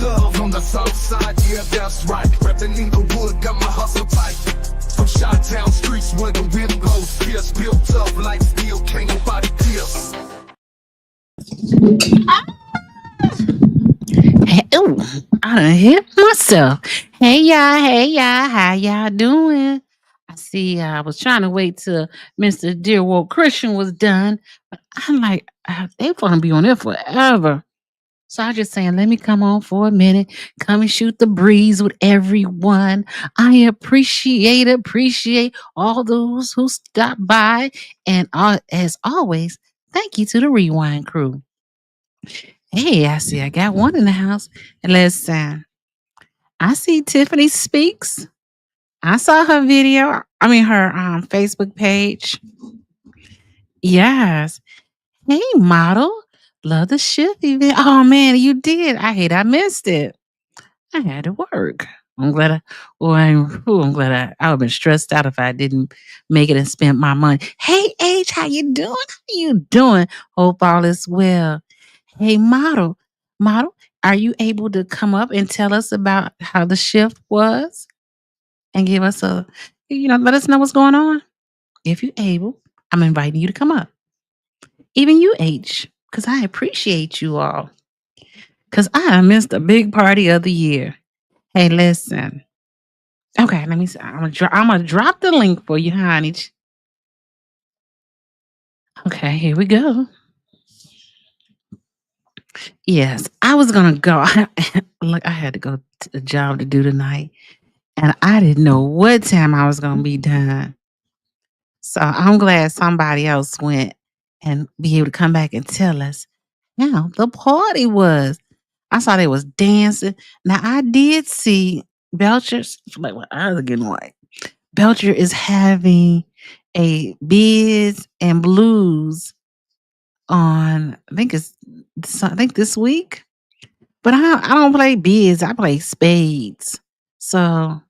love on the south side, yeah, that's right. Reppin' in the wood, got my hustle tight. From Chi-Town streets where the wind blows, fierce, built up like steel, can't nobody kiss. Hey, ooh, I done hit myself. Hey y'all, how y'all doing? I see. I was trying to wait till Mr. Dearwood Christian was done, but I'm like, they gonna be on there forever. So I just saying, let me come on for a minute, come and shoot the breeze with everyone. I appreciate all those who stopped by, and as always, thank you to the Rewind crew. Hey, I see I got one in the house. And listen, I see Tiffany Speaks. I saw her video. I mean her Facebook page. Yes. Hey, model. Love the shift event. Oh man, you did. I hate I missed it. I had to work. I'm glad I'm glad I would have been stressed out if I didn't make it and spent my money. Hey H, how you doing? How you doing? Hope all is well. Hey, model, are you able to come up and tell us about how the shift was and give us let us know what's going on? If you're able, I'm inviting you to come up. Even you, H, because I appreciate you all. Because I missed a big party of the year. Hey, listen. Okay, let me see. I'm gonna drop the link for you, honey. Okay, here we go. Yes, I was gonna go. Look, I had to go to a job to do tonight. And I didn't know what time I was gonna be done. So I'm glad somebody else went and be able to come back and tell us how the party was. I saw they was dancing. Now I did see Belcher's like my eyes are getting white. Belcher is having a Biz and Blues on I think this week. But I don't play Biz, I play spades. So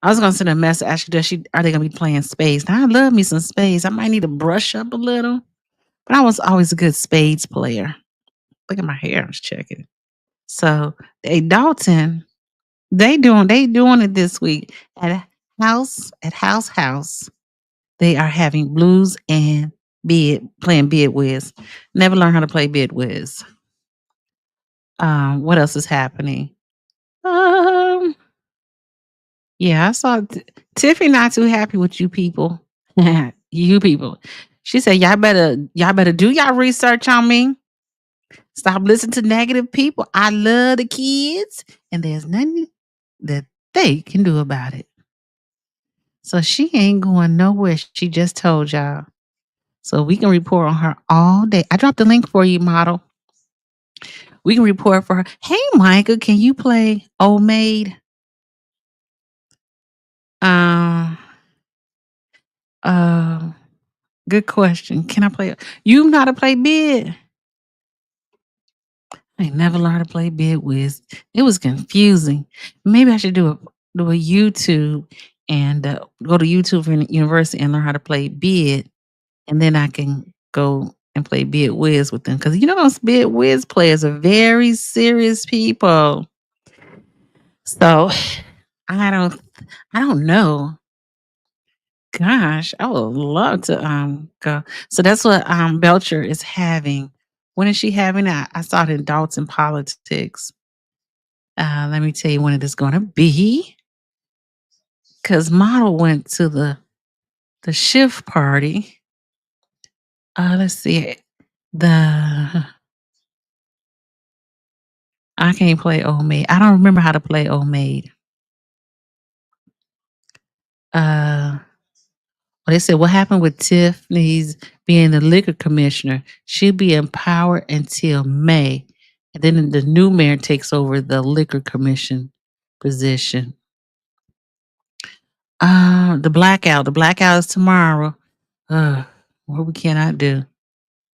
I was gonna send a message. Actually, are they gonna be playing spades? Now I love me some spades. I might need to brush up a little, but I was always a good spades player. Look at my hair. I was checking. So Dalton, they doing it this week at house. They are having blues and playing bid whiz. Never learned how to play bid whiz. What else is happening? Um, Yeah, I saw Tiffany not too happy with you people. You people. She said, y'all better do y'all research on me. Stop listening to negative people. I love the kids, and there's nothing that they can do about it. So she ain't going nowhere. She just told y'all. So we can report on her all day. I dropped the link for you, model. We can report for her. Hey, Micah, can you play Old Maid? Um, uh, Good question. Can I play? You know how to play bid? I ain't never learned to play bid whiz. It was confusing. Maybe I should do a YouTube and go to YouTube for university and learn how to play bid, and then I can go and play bid whiz with them because those bid whiz players are very serious people. So I don't I don't know. Gosh, I would love to go. So that's what Belcher is having. When is she having it? I saw it in Dalton Politics. Let me tell you when it is going to be. Because Model went to the shift party. Let's see. The I can't play Old Maid. I don't remember how to play Old Maid. Well, they said what happened with Tiffany's being the liquor commissioner. She'll be in power until May, and then the new mayor takes over the liquor commission position. The blackout. The blackout is tomorrow. What we cannot do.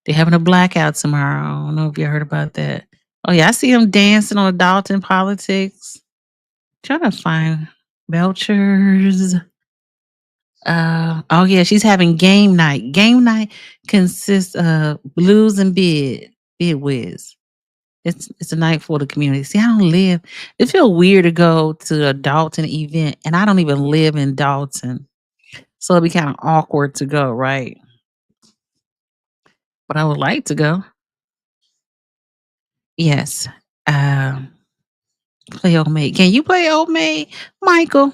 They're having a blackout tomorrow. I don't know if you heard about that. Oh yeah, I see him dancing on Dalton Politics. Trying to find Belchers. Oh yeah, she's having game night. Game night consists of blues and bid whiz. It's a night for the community. See, I don't live. It feel weird to go to a Dalton event, and I don't even live in Dalton, so it'd be kind of awkward to go, right? But I would like to go. Yes. Um, Play old maid. Can you play old maid, Michael?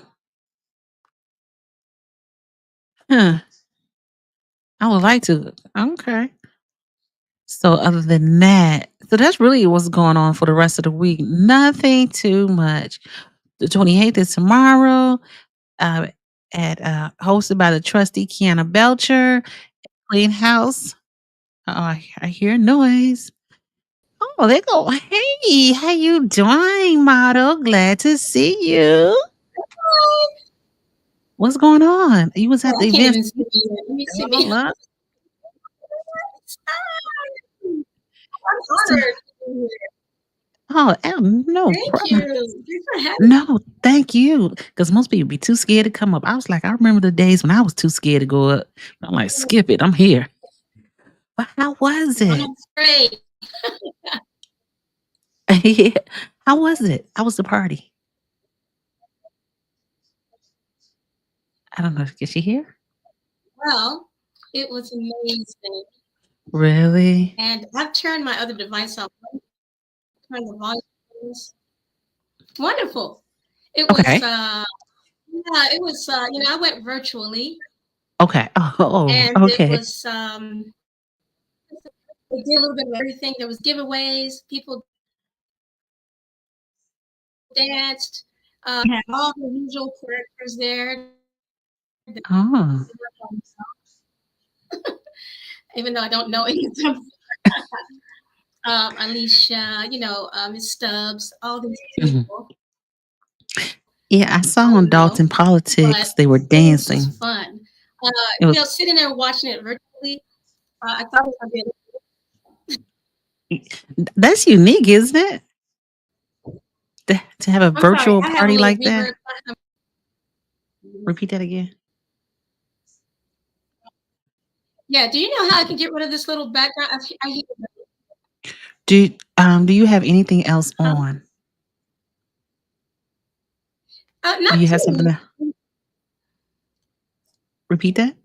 Huh. I would like to. Okay. So other than that, so that's really what's going on for the rest of the week. Nothing too much. The 28th is tomorrow. Uh, at hosted by the trustee Kiana Belcher. Clean house. I hear noise. Oh, they go. Hey, how you doing, model? Glad to see you. What's going on? You was at Oh, the I can't event. even see you. Let me see. Hold up. I'm So, honored to be here. No, Thank you. Thanks for having me. no, thank you. Because most people be too scared to come up. I was like, I remember the days when I was too scared to go up. I'm like, skip it. I'm here. But how was I'm it? not afraid. Yeah. How was it? How was the party? I don't know. Is she here? Well, it was amazing. Really? And I've turned my other device off. Turned the volume down. Wonderful. It was, Okay. yeah, it was, I went virtually Okay. and it Okay. was, we did a little bit of everything. There was giveaways. People danced. Had all the usual characters there. Oh. Even though I don't know any of them. Alicia, Miss Stubbs, all these Mhm. people. Yeah, I saw I on don't know, Dalton Politics but they were it was just dancing. fun. It was Sitting there watching it virtually, I thought it was gonna that's unique, isn't it? To have a I'm sorry, virtual I have a party little like that. reverb. Repeat that again. Yeah, do you know how I can get rid of this little background? I hear Do you have anything else huh? on? Do Not you have something too. to repeat that?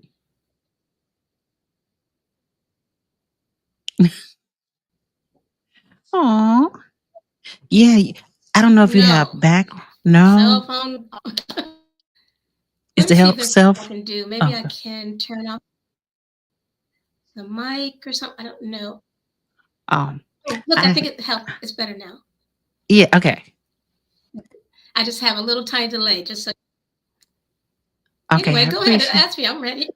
Oh, yeah. I don't know if you have No back. cell No, phone. is Let me the see if help there's something I self? can do. Maybe I Okay. can turn off the mic or something. I don't know. Um, Oh, look, I I think it helped. It's better now. yeah. Okay. I just have a little tiny delay. Just so. Okay. Anyway, I go ahead and appreciate. ask me. I'm ready.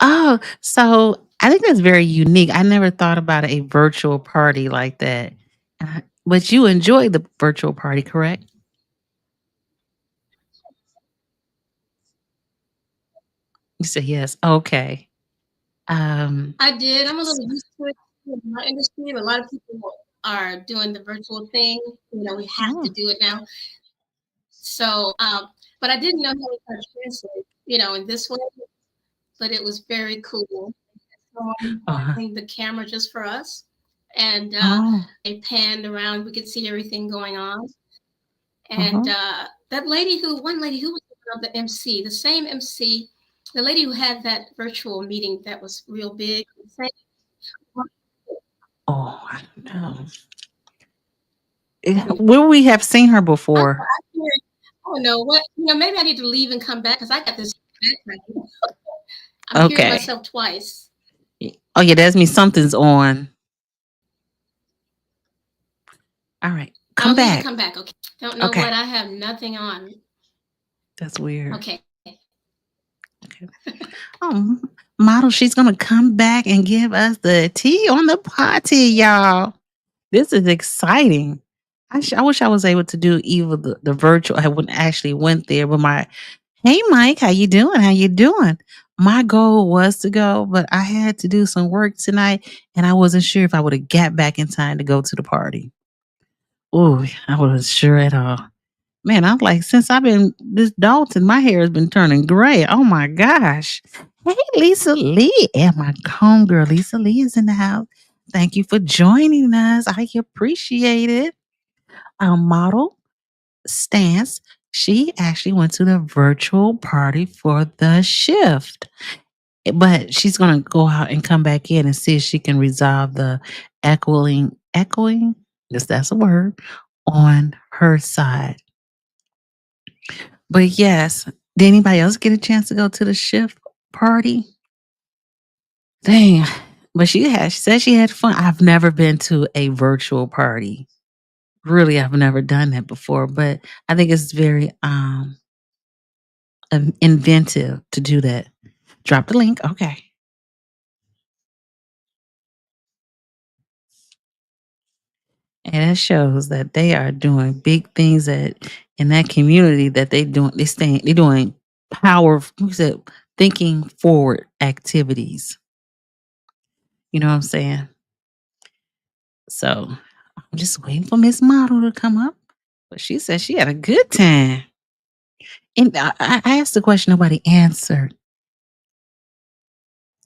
Oh, so I think that's very unique. I never thought about a virtual party like that. But you enjoyed the virtual party, correct? You said yes. Okay. Um. I did. I'm a little used to it in my industry. A lot of people are doing the virtual thing. We have to Oh. do it now. So, but I didn't know how to translate, in this way. But it was very cool. Someone Uh, holding the camera just for us, and oh. they panned around. We could see everything going on. And Uh-huh. one lady who was the MC, the same MC, the lady who had that virtual meeting that was real big. The same Oh, I don't know. Where we have seen her I before. don't know what, maybe I need to leave and come back because I got this background. I'm hearing Okay. myself twice. Oh yeah, that's me. Something's on. All right. I'll Come leave and back. come back. Okay. Don't know Okay. what. I have nothing on. That's weird. Okay. Okay. Oh, model, she's gonna come back and give us the tea on the party, y'all. This is exciting. I wish I was able to do either the virtual. I wouldn't actually went there, but hey Mike, how you doing? How you doing? My goal was to go, but I had to do some work tonight, and I wasn't sure if I would have got back in time to go to the party. Oh, I wasn't sure at all. Man, I'm like, since I've been this Dalton, my hair has been turning gray. Oh my gosh. Hey, Lisa Lee. And my homegirl, Lisa Lee, is in the house. Thank you for joining us. I appreciate it. Our model Stance, she actually went to the virtual party for the shift, but she's gonna go out and come back in and see if she can resolve the echoing, yes, that's a word, on her side. But yes, did anybody else get a chance to go to the shift party? Dang. But she said she had fun. I've never been to a virtual party. Really, I've never done that before, but I think it's very inventive to do that. Drop the link. Okay. And it shows that they are doing big things that in that community that they're doing who said thinking forward activities. You know what I'm saying? So I'm just waiting for Miss Model to come up. But she said she had a good time. And I asked the question nobody answered.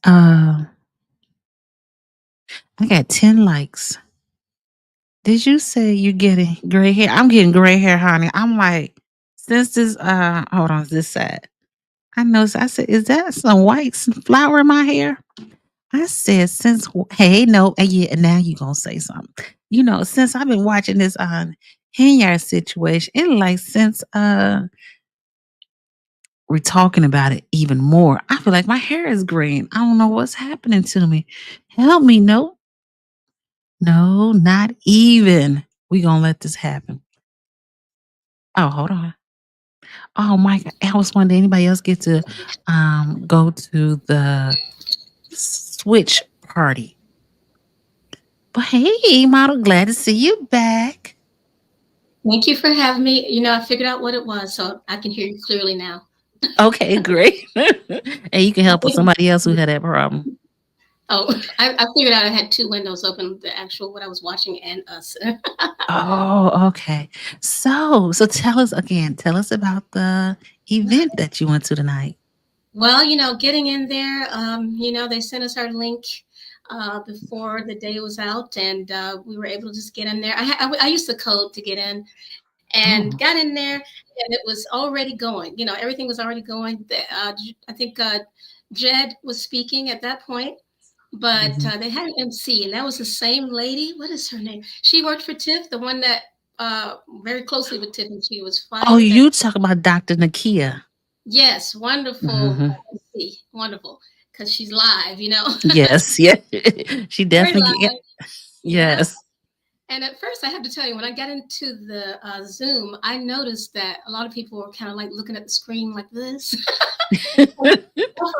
I got 10 likes. Did you say you're getting gray hair? I'm getting gray hair, honey. I'm like, since this hold on, this side. I said, is that some white flour in my hair? I said, hey, no, and yeah, and now you gonna say something. You know, since I've been watching this Henyard situation, and like since we're talking about it even more, I feel like my hair is graying. I don't know what's happening to me. Help me, no. No, not even. We gonna let this happen. Oh, hold on. Oh my God. I was wondering, anybody else get to go to the switch party? But hey, model, glad to see you back. Thank you for having me. I figured out what it was, so I can hear you clearly now. Okay, great. And you can help with somebody else who had that problem. Oh, I figured out I had two windows open, the actual what I was watching and us. Oh, okay. So tell us about the event that you went to tonight. Well, getting in there, they sent us our link before the day was out, and we were able to just get in there. I used the code to get in, and got Oh. in there, and it was already going. Everything was already going. I think Jed was speaking at that point, but Mhm. they had an MC, and that was the same lady. What is her name? She worked for Tiff, the one that very closely with Tiff, and she was Oh, fired. you talk about Dr. Nakia. Yes, wonderful Mhm. MC, wonderful, because she's live. Yes, yeah. She Very definitely live. Yep. yes. And at first, I have to tell you, when I got into the Zoom, I noticed that a lot of people were kind of like looking at the screen like this. I'm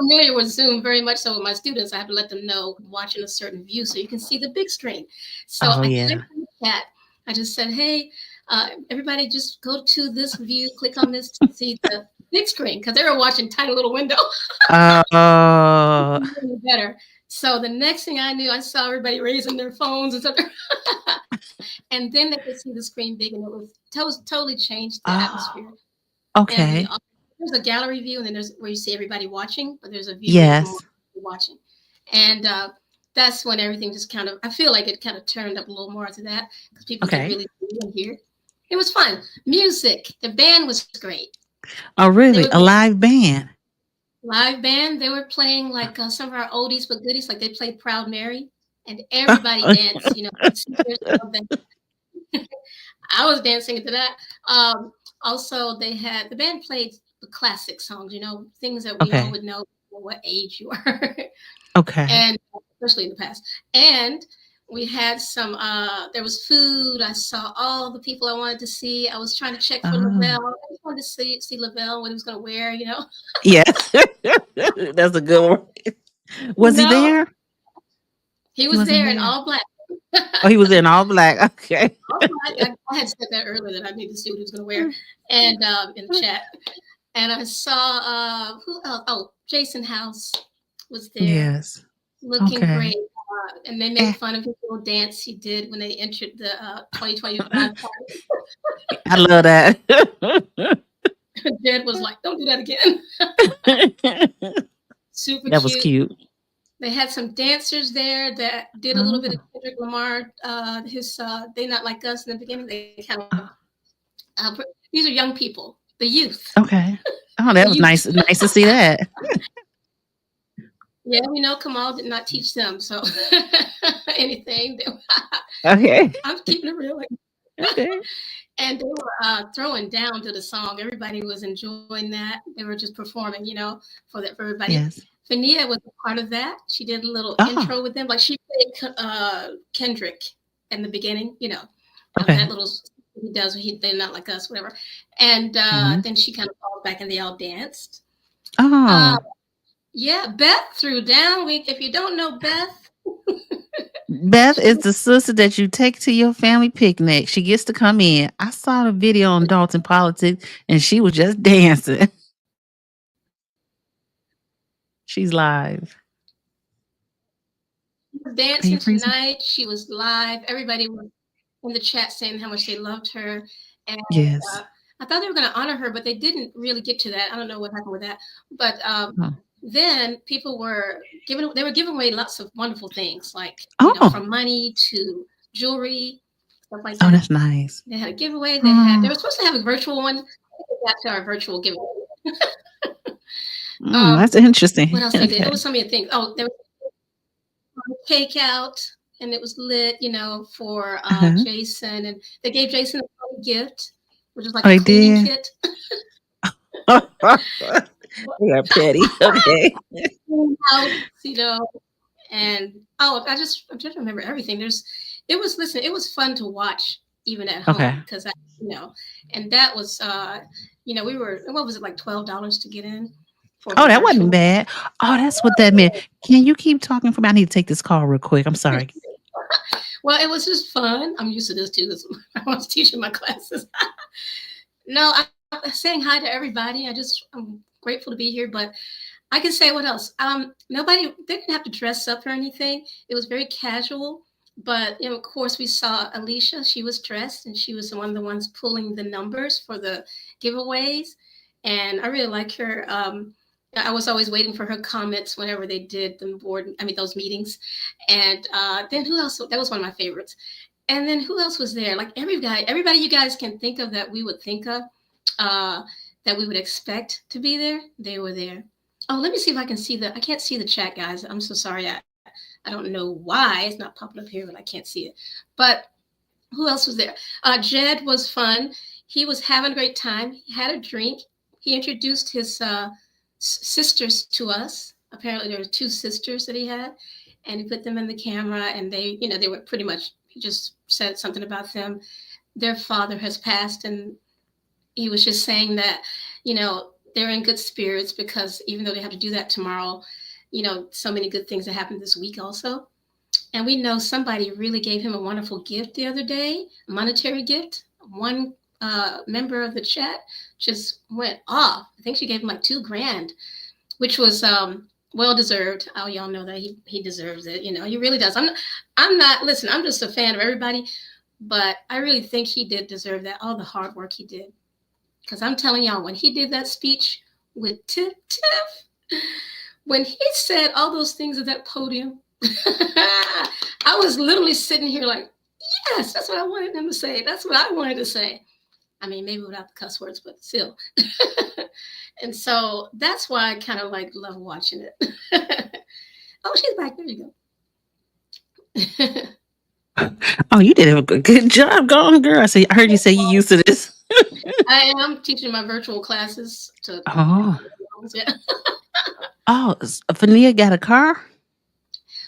familiar with Zoom very much so with my students. I have to let them know watching a certain view so you can see the big screen. So Oh I yeah. typed in the chat. I just said, hey, everybody just go to this view, click on this to see the big screen because they were watching tiny little window. Oh. Better. So the next thing I knew, I saw everybody raising their phones and stuff. And then they could see the screen big, and it was totally changed the atmosphere. Oh. And Okay. there's a gallery view, and then there's where you see everybody watching, but there's a view where you can Yes. watch people watching. And that's when everything just kind of, I feel like it kind of turned up a little more to that because people could Okay. really see and hear. It was fun. Music, the band was great. Oh, They really? were A live band? live band. They were playing like some of our oldies but goodies. Like they played Proud Mary, and everybody danced. I was dancing to that. Also, the band played the classic songs. Things that we all Okay. would know what age you are, Okay. and especially in the past. And we had some. There was food. I saw all the people I wanted to see. I was trying to check for Oh. Lavelle. I just wanted to see Lavelle, what he was going to wear. Yes. That's a good one. You Was he know, there? he He was wasn't there in there. all black. Oh, he was in all black. Okay. All black. I had said that earlier that I need to see what he was going to wear, and in the chat. And I saw who else? Oh, Jason House was there, Yes. looking Okay. great. And they made Eh, fun of his little dance he did when they entered the 2025 party. I love that. Jed was like, "Don't do that again." Super That was cute. cute. They had some dancers there that did a little bit of Oh, Kendrick Lamar. His "They Not Like Us" in the beginning. They kind of oh, these are young people, the youth, okay. Oh, the that was youth. nice. Nice to see that. Yeah, we know Kamal did not teach them, so anything. Okay. I'm keeping it real. Like, Okay. and they were throwing down to the song. Everybody was enjoying that. They were just performing, for everybody. Yes. Fania was a part of that. She did a little Oh, intro with them, like she played Kendrick in the beginning. That okay. little he does. They're not like us, whatever. And Hmm. then she kind of falls back, and they all danced. Uh, Oh, yeah, Beth threw down. If you don't know Beth, Beth she is the sister that you take to your family picnic. She gets to come in. I saw the video on Dalton Politics and she was just dancing. She's live. was Are you dancing freezing? tonight. She was live. Everybody was in the chat saying how much they loved her. And Yes. uh, I thought they were going to honor her, but they didn't really get to that. I don't know what happened with that. But Oh. then people were giving away lots of wonderful things, like, Oh, from money to jewelry, stuff like oh, that. that's nice. They had a giveaway. They were Oh, supposed to have a virtual one. We got to our virtual giveaway. Um, that's interesting. what else they did? It Okay. was so many things. Oh, there was cake out, and it was lit, for Uh-huh. Jason, and they gave Jason a funny gift, which is like Oh, a they cleaning did? kit. They are petty. Okay. House, and I'm trying to remember everything. It was fun to watch even at home Okay. because and that was we were, what was it, like $12 to get in for Oh, the that wasn't virtual. bad. Oh, that's what that meant. Can you keep talking for me? I need to take this call real quick. I'm sorry. Well, it was just fun. I'm used to this too. I was teaching my classes. No, I'm saying hi to everybody. I'm grateful to be here, but I can say what else. Nobody, they didn't have to dress up or anything. It was very casual. But of course, we saw Alicia. She was dressed, and she was one of the ones pulling the numbers for the giveaways. And I really like her. I was always waiting for her comments whenever they did the board. I mean, those meetings. And then who else? That was one of my favorites. And then who else was there? Like everybody you guys can think of that we would think of, uh, that we would expect to be there. They were there. Oh, let me see if I can see I can't see the chat, guys. I'm so sorry. I don't know why it's not popping up here, but I can't see it. But who else was there? Jed was fun. He was having a great time. He had a drink. He introduced his sisters to us. Apparently, there were two sisters that he had, and he put them in the camera. And they were pretty much. He just said something about them. Their father has passed, and he was just saying that, they're in good spirits because even though they have to do that tomorrow, so many good things that happened this week also. And we know somebody really gave him a wonderful gift the other day, a monetary gift. One member of the chat just went off. I think she gave him like $2,000, which was well deserved. Oh, y'all know that he deserves it. He really does. Listen, I'm just a fan of everybody, but I really think he did deserve that, all the hard work he did. Because I'm telling y'all, when he did that speech with Tiff, when he said all those things at that podium, I was literally sitting here like, yes, that's what I wanted him to say. That's what I wanted to say. I mean, maybe without the cuss words, but still. And so that's why I kind of like love watching it. Oh, she's back. There you go. Oh, you did a good job, going, girl. I heard you say you used to this. I am teaching my virtual classes to. Oh, Yeah. oh, Fania got a car.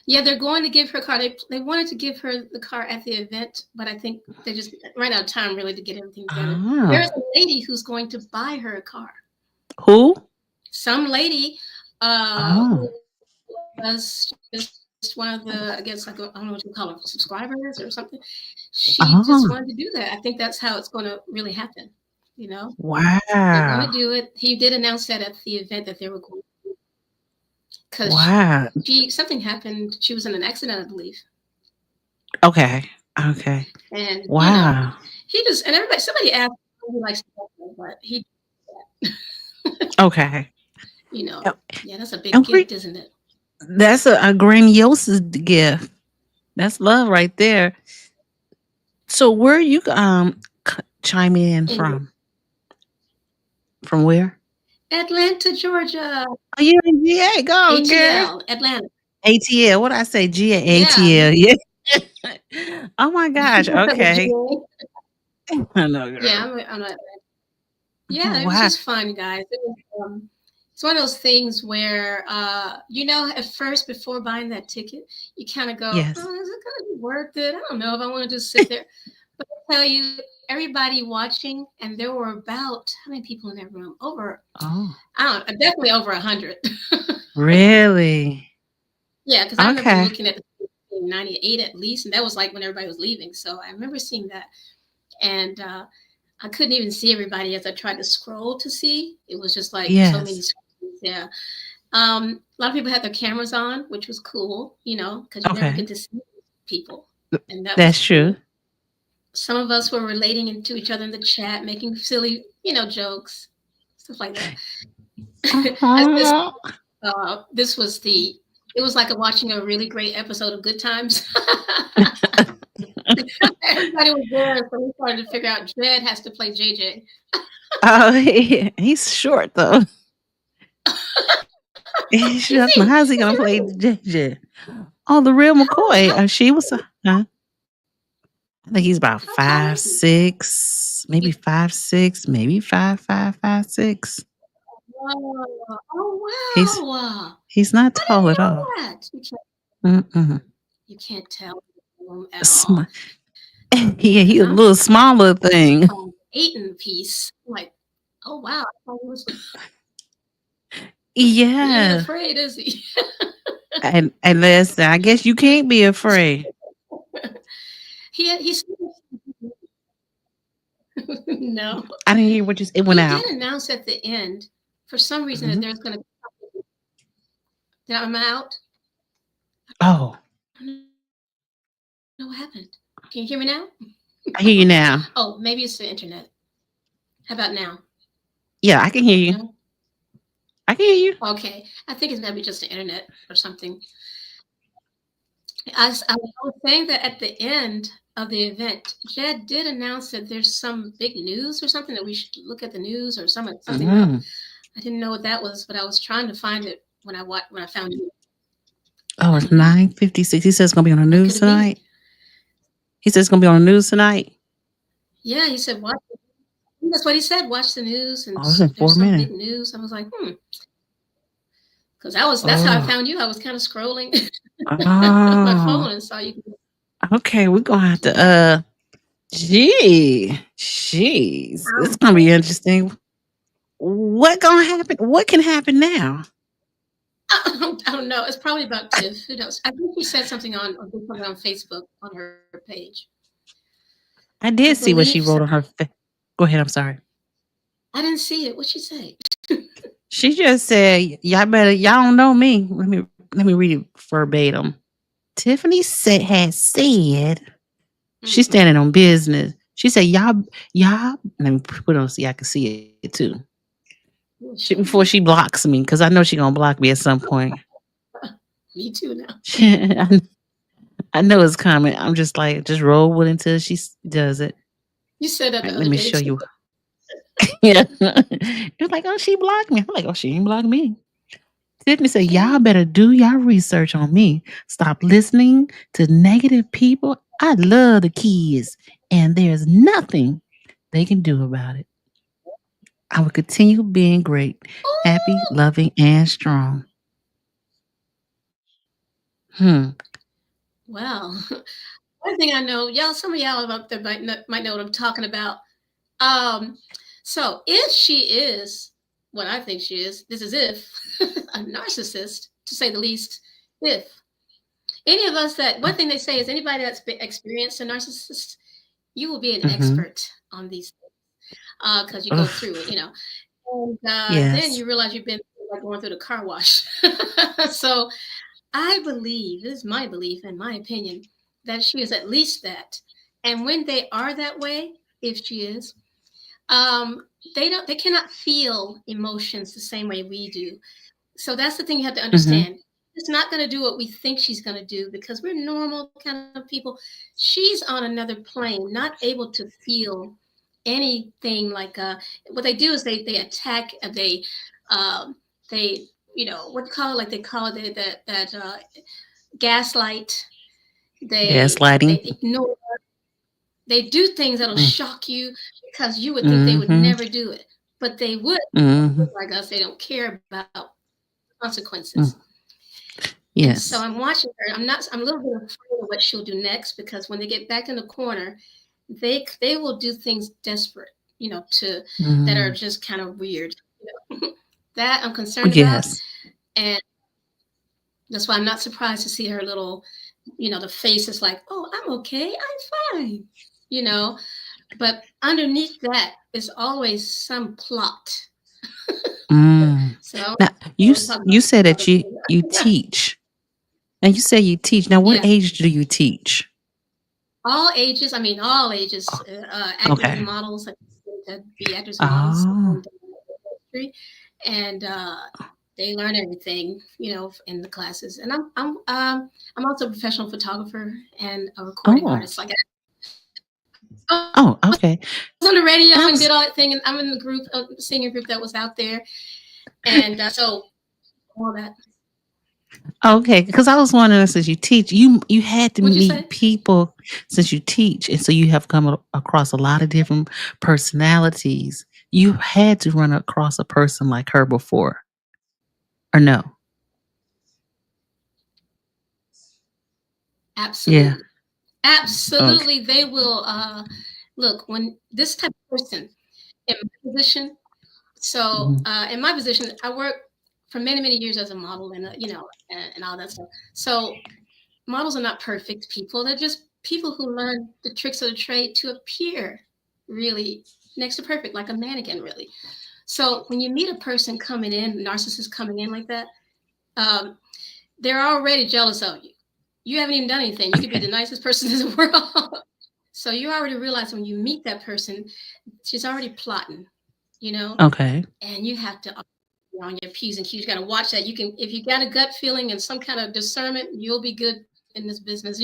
Yeah, they're going to give her a car. They wanted to give her the car at the event, but I think they just ran out of time really to get everything together. There is Oh, a lady who's going to buy her a car. who? Some lady Oh, who was just one of the, I guess, like, I don't know what you call it, subscribers or something. She just oh, wanted to do that. I think that's how it's going to really happen. They're going to wow, do it. He did announce that at the event that they were going, because wow. something happened. She was in an accident, I believe. Okay, okay, And wow. he just, and everybody, somebody asked who he likes to go, but he, Okay. you know, Uh, yeah, that's a big And where gift, isn't it? That's a grandiose gift. That's love right there. So where you chime in In from? From where? Atlanta, Georgia, Oh, you in GA? Go on, girl. ATL, Atlanta. ATL. What I say? GA, Yeah, ATL. Yeah. Oh my gosh. Okay. GA. I know, Yeah, girl. I'm not. Oh, Yeah, it was wow. just fun, guys. It's one of those things where, at first before buying that ticket, you kind of go, Yes. "Oh, is it going to be worth it? I don't know if I want to just sit there." But I tell you, everybody watching, and there were about how many people in that room? Over, Oh, I don't know, definitely over 100. really? Yeah, because I remember Okay. looking at the 98 at least, and that was like when everybody was leaving. So I remember seeing that, and I couldn't even see everybody as I tried to scroll to see. It was just like so many Yes. screens. Yeah. A lot of people had their cameras on, which was cool, because you never Okay. get to see people, and that was That's true. cool. Some of us were relating to each other in the chat, making silly, jokes, stuff like that. I just Uh-huh. this was the it was like watching a really great episode of Good Times. Everybody was there, so we started to figure out Jed has to play JJ. Oh, he's short though. He's Is short. Now, he? how's he Is gonna he play really? JJ? Oh, the real McCoy. How She was. Huh? I think he's about how tall five is he? six, maybe He 5'6", maybe 5'5", 5'6". He's Oh wow! he's not I tall didn't at know all. that. Mm-mm. You can't tell him at all Sm- yeah, because he's a I'm little smaller thing. 8 in the piece. I'm like, oh wow! I thought he ain't Yeah, afraid, is he? and listen, I guess you can't be afraid. He's no. I didn't hear what you said. It went He did out. announce at the end, for some reason, that Mhm. there's going to that I'm out. Oh, I don't know what happened. Can you hear me now? I hear you now. Oh, maybe it's the internet. How about now? Yeah, I can hear you. No. I can hear you. Okay, I think it's maybe just the internet or something. I was saying that at the end of the event, Jed did announce that there's some big news or something that we should look at the news or something about. Mm. I didn't know what that was, but I was trying to find it when I found it. Oh, I it's don't know. 9:56. He says it's gonna be on the What news could it be? tonight. He says it's gonna be on the news tonight. Yeah, he said watch. That's what he said. Watch the news, and Oh, it's in there's 4 some big minutes. news. I was like, because that's how I Oh, found you. I was kind of scrolling on my oh. phone and saw you. Okay, we're gonna have to. Yeah. Jeez, it's gonna be interesting. What gonna happen? What can happen now? I don't know. It's probably about Tiff. Who knows? I think she said something on Facebook on her page. I I did see what believe she so. wrote on her. Go ahead. I'm sorry. I didn't see it. What'd she say? She just said, "Y'all better. Y'all don't know me. Let me read it verbatim." Tiffany had said she's Mm-hmm. standing on business. She said, y'all. Let me put it on so y'all can see it too. Before she blocks me, because I know she's gonna block me at some point. Me too now. I know it's coming. I'm just like, just roll with it until she does it. You said that All the right, let other me day show too. you. Yeah. It's like, oh, she blocked me. I'm like, oh, she ain't blocked me. Tiffany said, y'all Okay. better do y'all research on me. Stop listening to negative people. I love the kids, and there's nothing they can do about it. I will continue being great, happy, Oh, loving, and strong. Hmm. well, one thing I know, some of y'all up there might know what I'm talking about. Um, so if she is what I think she is, this is if a narcissist, to say the least. If any of us that one thing they say is anybody that's experienced a narcissist, you will be an Mm-hmm. expert on these because you go through it, Oof. and then Yes. you realize you've been like going through the car wash. So I believe, this is my belief and my opinion, that she is at least that. And when they are that way, if she is, um, they cannot feel emotions the same way we do. So that's the thing you have to Mm-hmm. understand. she's not going to do what we think she's going to do because we're normal kind of people. She's on another plane, not able to feel anything like what they do is they attack um they what do you call it, like they call it that gaslight. They Gaslighting. ignore, they do things that'll Mm. shock you because you would think they would Mm-hmm. never do it, but they would. Mm-hmm. Like us, they don't care about Mm. consequences. And so Yes. I'm watching her. I'm a little bit afraid of what she'll do next because when they get back in the corner, they will do things desperate, to that are Mm. just kind of weird. That I'm Oh, concerned about. yes. And that's why I'm not surprised to see her little, the face is like, oh, I'm okay, I'm fine, you know. But underneath that is always some plot. Mm. So Now, we're talking you said that you about teach, and you say you teach. Now, what yeah, age do you teach? all ages. I mean, all ages. Actors and Okay. models, like to be actors and models Oh. in the industry, and they learn everything, in the classes. And I'm also a professional photographer and a recording Oh. artist. Like I Oh. Okay. was on the radio And I and did was all that thing, and I'm in the group, singing group that was out there, and so all that. okay because I was wondering, since you teach, you had to What'd you say? meet people since you teach, and so you have come across a lot of different personalities. You had to run across a person like her before, or no? Yeah. Absolutely, Okay. absolutely. They will look when this type of person in my position. So Mhm. in my position, I worked for many, many years as a model and and all that stuff. So models are not perfect people. They're just people who learn the tricks of the trade to appear really next to perfect, like a mannequin, really. So when you meet a person coming in, narcissist coming in like that, um, they're already jealous of you. You haven't even done anything. You could be the Okay. nicest person in the world. So you already realize when you meet that person, she's already plotting, you know, Okay. and you have to be on your P's and Q's. You got to watch that. You can, if you got a gut feeling and some kind of discernment, you'll be good in this business,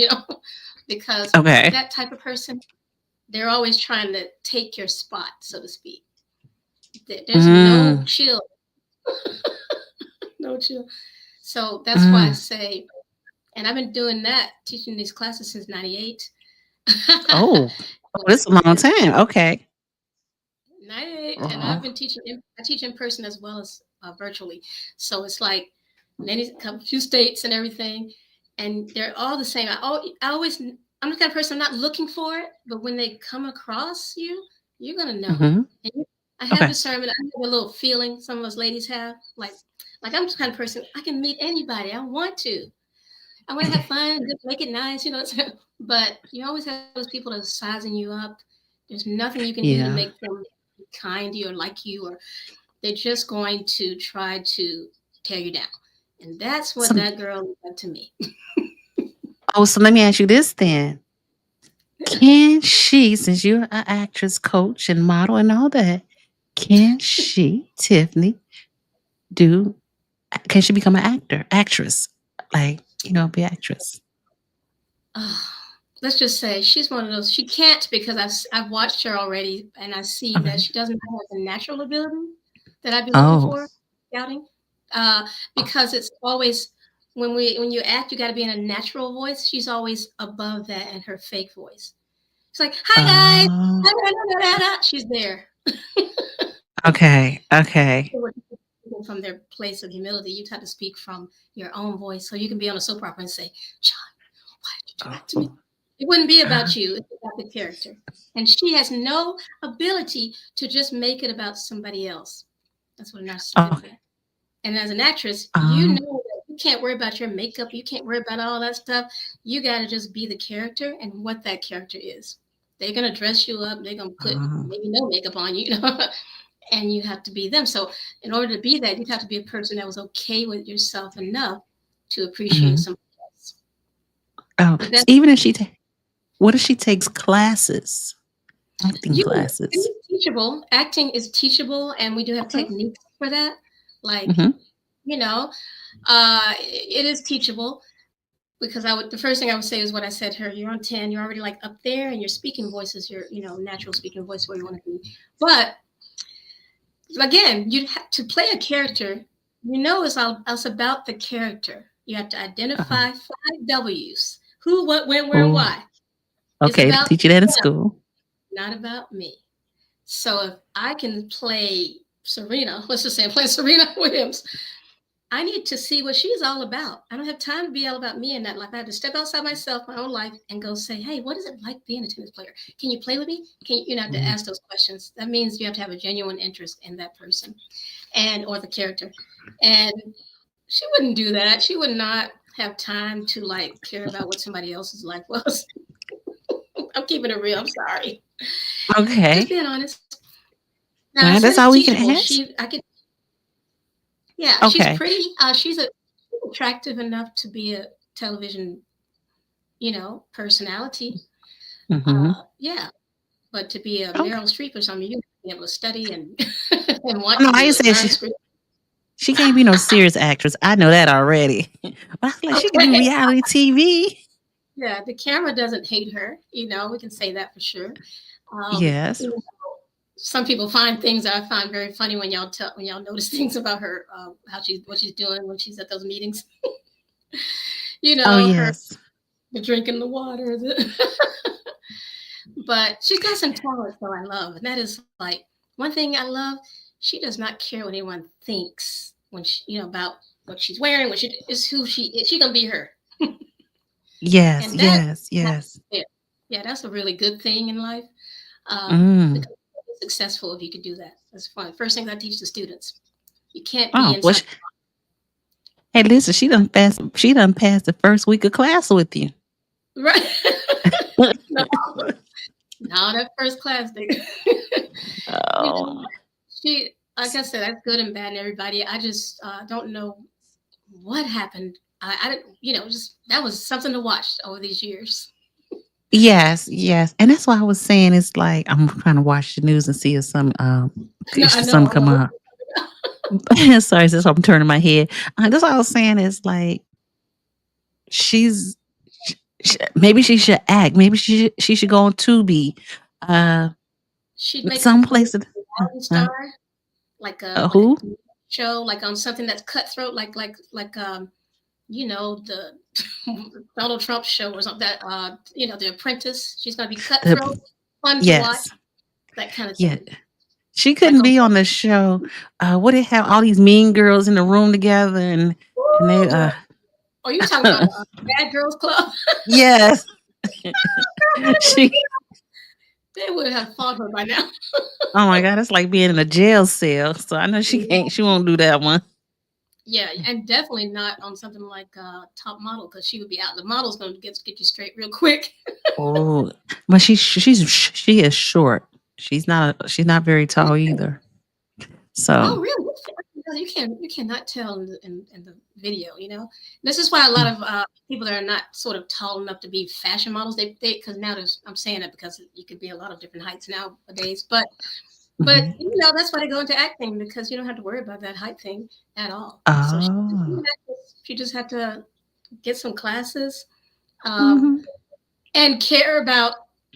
because Okay. that type of person, they're always trying to take your spot, so to speak. There's no Mm. chill, no chill. So that's why I Mm. say, and I've been doing that, teaching these classes since '98. Oh. Oh, this is a long And time. Okay. 98, and I've Oh. been teaching. I teach in person as well as virtually. So it's like many, a few states and everything, and they're all the same. I always, I'm the kind of person, I'm not looking for it, but when they come across you, you're gonna know. Hmm. And I have Okay. discernment. I have a little feeling. Some of us ladies have, like I'm the kind of person I can meet anybody. I want to. I want to have fun, just make it nice, but you always have those people that are sizing you up. There's nothing you can do to Yeah. make them be kind to you or like you, or they're just going to try to tear you down. And that's what So, that girl did to me. so let me ask you this then. Can she, since you're an actress coach and model and all that, can she, Tiffany, do, can she become an actress? Like, be actress. Oh, let's just say she's one of those. She can't because I've watched her already, and I see that Okay. she doesn't have the natural ability that I'd be looking Oh. for scouting. Because it's always when you act, you got to be in a natural voice. She's always above that in her fake voice. It's like, hi Oh. guys, she's there. Okay. Okay. From their place of humility, you have to speak from your own voice, so you can be on a soap opera and say, John, why did you do that to me? Oh. It wouldn't be about you, it's about the character. And she has no ability to just make it about somebody else. That's what a narcissist do. Okay. And as an actress, you Um. know that you can't worry about your makeup, you can't worry about all that stuff. You got to just be the character and what that character is. They're going to dress you up, they're going to put um, maybe no makeup on you, and you have to be them. So, in order to be that, you have to be a person that was okay with yourself enough to appreciate mhm. somebody else. Oh, But so that's even if what if she takes classes, acting you. classes? It's teachable. Acting is teachable, and we do have Okay. techniques for that. Like Hmm. you know, it is teachable because the first thing I would say is what I said to her. You're on 10. You're already like up there, and your speaking voice is your, natural speaking voice where you want to be. But again, you have to play a character. It's about the character. You have to Uh-huh. identify 5 W's: who, what, when, where, and Oh, why. It's okay. about Teach you that in them, school. not about me. So if I can play Serena, let's just say I'm playing Serena Williams, I need to see what she's all about. I don't have time to be all about me in that life. I have to step outside myself, my own life, and go say, hey, what is it like being a tennis player? Can you play with me? Have to Mhm. ask those questions. That means you have to have a genuine interest in that person or the character. And she wouldn't do that. She would not have time to like care about what somebody else's life was. I'm keeping it real. I'm sorry. Just Okay. being honest. Now I Well, said that's it's all we can teachable. ask. Yeah, she's Okay. pretty. She's attractive enough to be a television, personality. Mm-hmm. Yeah, but to be a Okay. Meryl Streep or something, you have to be able to study and and want Oh, no, to I do didn't it. say Learn script. she can't be no serious actress. I know that already. But I feel like she could do Okay. reality TV. Yeah, the camera doesn't hate her. We can say that for sure. Yes. You know, some people find things that I find very funny when y'all notice things about her, what she's doing when she's at those meetings. Oh, Her yes. the drinking the water. But she's got some talent that I love, and that is like one thing I love. She does not care what anyone thinks when about what she's wearing. What she is, who she is. She gonna be her, Yes. and that Yes. Yes. yeah, yeah, that's a really good thing in life. Mm. Because you're successful if you could do that. That's fun. First thing I teach the students: you can't be Oh, well, inside. hey, listen, she done passed. She done passed the first week of class with you. Right? No, no, that first class thing. you know, Oh. she, like I said, that's good and bad in everybody. I just don't know what happened. I didn't, just that was something to watch over these years. Yes, yes, and that's why I was saying it's like I'm trying to watch the news and see No, if I some know. come up. Sorry, that's why I'm turning my head. That's what I was saying is like she's maybe she should act. Maybe she should go on Tubi. Uh, She'd make a some great places. reality Uh, star, like a who? show, like on something that's cutthroat, the Donald Trump show or something that The Apprentice. She's gonna be cutthroat, The, fun to watch, yes, that kind of yeah. thing. She Like couldn't on be on the show. What they have all these mean girls in the room together, and they Ooh, girl. Oh, you talking about Bad Girls Club? yes, she. They would have fought her by now. Oh my god, it's like being in a jail cell. So I know she can't. She won't do that one. Yeah, and definitely not on something like Top Model because she would be out. The model's going to get you straight real quick. Oh, but she is short. She's not very tall either. So. Oh, really? You cannot tell in the video. This is why a lot of people that are not sort of tall enough to be fashion models. They because now I'm saying that because you could be a lot of different heights nowadays. But Mhm. that's why they go into acting because you don't have to worry about that height thing at all. So Oh. she just had to get some classes um, Mhm. and care about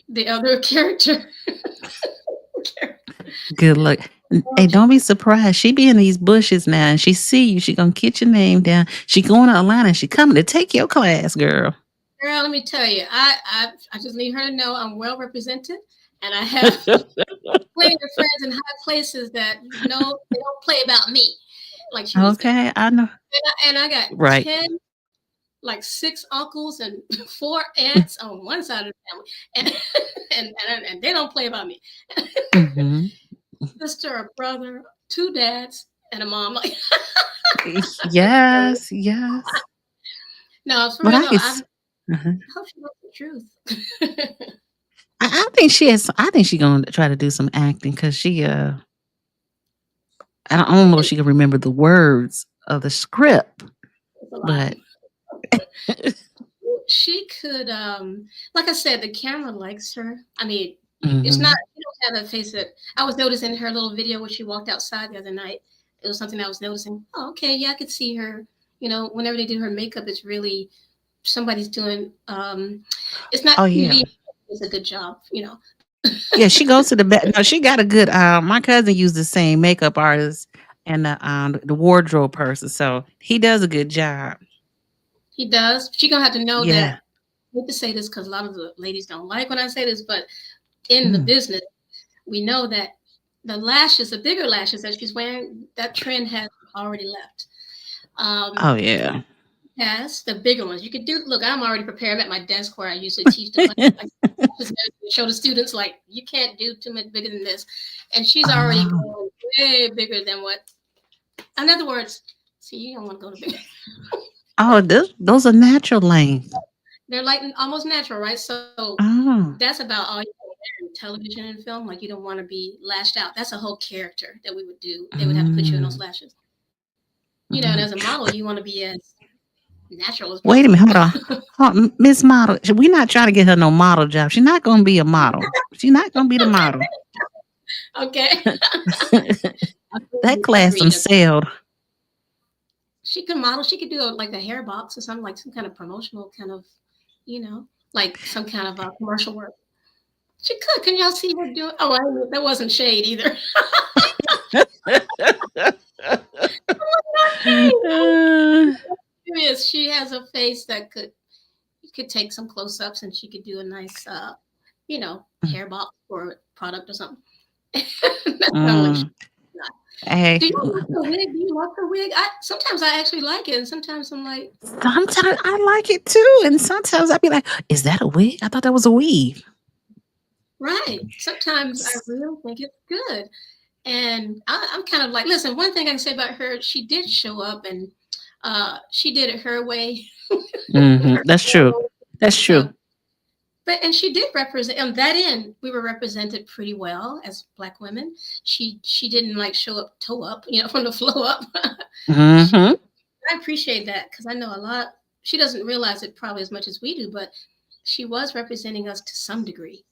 the other character. Good luck. Hey, don't be surprised. She be in these bushes now, and she see you. She gonna get your name down. She going to Atlanta. And she coming to take your class, girl. Girl, let me tell you, I just need her to know I'm well represented, and I have plenty of friends in high places that know they don't play about me, like she was there. Okay, I know. And I got Right. 10, like 6 uncles and 4 aunts on one side of the family, and they don't play about me. Hmm. Sister, a brother, 2 dads, and a mom. Like, Yes, yes. no, for But real I though, can. I Uh-huh. hope she knows the truth. I think she is. I think she gonna try to do some acting because she. I don't know if she can remember the words of the script, It's a lot. but. She could, like I said, the camera likes her. I mean, it's not, Hmm. you don't have a face that I was noticing her little video when she walked outside the other night. it was something I was noticing. Oh, okay, yeah, I could see her. Whenever they do her makeup, it's really somebody's doing. It's not Oh yeah. TV. It's a good job. Yeah, she goes to the back. No, she got a good. My cousin used the same makeup artist and the wardrobe person, so he does a good job. He does. She gonna have to know Yeah. that. I hate to say this because a lot of the ladies don't like when I say this, but in the Mm. business, we know that the bigger lashes that she's wearing, that trend has already left. Um, Oh yeah. Yes, the bigger ones. You could do. Look, I'm already prepared. I'm at my desk where I usually teach the class. I just show the students like you can't do too much bigger than this, and she's already Oh, going way bigger than what. In other words, see, you don't want to go to bigger. oh, those are natural length. They're like almost natural, right? So Oh. that's about all you can wear in television and film. Like you don't want to be lashed out. That's a whole character that we would do. They would have to put you in those Mm. lashes. And Mhm. as a model, you want to be as natural as Wait a minute, possible. hold on, Miss Model. We're not trying to get her no model job. She's not gonna be a model. She's not gonna be the model. Okay. I That totally class agreed. them sailed. She could model. She could do like a hair box or something, like some kind of promotional kind of, like some kind of commercial work. She could. Can y'all see her doing? Oh, that wasn't shade either. Not shade. Uh, Serious. She has a face that you could take some close ups and she could do a nice, hair box or product or something. That's totally mm. not. Hey, Do you like the wig? Do you like the wig? Sometimes I actually like it, and sometimes I'm like, sometimes I like it too, and sometimes I be like, "Is that a wig? I thought that was a weave." right. Sometimes I really think it's good. And I'm kind of like, listen, one thing I can say about her, she did show up and she did it her way. That's true. That's So, true. and she did represent on that end. We were represented pretty well as Black women. She didn't like show up toe up, from the flow up. She, Hmm. I appreciate that because I know a lot. She doesn't realize it probably as much as we do, but she was representing us to some degree,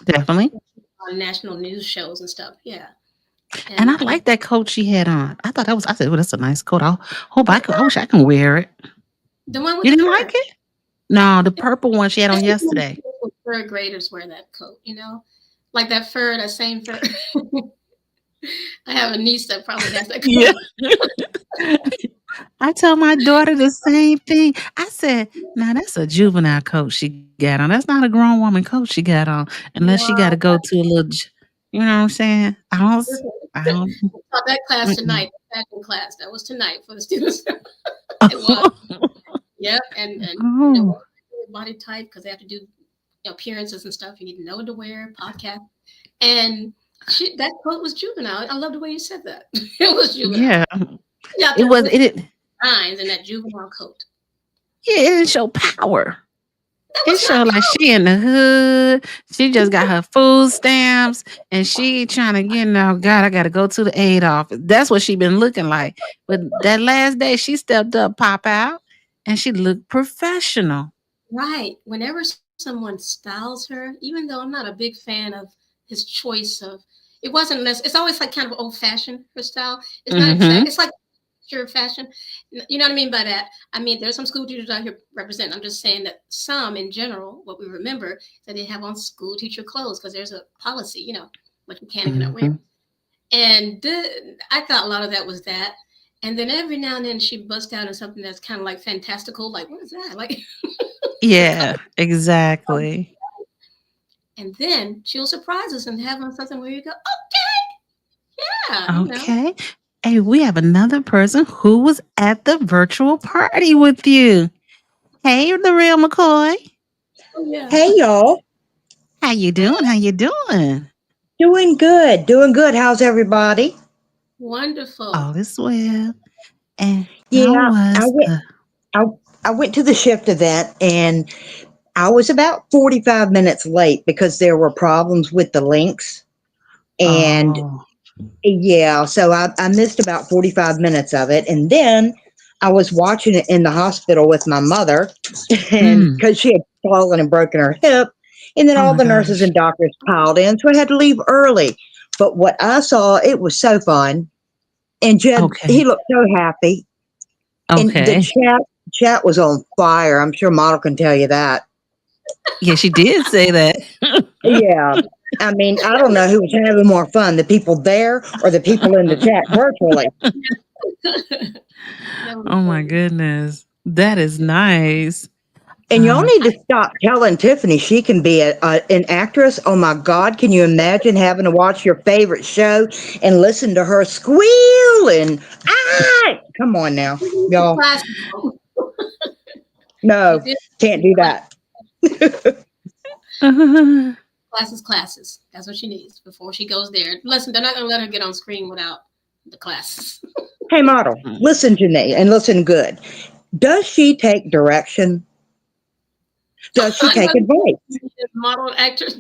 Definitely. on national news shows and stuff. Yeah, And and I like that coat she had on. I thought that was. I said, "Oh, that's a nice coat. I hope I could. I wish I can wear it." the one with You the didn't like fur. it? No, the purple one she had on yesterday. Third graders wear that coat, like that fur, that same fur. I have a niece that probably has that Yeah. coat. I told my daughter the same thing. I said, "Now that's a juvenile coat she got on. That's not a grown woman coat she got on, unless she got to Wow. go to a little, you know what I'm saying? I I don't." taught that class Mm-mm. tonight, fashion class. That was tonight for the students. It was. Yep. And Oh, what body type because they have to do appearances and stuff. You need to know what to wear, podcast. And that coat was juvenile. I love the way you said that. It was juvenile. yeah. You out It there was. with It. lines in that juvenile coat. Yeah, it didn't show power. That It was not showed like she in the hood. She just got her food stamps, and she trying to, God, I got to go to the aid office. That's what she been looking like. But that last day, she stepped up, pop out, and she looked professional. right. Whenever someone styles her, even though I'm not a big fan of his choice of, it wasn't less. It's always like kind of old fashioned her style. It's not exact. Mm-hmm. It's like pure fashion. You know what I mean by that? I mean, there's some school teachers out here representing. I'm just saying that some, in general, what we remember is that they have on school teacher clothes because there's a policy. What you can and cannot wear. Mm-hmm. And I thought a lot of that was that. And then every now and then she busts out in something that's kind of like fantastical. Like, what is that? Like the color. Yeah, exactly. And then she'll surprise us and have on something where you go, okay, yeah. Okay. Hey, we have another person who was at the virtual party with you. Hey, the real McCoy. Oh, yeah. Hey y'all, How you doing? How you doing? doing good, doing good. How's everybody? Wonderful. All is well. And how Yeah, I was went. the I, I went to the shift event and I was about 45 minutes late because there were problems with the links. And oh. yeah, so I missed about 45 minutes of it. And then I was watching it in the hospital with my mother, and Mm. because she had fallen and broken her hip. And then Oh all my the nurses gosh. and doctors piled in. So I had to leave early. But what I saw, it was so fun. And Jed, Okay. he looked so happy. And the Okay. chat was on fire. I'm sure Model can tell you that. Yeah, she did say that. Yeah. I mean, I don't know who was having more fun, the people there or the people in the chat virtually. Oh my goodness. That is nice. And y'all need to stop telling Tiffany she can be an actress. Oh my God, can you imagine having to watch your favorite show and listen to her squeal and come on now, y'all. No, can't do that. Classes. That's what she needs before she goes there. Listen, they're not going to let her get on screen without the classes. Hey, Model, listen to me and listen good. Does she take direction? Does she take advice? Model actress.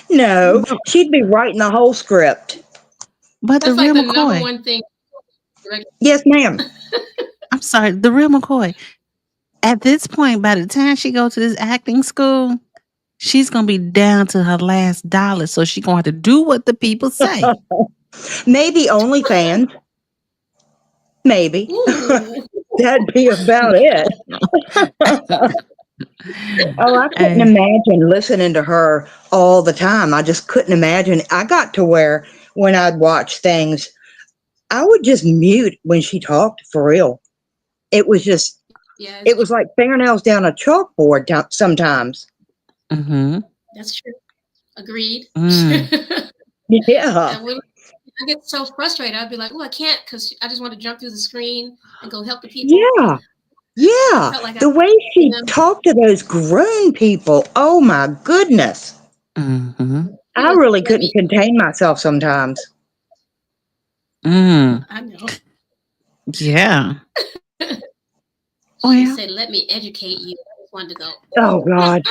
No, she'd be writing the whole script. But That's the real like the number McCoy. one thing. Yes, ma'am. I'm sorry, the real McCoy. At this point, by the time she goes to this acting school, she's gonna be down to her last dollar. So she's gonna have to do what the people say. Maybe OnlyFans. Maybe. That'd be about it. Oh, I couldn't imagine listening to her all the time. I just couldn't imagine. I got to where when I'd watch things, I would just mute when she talked for real. It was just, it was like fingernails down a chalkboard sometimes. Mm-hmm. That's true. Agreed. Yeah. I get so frustrated. I'd be like, oh, I can't because I just want to jump through the screen and go help the people. Yeah. Yeah. Like the way she talked to those grown people. Oh my goodness. Mm-hmm. I really couldn't contain myself sometimes. I know. Yeah. She said, let me educate you. I just wanted to go. Oh God.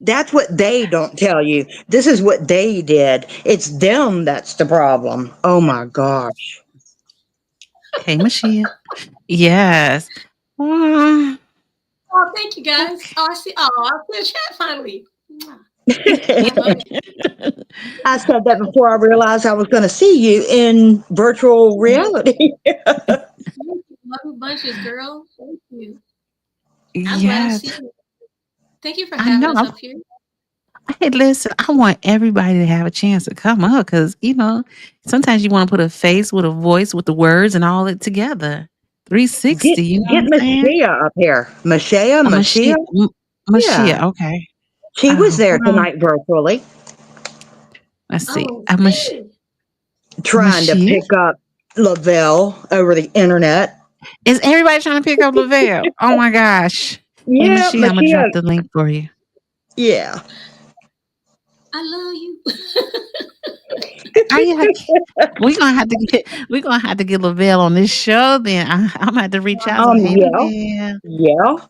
That's what they don't tell you. This is what they did. It's them that's the problem. Oh my gosh. Hey, Michelle. Yes. Oh, thank you guys. Oh, I see. Oh, I see the chat finally. I said that before I realized I was going to see you in virtual reality. Love you bunches, girl. Thank you. I'm glad to see you. Thank you for having us up here. Hey, listen, I want everybody to have a chance to come up because, you know, sometimes you want to put a face with a voice with the words and all it together. 360, you know get Michelle up here. Michelle? Michelle, okay. She was there tonight virtually. Let's see. Trying to pick up Lavelle over the internet. Is everybody trying to pick up Lavelle? Oh my gosh. Yeah, hey, Michelle, I'm gonna drop the link for you. Yeah. I love you. We're gonna have to get Lavelle on this show. Then I'm gonna have to reach out to Lavelle.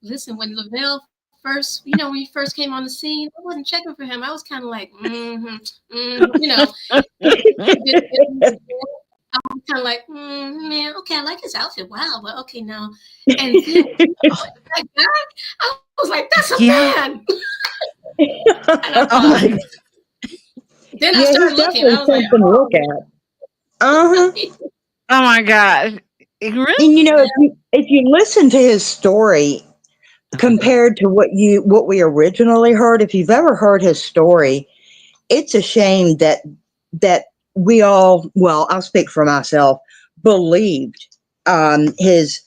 Listen, when Lavelle first, when you first came on the scene, I wasn't checking for him. I was kind of like, I was kind of like, man, okay, I like his outfit. Wow, but okay, now. And then that guy, I was like, that's a man. Then I started looking. I was like, to look at. Oh my gosh. Really? And if you listen to his story compared to what we originally heard, if you've ever heard his story, it's a shame that we all, well, I'll speak for myself, believed his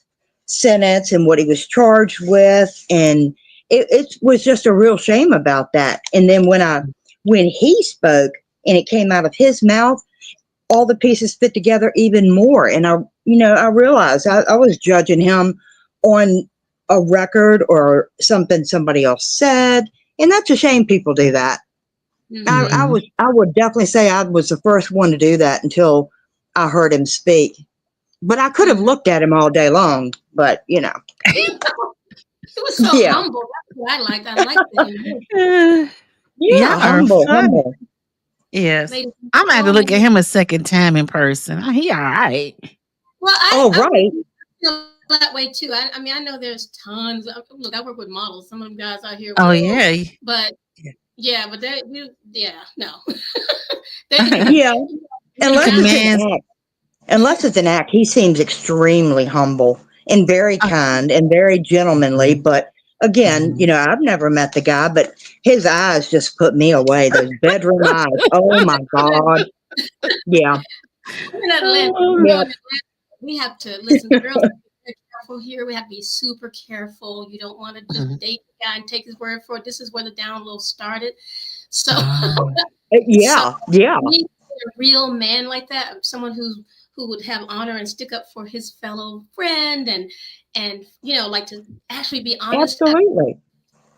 sentence and what he was charged with, and it was just a real shame about that. And then when he spoke and it came out of his mouth, all the pieces fit together even more. And I realized I was judging him on a record or something somebody else said, and that's a shame people do that. I would definitely say I was the first one to do that until I heard him speak. But I could have looked at him all day long, but He was so humble. That's what I liked. I liked him. Humble. Yes. I'm gonna have to look at him a second time in person. He all right. Well, I feel that way too. I mean, I know there's tons. Look, I work with models. Some of them guys out here. Oh yeah. But Yeah, but no. They Yeah, He unless it's an commands. act. Unless it's an act, he seems extremely humble and very Uh, kind and very gentlemanly. But again, mhm. I've never met the guy, but his eyes just put me away. Those bedroom eyes. Oh my God. Yeah. we're in Atlanta. Yeah. In Atlanta, we have to listen. Girls, have to be very careful here. We have to be super careful. You don't want to just Mhm. date the guy and take his word for it. This is where the download started. So, Oh. so Yeah. Yeah. we need a real man like that, someone who would have honor and stick up for his fellow friend and like to actually be honest about Absolutely.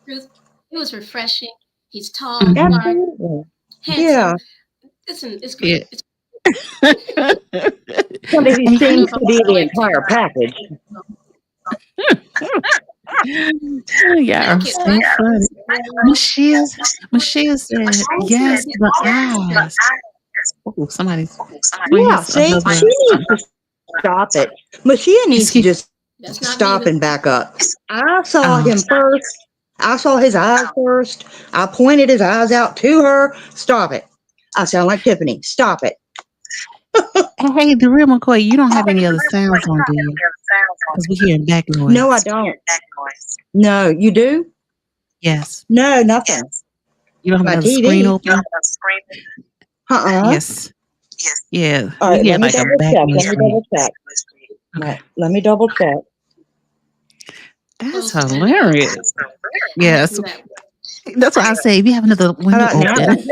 the truth. It was refreshing. He's tall, Mhm. dark, Absolutely. Yeah. handsome. Listen, it's Yeah. great. It's Somebody who And I don't know seems if to I'm be gonna the live to entire package. y'all thank are you. so funny. Michelle said, yes, the eyes. Oh, somebody's wait, Yeah. his See, she husband. needs to stop it. Machia needs to Excuse. just That's not me. stop and back up. I saw Oh, him first. I saw his eyes first. I pointed his eyes out to her. Stop it. I sound like Tiffany. Stop it. hey, the real McCoy, you don't have any other sounds on, do you? Because we hear back No, I noise. don't. No, you do? Yes. No, nothing. You don't have My another screen TV. open? Uh-uh. Yes. Yeah. All We right, hear let me like a double back check. noise Let me from you. double check. Okay. Let me double check. That's Close that out. hilarious. I have to Yes. do that. That's why I say if you have another How window about now? open.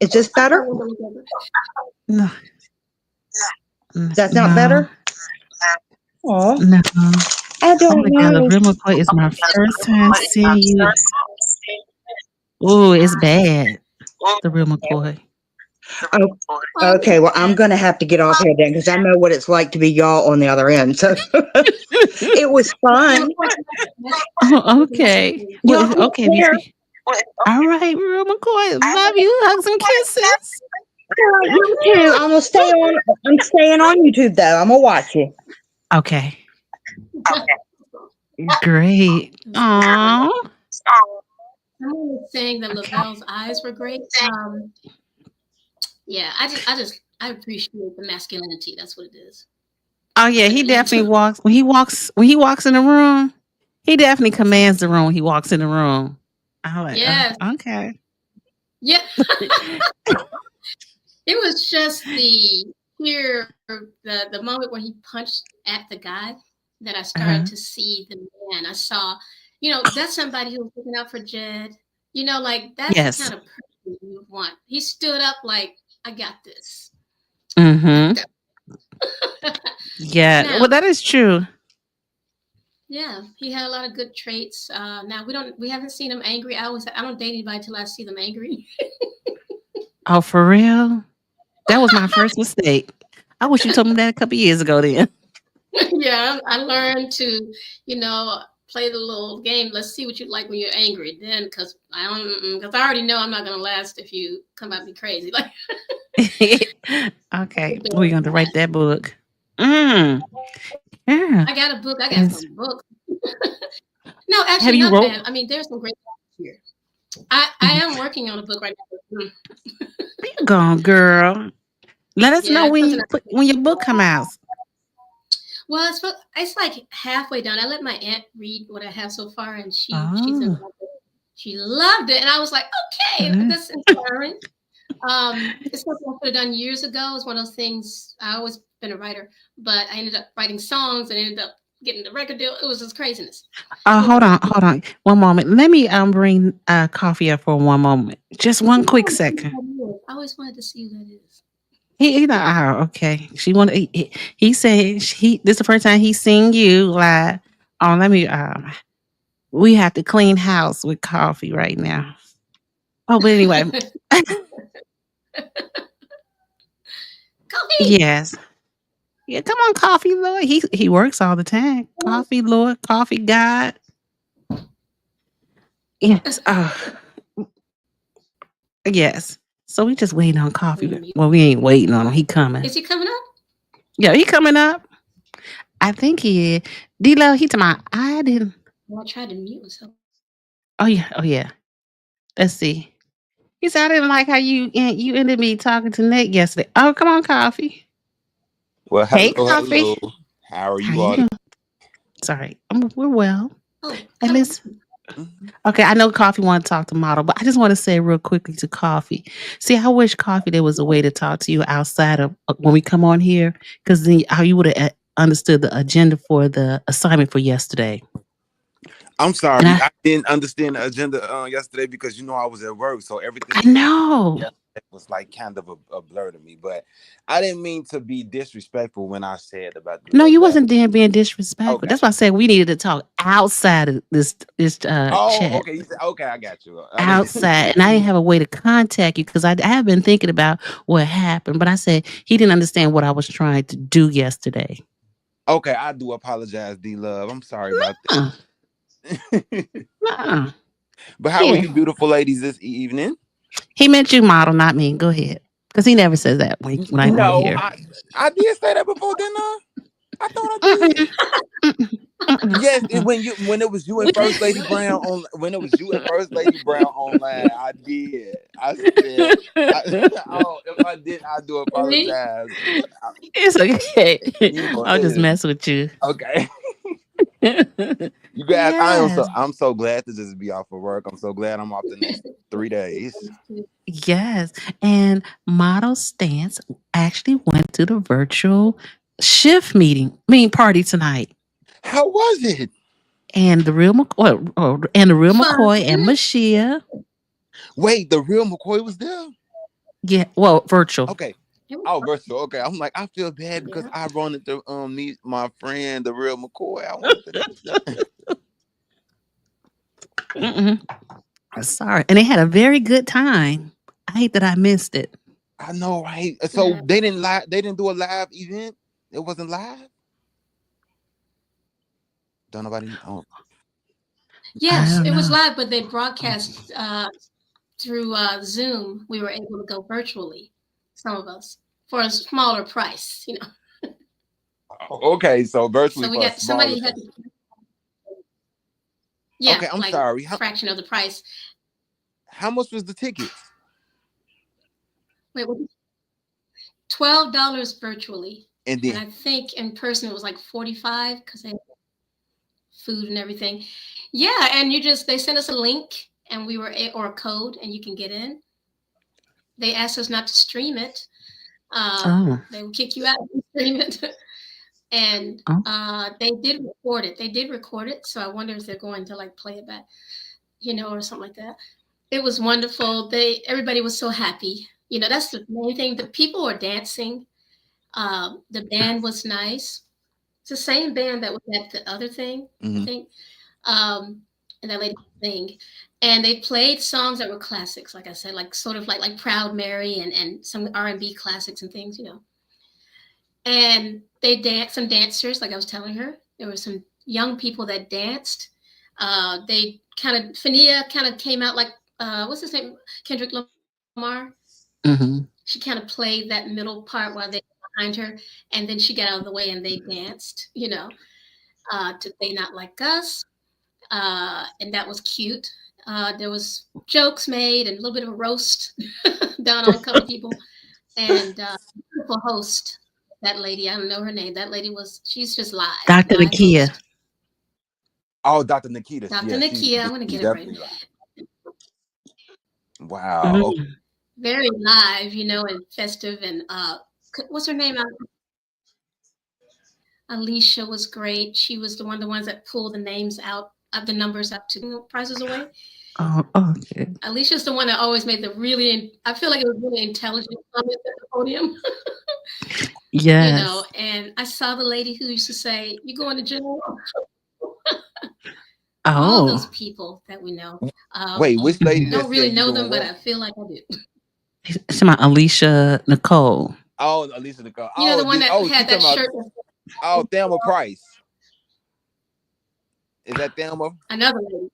Is this better? No. That's not No. better? Oh, No. I Oh don't my God, the know. real McCoy is my first time seeing you. Oh, it's bad. The real McCoy. Oh, okay, well, I'm going to have to get off here then because I know what it's like to be y'all on the other end. So it was fun. Oh, okay. Y'all Well, take okay. care. All right, real McCoy. Love you. Hugs and kisses. You too. I'm gonna stay on. I'm staying on YouTube though. I'm gonna watch you. Okay. Great. Aww. Someone was saying that Lavelle's eyes were great. Yeah, I appreciate the masculinity. That's what it is. Oh yeah, he definitely walks when he walks in the room. He definitely commands the room. When he walks in the room. I'm like, Yes. okay. Yeah. It was just the moment when he punched at the guy that I started to see the man. I saw, that's somebody who was looking out for Jed. Like that's the Yes. kind of person you would want. He stood up like, I got this. Mm-hmm. Yeah. Now, Well, that is true. yeah, he had a lot of good traits. Now we haven't seen him angry. I don't date anybody till I see them angry. Oh, for real? That was my first mistake. I wish you told me that a couple years ago then. Yeah, I learned to, play the little game. Let's see what you like when you're angry. Then, because I already know I'm not gonna last if you come at me crazy. Like, Okay. We're going to write that book. Yeah. I got a book. I got Yes. some books. No, Have actually, you not wrote? bad. I mean, there's some great books here. I am working on a book right now. Where you going, girl? Let us know Yeah, it's something. when your book come out. Well, it's like halfway done. I let my aunt read what I have so far, and she's in Oh. love with it. She loved it, and I was like, okay, Mhm. that's inspiring. It's something I could have done years ago. It's one of those things. I always been a writer, but I ended up writing songs and ended up getting the record deal. It was just craziness. Hold on. One moment. Let me bring coffee up for one moment. Just one quick second. I always wanted to see who that is. He okay. She wanted. He said this is the first time he's seen you live. Oh, let me. We have to clean house with coffee right now. Oh, but anyway. Coffee. Yes. Yeah, come on, Coffee Lord. He works all the time. Coffee Lord, Coffee God. Yes. Yes. So we just waiting on Coffee. Well, we ain't waiting on him. He coming. Is he coming up? Yeah, he coming up. I think he is. D-Lo, he to my I didn't. Well, I tried to mute myself. Oh yeah. Oh yeah. Let's see. He said, I didn't like how you ended me talking to Nick yesterday. Oh, come on, Coffee. Well, Hey, hello, Coffee. hello. How are How you you all? doing? Sorry. We're well. Oh, And hello. Miss Mhm. Okay, I know Coffee want to talk to Model, but I just want to say real quickly to Coffee. See, I wish Coffee there was a way to talk to you outside of when we come on here, because then how you would have understood the agenda for the assignment for yesterday. I'm And sorry, I didn't understand the agenda yesterday because I was at work, so I everything know. yesterday was like kind of a blur to me. But I didn't mean to be disrespectful when I said about the No, little you lab. wasn't there being disrespectful. Okay. That's why I said we needed to talk outside of this Oh, chat. okay. You said okay. I got you. I didn't. Outside, and I didn't have a way to contact you because I have been thinking about what happened, but I said he didn't understand what I was trying to do yesterday. Okay, I do apologize, D Love. I'm sorry about Uh, that. uh, But how are here. you, beautiful ladies, this evening? He meant you, Model, not me. Go ahead. Because he never says that when I'm on No, here. I did say that before, didn't I? I thought I Mm-mm, did. mm-mm, mm-mm, Yes, mm-mm. when it was you and We- First Lady Brown on when it was you and First Lady Brown online, I did. I said, oh, if I did, I do Me? apologize. I- It's okay. I'll just it is mess with you. okay. You guys, Yes. I'm so glad to just be off of work. I'm so glad I'm off the next 3 days. Yes. And Model Stance actually went to the virtual shift party tonight. How was it? And the real Fun. McCoy and Mashia. Wait, the real McCoy was there? Yeah, well, virtual. Okay. It was Oh, fun. virtual. Okay, I'm like, I feel bad because Yeah. I wanted to meet my friend, the real McCoy. I wanted to. Mm-mm. Sorry. And they had a very good time. I hate that I missed it. I know, right? So Yeah. they didn't live. They didn't do a live event. It wasn't live. Don't nobody. Oh, I Yes, don't it was know. live, but they broadcast through Zoom. We were able to go virtually, some of us, for a smaller price, you know. okay. So virtually So we for a got smaller somebody had price. yeah, Okay, I'm like sorry. a fraction of the price. How much was the tickets? Wait, what? $12 virtually, And and then I think in person it was like 45 because they had food and everything. Yeah, and they sent us a link and or a code and you can get in. They asked us not to stream it. Oh. They will kick you out if you stream it. And Oh. they did record it. They did record it, so I wonder if they're going to like play it back, or something like that. It was wonderful. Everybody was so happy. That's the main thing. The people were dancing. The band was nice. It's the same band that was at the other thing, I mhm. think. And that lady sang, and they played songs that were classics, like I said, like sort of like Proud Mary and some R&B classics and things. And they danced, some dancers, like I was telling her. There were some young people that danced. They Fania kind of came out like, what's his name? Kendrick Lamar. Mm-hmm. She kind of played that middle part while they were behind her. And then she got out of the way and they danced, to They Not Like Us. And that was cute. There was jokes made and a little bit of a roast done on a couple of people. And beautiful host, that lady, I don't know her name. That lady she's just Dr. live Nakia. host. Oh, Dr. Nikita. Dr. Yeah, Nakia, I'm gonna she's get it right. definitely live. Wow. Okay. Mm. Very live, and festive. And what's her name? Alicia was great. She was the ones that pulled the names out of the numbers up to Prices Away. Oh, okay. Alicia's the one that always made I feel like it was really intelligent comments at the podium. Yes. And I saw the lady who used to say, "You going to jail?" All those Oh. people that we know. Wait, which lady Mhm. that Don't really said you know doing them, but what? I feel like I do. It's my Alicia Nicole. Oh, Alicia Nicole. The one that She had that talking about shirt. Thelma Price. Is that Thelma? Another lady.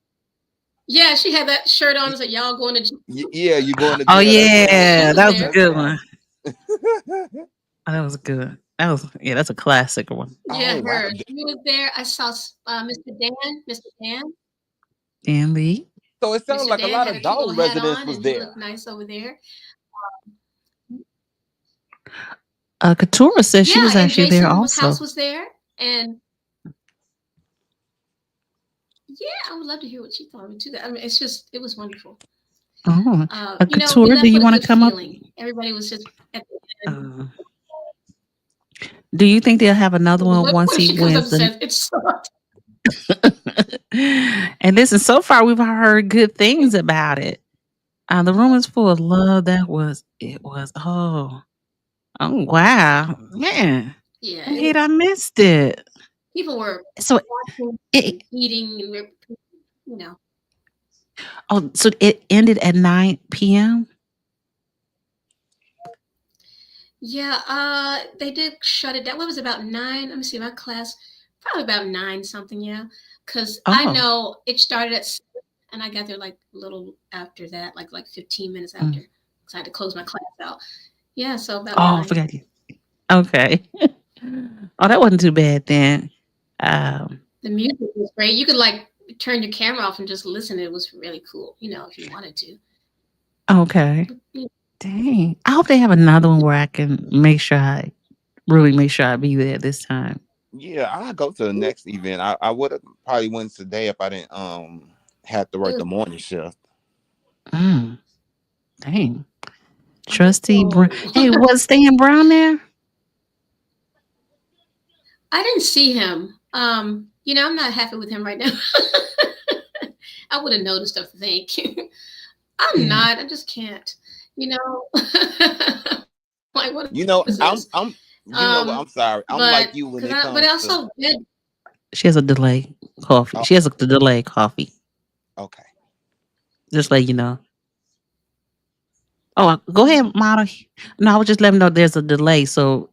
Yeah, she had that shirt on. Said, "Y'all going to jail?" Yeah, you going to Oh jail? That's Thelma. yeah, was that was a there. That's good Thelma. one. Oh, that was good. That's a classic one. Yeah, Oh wow. her. She was there. I saw Mr. Dan. Dan Lee. So it sounds Mr. like a Dan lot had a of cute little Dalton hat residents on, was and he there. looked nice over there. Katura said she Yeah, was and actually there Jason House also. was there, and yeah, I would love to hear what she thought of it too. I mean, it was wonderful. Oh, You know, we Katura, do left you with a want to good come up? feeling. Everybody was just at the end. Do you think they'll have another one once What if he she comes up wins? and says it's sucked? And listen, so far we've heard good things about it. The room is full of love. It was. Oh wow, man! Yeah, I hate I missed it. people were So watching, it. eating, and you know. Oh, so it ended at 9 p.m. Yeah, they did shut it down. What was it, about 9? Let me see, my class, probably about 9 something, yeah. Because I Oh, know it started at 7, and I got there like a little after that, like 15 minutes after, because I had to close my class out. Yeah, so about I 9. forgot you. Okay. Oh, that wasn't too bad then. Um, The music was great. You could like turn your camera off and just listen. It was really cool, if you wanted to. okay. Yeah. Dang. I hope they have another one where I can make sure I be there this time. Yeah, I'll go to the next event. I would have probably went today if I didn't have to work the morning shift. Dang. Trustee Brown. Oh. Hey, was Stan Brown there? I didn't see him. I'm not happy with him right now. I would have noticed, I think. I'm not. I just can't. Like what is this? I'm I'm sorry. I'm like you when it comes but also to... She has a delay coffee. She has a delay coffee. Okay. Just let you know. Oh, go ahead, model. No, I was just letting him know there's a delay, so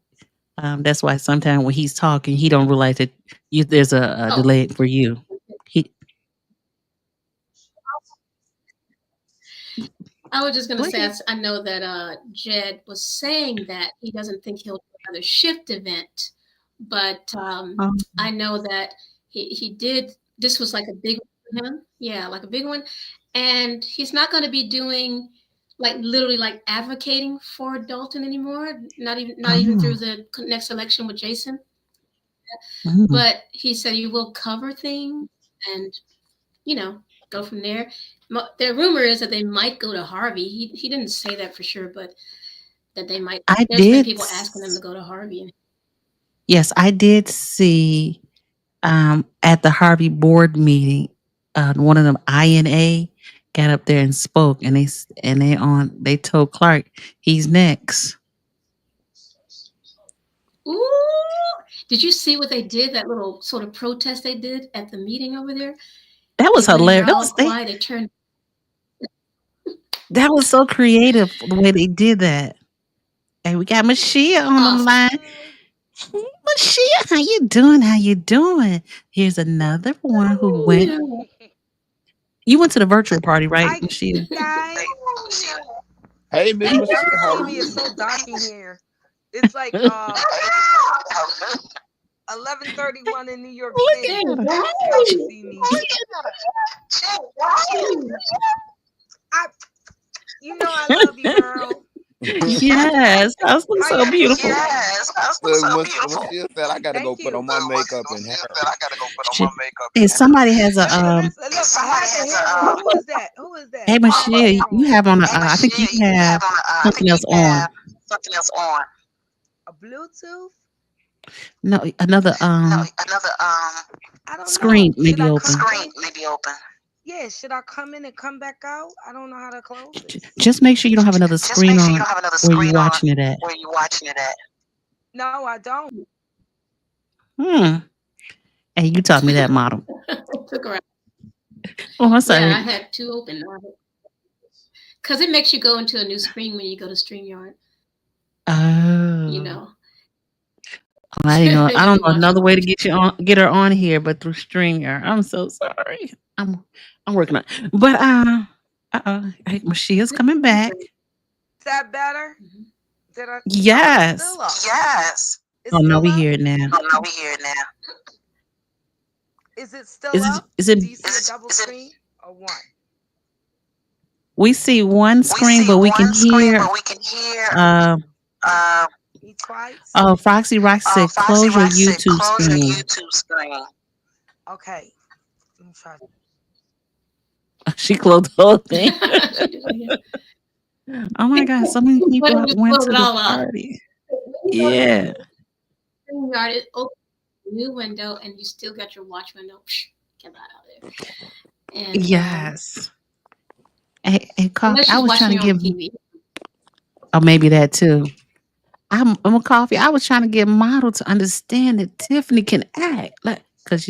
that's why sometimes when he's talking, he don't realize that there's a delay for you. I was just going to say, I know that Jed was saying that he doesn't think he'll do another shift event, but I know that he did. This was like a big one for him. Yeah, like a big one. And he's not going to be doing literally advocating for Dalton anymore. Not even through the next election with Jason. But he said he will cover things and, go from there. The rumor is that they might go to Harvey. He didn't say that for sure, but that they might. There's been people asking them to go to Harvey. Yes, I did see at the Harvey board meeting, one of them INA got up there and spoke, and they told Clark he's next. Ooh! Did you see what they did? That little sort of protest they did at the meeting over there. That was hilarious. They turned. That was so creative the way they did that. And we got Mashia on the line. Mashia, how you doing? How you doing? Here's another one who went. You went to the virtual party, right, Mashia? Hey, Miss Mashia, how are you? It's so dark in here. It's like 11:31 in New York City. See me. I love you, girl. Yes, that was so beautiful. Mashia said I gotta go put on my makeup and hair. Hey, somebody has a Who is that? Hey, Mashia, you have on I think you have something else on. A Bluetooth? No, another screen may be open. Yeah, should I come in and come back out? I don't know how to close it. Just make sure you don't have another screen on where you're watching it at. No, I don't. Hey, you taught me that model. Took her out. Oh, I'm sorry. Yeah, I had two open. Because it makes you go into a new screen when you go to StreamYard. Oh. I didn't know. I don't know another way to get her on here, but through StreamYard. I'm so sorry. I'm working on it. But hey, Mashia's coming back. Is that better? Yes. Oh no, we hear it now. Is it still Is up? it Do you see a double screen or one? We see one screen, but we can hear. Uh, Be twice. oh, Foxy Roxy said, "Close your YouTube screen." Okay. Let me try. She closed the whole thing. She did it again. Oh my God! So many But people just went close to it the all up. party. When you go to Yeah. StreamYard, it opens a new window, and you still got your watch window. Psh, get that out of there. And Yes. Hey, Coffee. unless I she's was trying watching to it on give, TV. or maybe that too. I'm a Coffee. I was trying to get Model to understand that Tiffany can act, like, because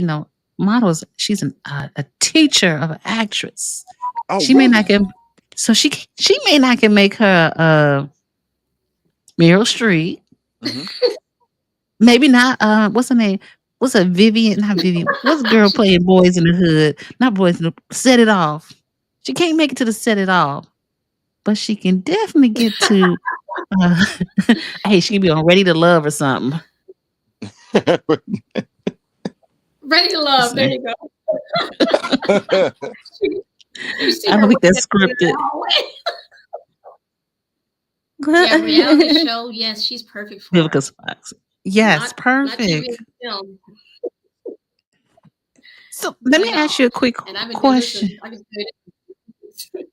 Model's she's a teacher of an actress. Oh, She may not really? can, so she may not can make her Meryl Streep. Hmm. Maybe not. What's her name? What's her Vivian? Not Vivian. What's the girl playing Boys in the Hood? Not Boys in the Set It Off. She can't make it to the Set It Off, but she can definitely get to. Uh, hey, she can be on Ready to Love or something. Ready to Love. There you go. You see I her don't think working that's at the scripted. yeah, reality show. Yes, she's perfect for it. Vivica Fox. Yes, Not TV perfect. and film. So let Not me at ask you all. a quick And I've been doing this question. since I've been doing it.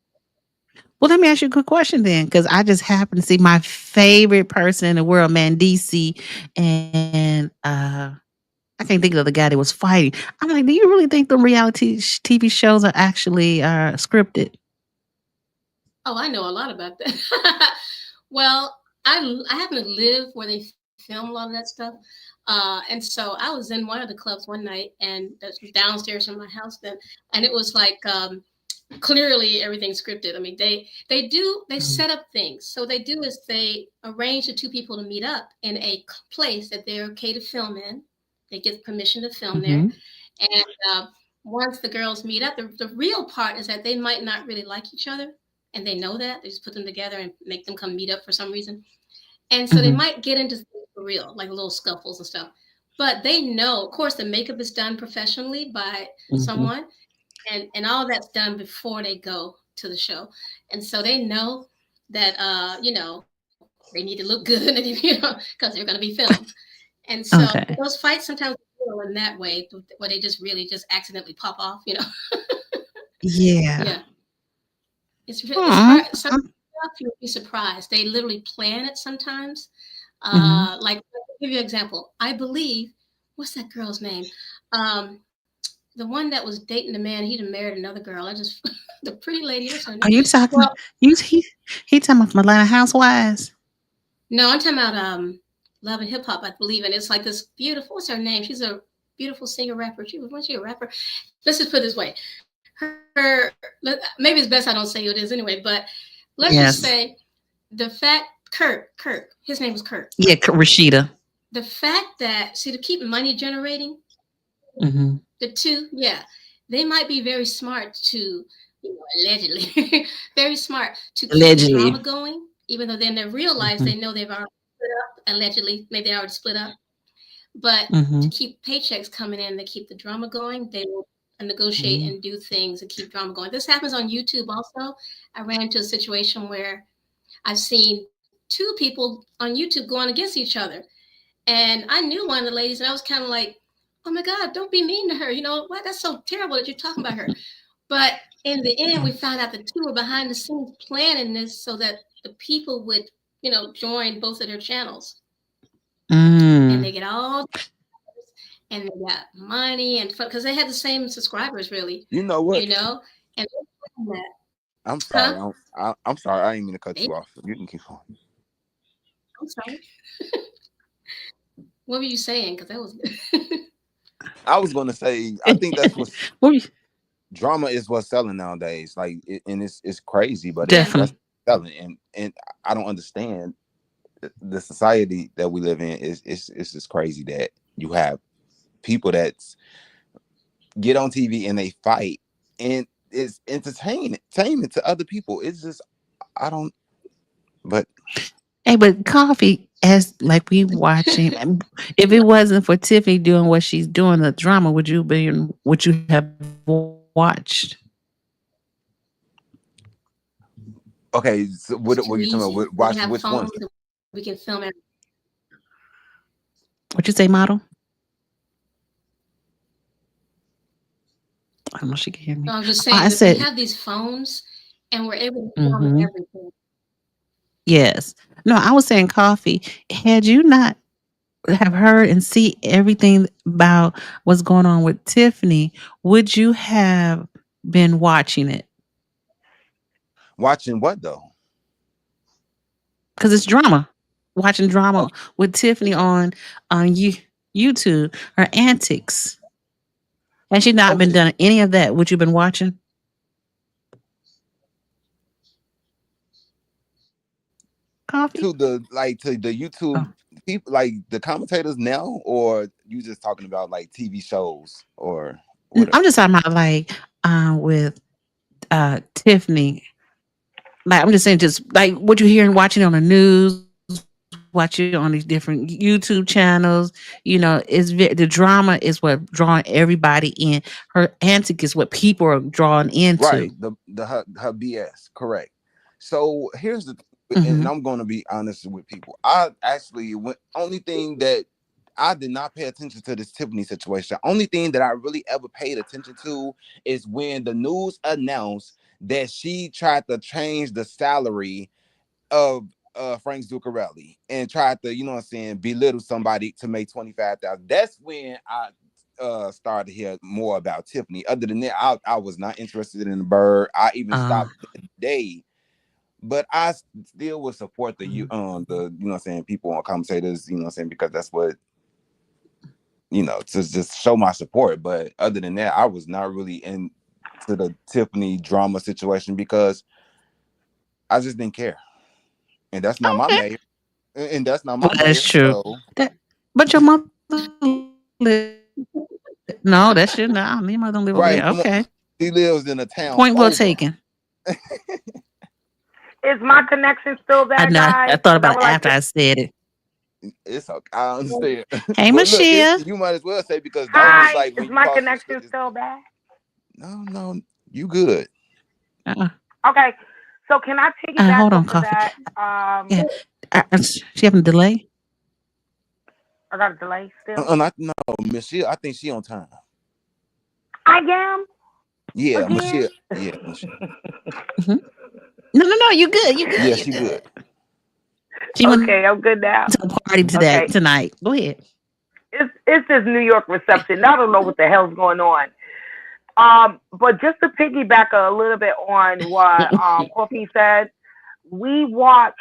Well, let me ask you a quick question then, because I just happened to see my favorite person in the world, Mandisi, and I can't think of the guy that was fighting. I'm like, do you really think the reality TV shows are actually scripted? Oh, I know a lot about that. Well, I happen to live where they film a lot of that stuff. And so I was in one of the clubs one night, and that's downstairs from my house then, and it was like clearly everything's scripted. I mean, they set up things. So they do is they arrange the two people to meet up in a place that they're okay to film in. They get permission to film there, Mm-hmm. and once the girls meet up, the real part is that they might not really like each other, and they know that. They just put them together and make them come meet up for some reason. And so they Mm-hmm. might get into things for real, like little scuffles and stuff. But they know, of course, the makeup is done professionally by Mm-hmm. someone, and all that's done before they go to the show. And so they know that they need to look good, and because they're going to be filmed. And so those Okay. fights sometimes in that way, where they just really just accidentally pop off. Yeah. Yeah, it's Hmm. hard. Some stuff you'll be surprised. They literally plan it sometimes. Mm-hmm. Like I'll give you an example. I believe what's that girl's name? Um, the one that was dating the man, he done married another girl. I just the pretty lady. What's her name? Are you talking? Well, He talking about from Atlanta Housewives? no, I'm talking about Love and Hip Hop, I believe, and it's like this beautiful. What's her name? She's a beautiful singer rapper. Wasn't she a rapper? Let's just put it this way. Maybe it's best I don't say who it is anyway, but let's just Yes. say the fact Kurt, his name was Kurt. Yeah, Rashida. The fact that to keep money generating, Mm-hmm. the two, yeah, they might be very smart to, allegedly, very smart to keep the drama Allegedly. going, even though then they realize Mm-hmm. they know they've already split up, allegedly, maybe they already split up. But Mm-hmm. to keep paychecks coming in, to keep the drama going, they will negotiate Mm-hmm. and do things to keep drama going. This happens on YouTube also. I ran into a situation where I've seen two people on YouTube going against each other. And I knew one of the ladies, and I was kind of like, oh my God, don't be mean to her. What? That's so terrible that you're talking about her. But in the end, we found out the two were behind the scenes planning this so that the people would, join both of their channels. And they Mm. get all, and they got money and because they had the same subscribers, really, You know what? and they're doing that. I'm Huh? sorry. I'm sorry. I didn't mean to cut They, you off. You can keep on. I'm sorry. What were you saying? Because that was good. I was gonna say. I think that's what's What we- drama is what's selling nowadays. Like, and it's crazy, but Yeah. that's Definitely. selling. And I don't understand the society that we live in. It's just crazy that you have people that get on TV and they fight, and it's entertainment to other people. It's just I don't. But Hey, but Coffee, as like we watching, if it wasn't for Tiffany doing what she's doing, the drama, would you have watched? Okay, so It's what too you talking easy. about? We Watching have which ones? phones and we can film it. What you say, model? I don't know if she can hear No, me. I was just I saying that we said, have these phones and we're able to film mm-hmm, everything. yes. No, I was saying coffee. Had you not have heard and see everything about what's going on with Tiffany, would you have been watching it? Watching what though? Because it's drama. Watching Oh, drama with Tiffany on YouTube, her antics. Had she not been okay. done any of that, would you been watching coffee? To the Oh. YouTube people, like the commentators now, or you just talking about like TV shows or what? I'm just talking about like with Tiffany. Like I'm just saying, just like what you're hearing, watching on the news, watching on these different YouTube channels. The drama is what drawing everybody in. Her antic is what people are drawn into. Right, her BS, correct. So here's the Hmm. and I'm going to be honest with people. I actually only thing that I did not pay attention to this Tiffany situation. Only thing that I really ever paid attention to is when the news announced that she tried to change the salary of Frank Zuccarelli and tried to, what I'm saying, belittle somebody to make 25,000. That's when I started to hear more about Tiffany. Other than that, I was not interested in the bird. I even Uh, stopped that day. But I still would support the what I'm saying, people on commentators, what I'm saying, because that's what, to just show my support. But other than that, I was not really into the Tiffany drama situation because I just didn't care. And that's not my okay. mayor. And that's not Well, my that is mayor. true. So That, but your mother no, that's your no. Your mother don't live over there. Okay. right, she lives in a Point town well over. taken. Is my connection still I bad, know. I guys? thought Because I about it would like after to. I said it. It's okay, I understand. Hey, But look, Michelle. you might as well say, because Dalton is Hi, like, is when you my call some shit, connection it's, still bad? no, you good. Uh-uh. Okay, so can I piggyback Hold on, off of coffee. that? Yeah. She having a delay? I got a delay still. No, Michelle, I think she on time. I am Yeah, again. Michelle. Yeah, Michelle. Hmm. No. You good. You good. Yeah, You she good. good. She went to Okay, a I'm good party now. tonight. Okay, Go ahead. it's this New York reception. I don't know what the hell's going on. But just to piggyback a little bit on what Coffee said, we watched.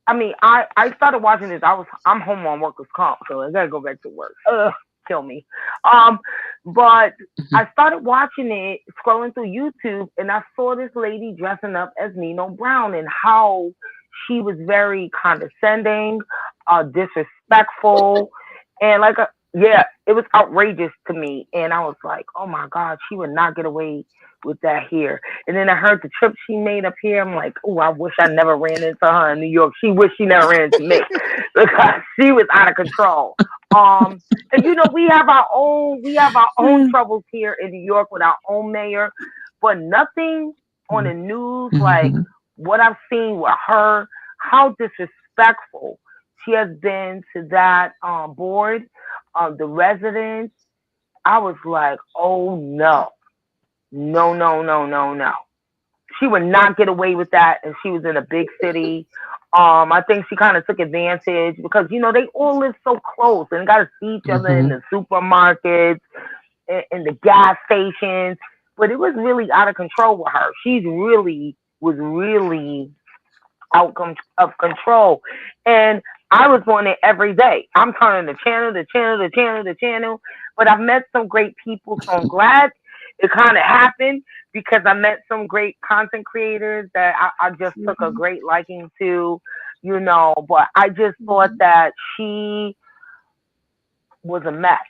I mean, I started watching this. I'm home on workers comp, so I gotta go back to work. Kill me. Um, but Mhm. I started watching it, scrolling through YouTube, and I saw this lady dressing up as Nino Brown and how she was very condescending, disrespectful, and yeah, it was outrageous to me. And I was like, oh my God, she would not get away with that here. And then I heard the trip she made up here. I'm like, oh, I wish I never ran into her in New York. She wished she never ran into me because she was out of control. And we have our own troubles here in New York with our own mayor, but nothing on the news like Mhm. what I've seen with her. How disrespectful she has been to that board, the residents. I was like, oh no, no, no, no, no, no. She would not get away with that, and she was in a big city. I think she kind of took advantage because they all live so close and got to see each other in Mhm. the supermarkets, in the gas stations. But it was really out of control with her. She's really was really of control, and I was on it every day. I'm turning the channel, the channel, the channel, the channel. But I've met some great people, so I'm glad it kind of happened because I met some great content creators that I just took a great liking to, But I just thought that she was a mess.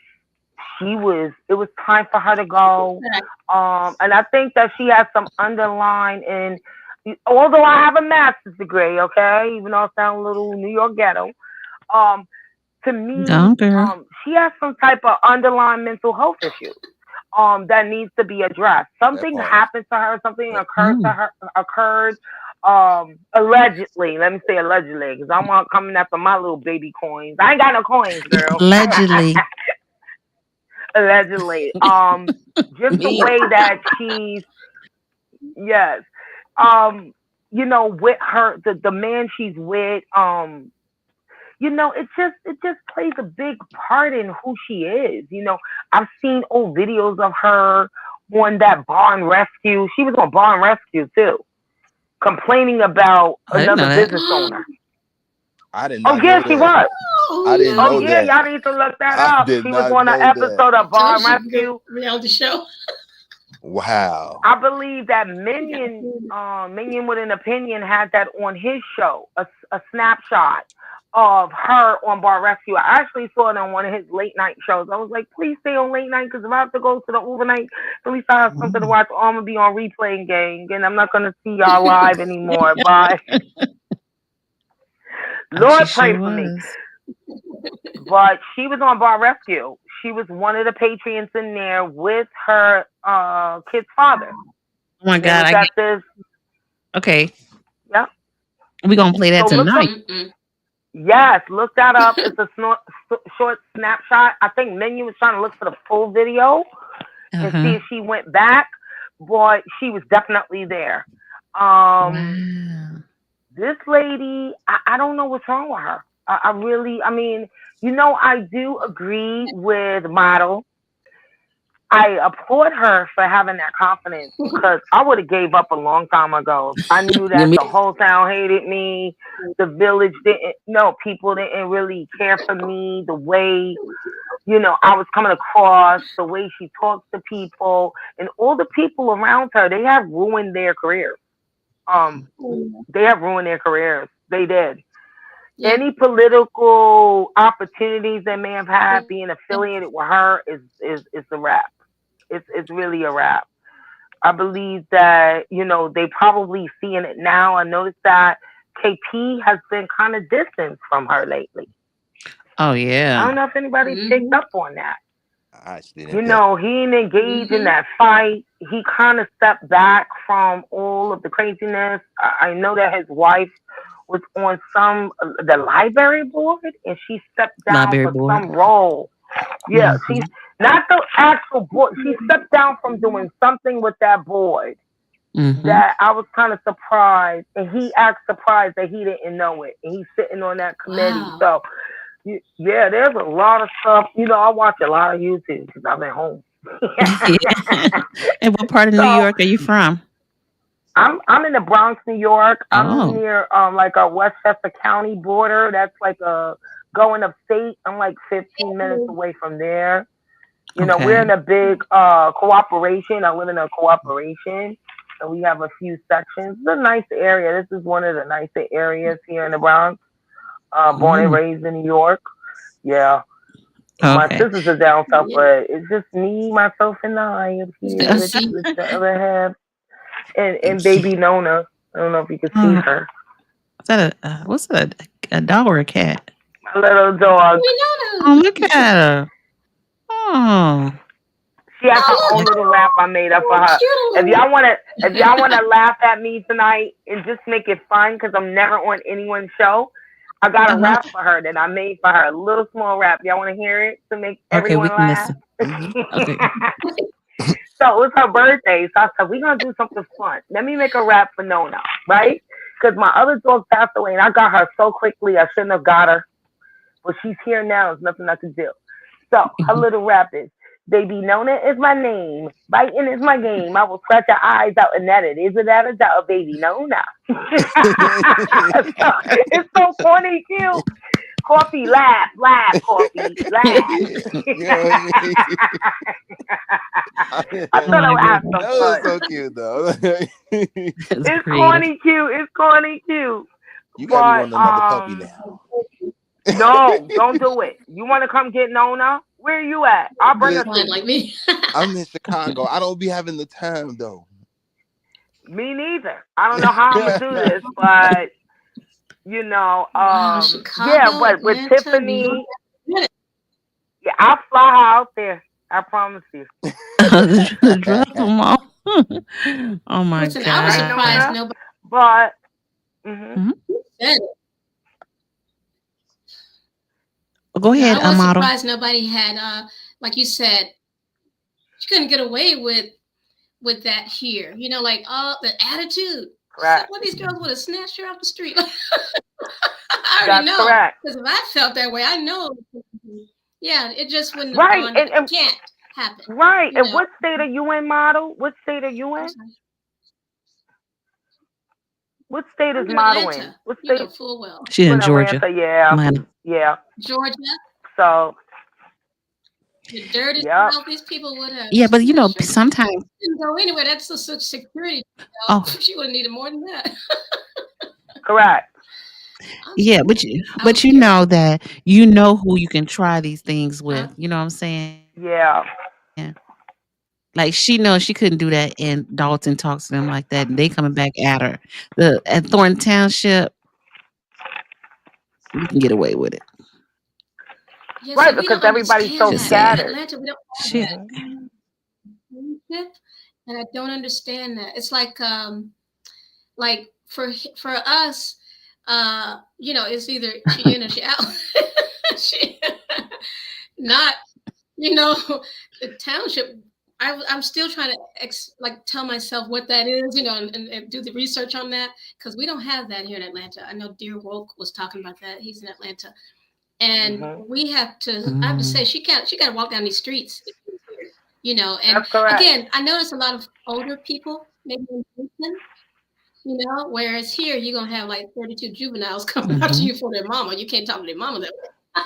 It was time for her to go. And I think that she has some underlying in, although I have a master's degree, okay, even though I sound a little New York ghetto, um, to me, Go, girl. she has some type of underlying mental health issue that needs to be addressed. That Something part. happened to her, something That, occurred to Mm. her, occurred. Allegedly, let me say allegedly, because I'm not coming after my little baby coins. I ain't got no coins, girl. Allegedly. Allegedly. Just the Me. way that she's, yes. With her, the man she's with, it just plays a big part in who she is. I've seen old videos of her on that bar and rescue. She was on bar and rescue too, complaining about I didn't another know that. business owner. I did Oh not yeah, know she that. was. Oh, I didn't yeah. Oh know yeah, that. y'all need to look that I up. did She was not on an know that. episode of Bar Told and you she could Rescue. go reality show. Wow. I believe that Minion with an Opinion had that on his show, a snapshot of her on Bar Rescue. I actually saw it on one of his late night shows. I was like, please stay on late night because if I have to go to the overnight, at least I have something to watch. Or I'm gonna be on replay gang, and I'm not gonna see y'all live anymore. Bye. She Lord, pray sure for me. was. But she was on Bar Rescue. She was one of the patrons in there with her kid's father. Oh my They God. was at this. Okay. Yeah. We're going to play that So look tonight. yes, look that up. It's a short snapshot. I think Menu was trying to look for the full video and see if she went back, but she was definitely there. Wow. This lady, I don't know what's wrong with her. I do agree with Model. I applaud her for having that confidence because I would have gave up a long time ago. I knew that the whole town hated me. The village people didn't really care for me the way, I was coming across, the way she talks to people, and all the people around her, they have ruined their careers. They have ruined their careers. They did. Yeah. Any political opportunities they may have had being affiliated with her is a wrap. It's really a wrap. I believe that, they probably seeing it now. I noticed that KP has been kind of distant from her lately. Oh, yeah. I don't know if anybody picked up on that. I actually He didn't. didn't engage in that fight. He kind of stepped back from all of the craziness. I know that his wife was on the library board, and she stepped down Library for board. some role. Yeah, she's not the actual board. She stepped down from doing something with that board that I was kind of surprised, and he acted surprised that he didn't know it, and he's sitting on that committee. Wow. So, yeah, there's a lot of stuff. I watch a lot of YouTube because I'm at home. And what part of New York are you from? I'm in the Bronx, New York. I'm Oh. near like a Westchester County border. That's like going upstate. I'm like 15 minutes away from there. We're in a big cooperation. I live in a cooperation, and we have a few sections. It's a nice area. This is one of the nicer areas here in the Bronx. Born and raised in New York. Yeah. My sisters are down south, but it's just me, myself, and I up here with the other half. And baby Nona. I don't know if you can see her. Is that what's that? A dog or a cat? My little dog. Oh, look at her. Oh. She has her own little rap I made up for her. If y'all wanna laugh at me tonight and just make it fun, because I'm never on anyone's show, I got a rap for her that I made for her. A little small rap. Y'all want to hear it to make everyone laugh? Okay. So it was her birthday, so I said, we're going to do something fun. Let me make a rap for Nona, right? Because my other dog passed away, and I got her so quickly, I shouldn't have got her. But she's here now. There's nothing I could do. So her little rap is, baby Nona is my name. Biting is my game. I will scratch your eyes out and that it is without a doubt, baby Nona. It's so funny, cute. Coffee, laugh, Coffee, laugh. I thought I would have some That was so cute, though. It's corny cute. You got me wanting another puppy now. No, don't do it. You want to come get Nona? Where are you at? I'll bring her to like me. I'm in Chicago. I don't be having the time, though. Me neither. I don't know how I'm going to do this, but... Chicago, yeah, but with Atlanta, Tiffany, yeah, I'll fly her out there. I promise you. Drop them all. Oh my Listen, I was God. surprised nobody. But Mm-hmm. Said it. Go No, ahead, I was model. surprised nobody had, like you said, she couldn't get away with that here. You know, like the attitude. Correct. One of these girls would have snatched her off the street. I already That's know. correct. Because if I felt that way, I know. Yeah, it just wouldn't have Right. gone. It can't happen. Right. You And know. what state are you in, model? What state are you I'm in? sorry. What state I'm is in model Atlanta. in? What You state? know full well. She's in In Georgia. Atlanta, yeah. Atlanta. Yeah. Georgia, So, the dirty yep. South, these people would have. Yeah, but you know, snatched her. sometimes. Didn't go anywhere. That's a such security. Oh, She would have needed more than that. Correct. yeah, but you know that you know who you can try these things with. You know what I'm saying? Yeah. Like she knows she couldn't do that, and Dalton talks to them like that, and they coming back at her. At Thornton Township, you can get away with it. Yeah, Right, so because everybody's so Just scattered. In Atlanta, we don't have Shit. that. And I don't understand that. It's like for us, you know, it's either she in or she out. she, not, you know, the township. I'm still trying to tell myself what that is, you know, and do the research on that, because we don't have that here in Atlanta. I know Dear Woke was talking about that. He's in Atlanta, and we have to. I have to say she got to walk down these streets, you know. And again, I notice a lot of older people, maybe in Houston, you know, whereas here you're gonna have like 32 juveniles coming up to you for their mama. You can't talk to their mama that way.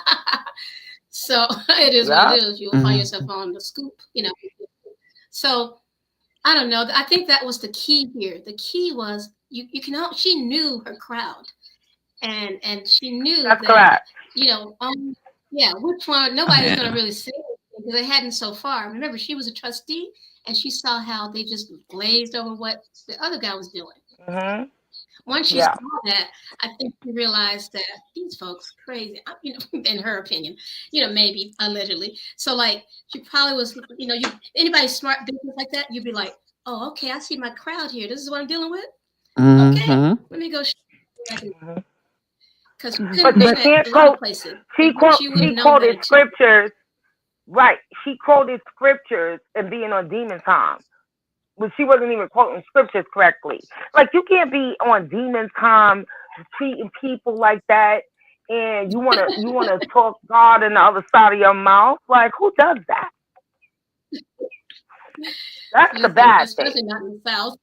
So it is what it is. You'll find yourself on the scoop, you know. So I don't know. I think that was the key here. The key was you can. She knew her crowd, and she knew that you know. Yeah, which one? Nobody's gonna really say it because they hadn't so far. Remember, she was a trustee, and she saw how they just glazed over what the other guy was doing. Once she saw that, I think she realized that these folks crazy, you know, in her opinion, you know, maybe allegedly. So like she probably was, you know, anybody smart business like that, you'd be like, oh, okay, I see my crowd here. This is what I'm dealing with. Okay, let me go. Because but she can't quote. She quoted scriptures. Right, she quoted scriptures and being on demon time. But she wasn't even quoting scriptures correctly. Like, you can't be on demon time treating people like that, and you wanna talk God in the other side of your mouth. Like, who does that? That's the bad thing. Especially not in the South.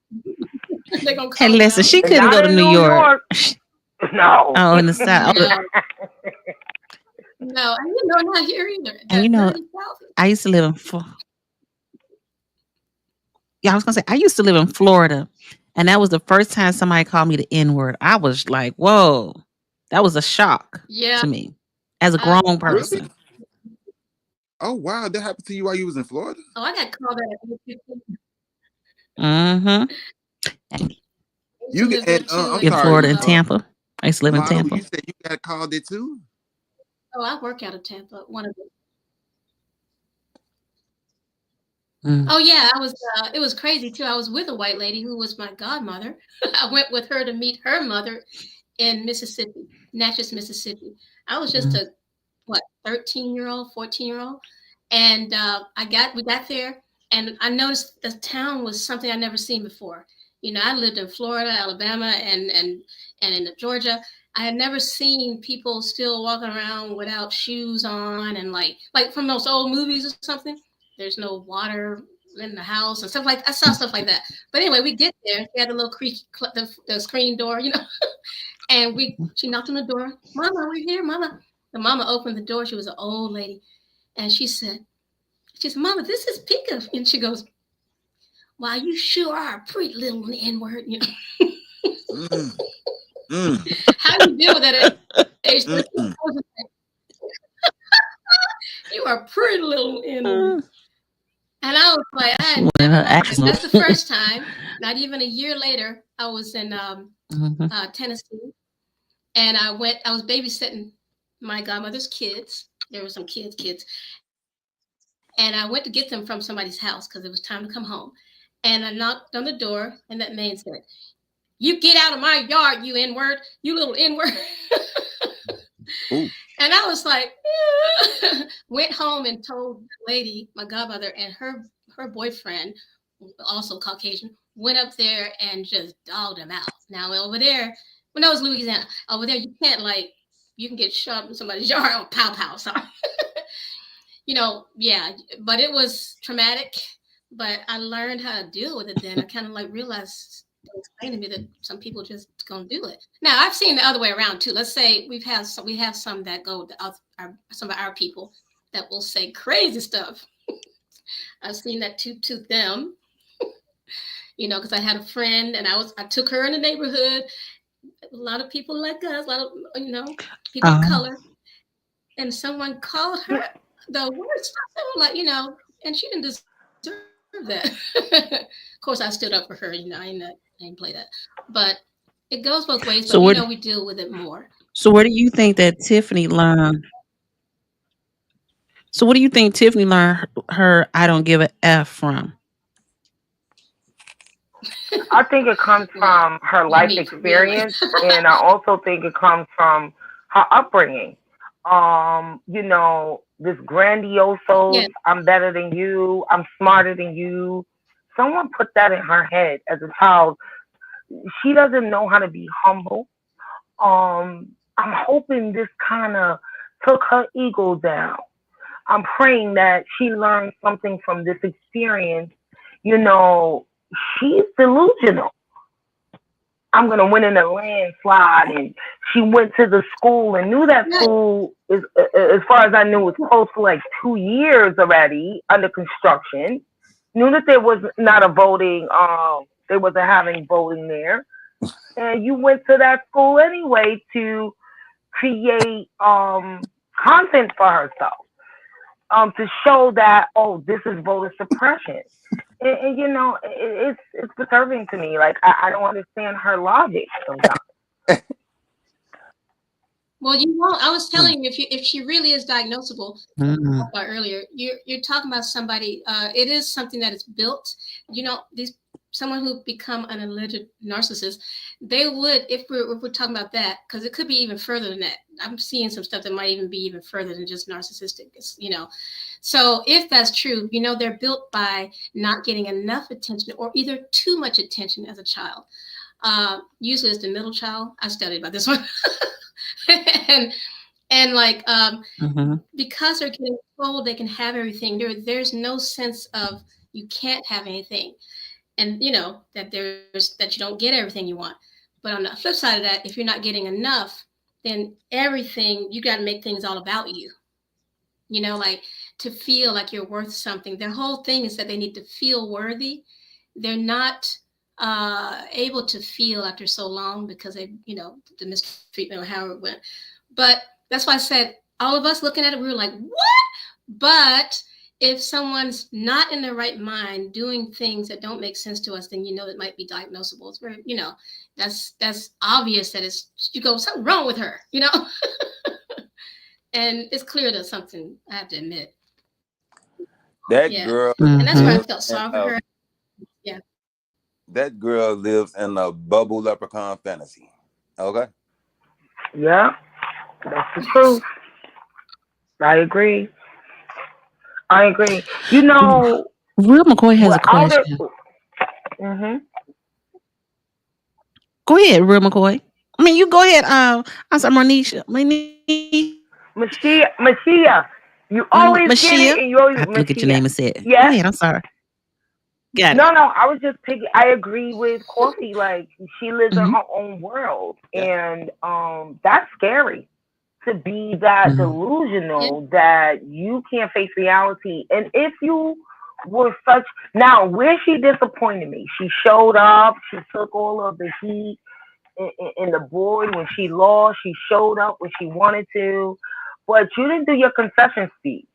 Hey, listen, she couldn't go to New York. No. Oh, in the South. No, and you know, not here either. And you know, I used to live in I was gonna say I used to live in Florida, and that was the first time somebody called me the N-word. I was like, "Whoa!" That was a shock to me as a grown person. Really? Oh wow, that happened to you while you was in Florida? Oh, I got called that. You get in Florida and Tampa. I used to live in Tampa. You said you got called it too? Oh, I work out of Tampa. One of them. Oh yeah, I was. It was crazy too. I was with a white lady who was my godmother. I went with her to meet her mother in Mississippi, Natchez, Mississippi. I was just a 13-year-old, 14-year-old, and we got there, and I noticed the town was something I'd never seen before. You know, I lived in Florida, Alabama, and in Georgia. I had never seen people still walking around without shoes on, and like from those old movies or something. There's no water in the house and stuff like I saw stuff like that. But anyway, we get there. We had the little creak, the screen door, you know, and she knocked on the door. Mama, we're here, Mama. The mama opened the door. She was an old lady, and she said, Mama, this is Pika. And she goes, "Wow, you sure are a pretty little N-word, you know." How do you deal with that at age 13? You are a pretty little N-word. And I was like, that's the first time. Not even a year later, I was in Tennessee, and I was babysitting my godmother's kids. There were some kids, and I went to get them from somebody's house because it was time to come home. And I knocked on the door, and that man said, You get out of my yard, you N-word, you little N-word. Ooh. And I was like, went home and told the lady, my godmother, and her boyfriend, also Caucasian, went up there and just dogged him out. Now over there, when I was Louisiana, over there you can't like you can get shot in somebody's yard or pow pow. Sorry. Yeah, but it was traumatic. But I learned how to deal with it then. I kind of like realized they explained to me that some people just gonna do it. Now I've seen the other way around too. Let's say we have some that go some of our people that will say crazy stuff. I've seen that to them, because I had a friend and I took her in the neighborhood. A lot of people like us, a lot of people of color, and someone called her the worst stuff. Like and she didn't deserve that. Of course, I stood up for her. I didn't play that, but it goes both ways. But we deal with it more. So where do you think that Tiffany learned? So what do you think Tiffany learned her "I don't give a F" from? I think it comes from her life experience, and I also think it comes from her upbringing. This grandiose, I'm better than you, I'm smarter than you. Someone put that in her head as a child. She doesn't know how to be humble. I'm hoping this kind of took her ego down. I'm praying that she learned something from this experience. She's delusional. I'm going to win in a landslide. And she went to the school and knew that school is, as far as I knew, was closed for like 2 years already under construction. Knew that there was not a voting, they wasn't having voting there. And you went to that school anyway to create content for herself, to show that, this is voter suppression. And it's disturbing to me. Like I don't understand her logic sometimes. Well, I was telling you, if she really is diagnosable, about earlier, you're talking about somebody. It is something that is built. Someone who become an alleged narcissist, they would, if we're talking about that, because it could be even further than that. I'm seeing some stuff that might even be even further than just narcissistic. So if that's true, they're built by not getting enough attention or either too much attention as a child. Usually it's the middle child. I studied about this one. and like because they're getting told they can have everything, there's no sense of you can't have anything, and that you don't get everything you want. But on the flip side of that, if you're not getting enough, then everything, you got to make things all about you, like to feel like you're worth something. Their whole thing is that they need to feel worthy. They're not able to feel after so long because they, the mistreatment or how it went. But that's why I said, all of us looking at it, we were like, what? But if someone's not in their right mind doing things that don't make sense to us, then it might be diagnosable. It's very, that's obvious that you go, something wrong with her, and it's clear that something, I have to admit. That girl. And that's why I felt sorry for her. Yeah. That girl lives in a bubble leprechaun fantasy. Okay? Yeah, that's the truth. I agree. Real McCoy has a question. Go ahead, Real McCoy. I mean, you go ahead. I'm sorry, Monisha. Mashia. You always Mashia? get it, and you always I have to look at your name and say it. Yeah. Go ahead. I'm sorry. Got it. No, I was just picking. I agree with Coffee. Like she lives in her own world, and that's scary. To be that delusional that you can't face reality. And if you were now where she disappointed me, she showed up, she took all of the heat in the board when she lost, she showed up when she wanted to, but you didn't do your confession speech.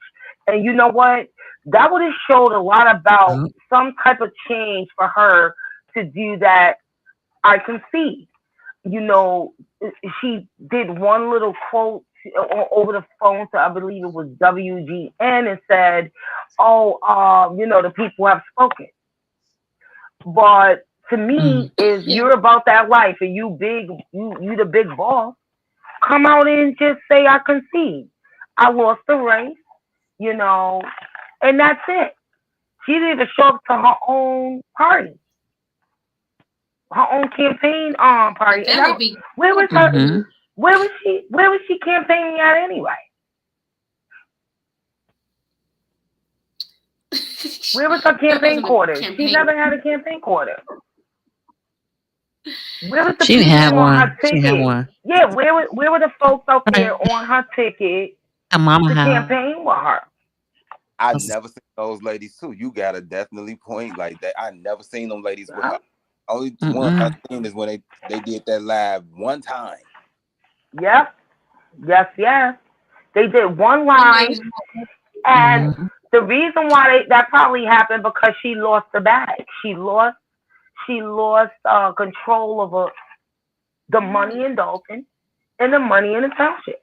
And you know what? That would have showed a lot about some type of change for her to do that. I concede. She did one little quote over the phone to, I believe it was WGN, and said, the people have spoken. But to me is Yeah. you're about that life and you big, you the big boss. Come out and just say I concede. I lost the race, you know, and that's it. She didn't even show up to her own party, her own campaign party. And That would be where was her? Mm-hmm. Where was she campaigning at anyway? Where was her that campaign wasn't a quarters? She campaign. never had a campaign quarter. Where was the She didn't people have on her one. She didn't have ticket? one. Yeah, where were the folks out there Right. on her ticket Her mama to house. campaign with her? I never seen those ladies too. You gotta definitely point like that. I never seen them ladies with her. Only one I seen is when they did that live one time. Yep. Yes. They did one live, and Mm-hmm. the reason why that probably happened because she lost the bag. She lost control of the money in Dalton and the money in the township.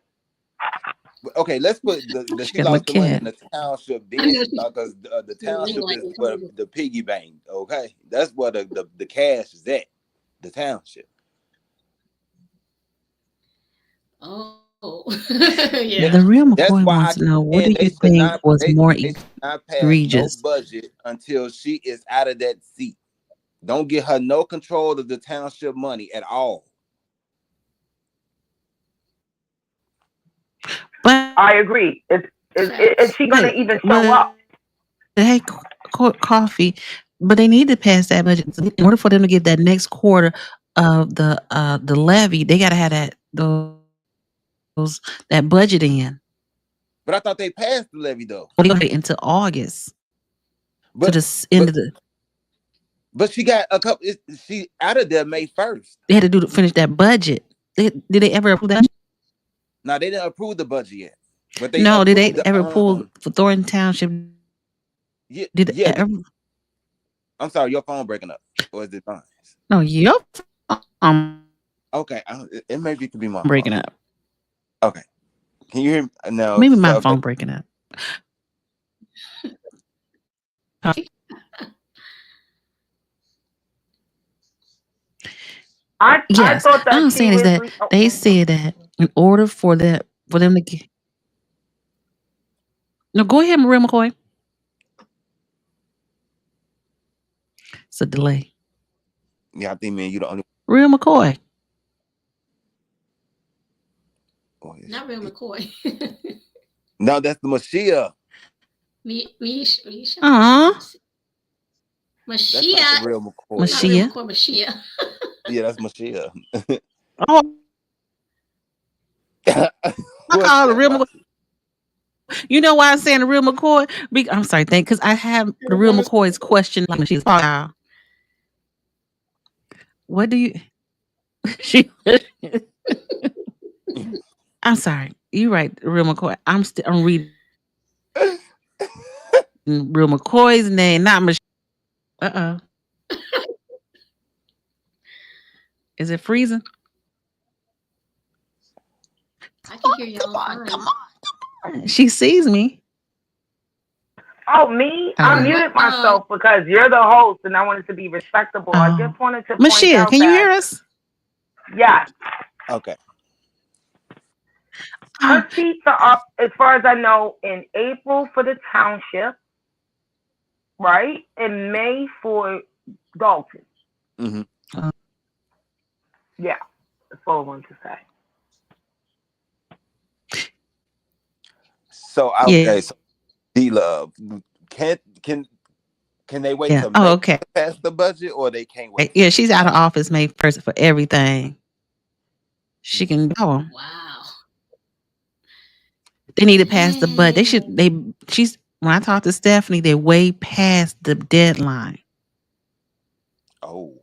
Okay, let's put the She she got a lost the little money cat. in the township I know business she's because the township like is where the piggy bank. Okay, that's where the cash is at. The township. Oh, The yeah. real That's McCoy why wants to know, what do and you think was more they should not pass no egregious? budget until she is out of that seat. Don't give her no control of the township money at all. But I agree. Is she going to even show up? hey, coffee. But they need to pass that budget in order for them to get that next quarter of the levy. They got to have that budget in. But I thought they passed the levy though. Into August But to the end of the. but she got a couple. She out of there May 1st. They had to finish that budget. Did they ever approve that? Now they didn't approve the budget yet. But they No, did they approved ever pull for Thornton Township? Yeah, Did they ever? I'm sorry, your phone breaking up. Or is it mine? No, your phone Okay, it maybe it could be my breaking phone. up. Okay, can you hear me? No, Maybe my phone breaking up. I thought that I'm saying is that they said that in order for them to get. No, go ahead, Maria McCoy. It's a delay. Yeah, I think man, you the only. Real McCoy. Not real McCoy. No, that's the Mashiach. Misha. That's not the real McCoy. Mashiach. Yeah, that's Mashiach. Oh, I call the real McCoy. You know why I'm saying the real McCoy? I'm sorry, because I have the real McCoy's question. Like she's what do you? I'm sorry. You're right, real McCoy. I'm reading real McCoy's name, not Michelle. Is it freezing? I can hear you all fine. Come on. She sees me. Oh, me? I muted myself because you're the host and I wanted to be respectable. I just wanted to Michelle, can you hear us? Yes. Okay. Her seats are up, as far as I know, in April for the township, right? In May for Dalton. Mm-hmm. Yeah, that's all I wanted to say. So okay, so D-Love, can they wait to pass the budget or they can't wait? Yeah, she's out of office May 1st for everything. She can go. Wow. They need to pass the budget. When I talked to Stephanie, they're way past the deadline. Oh.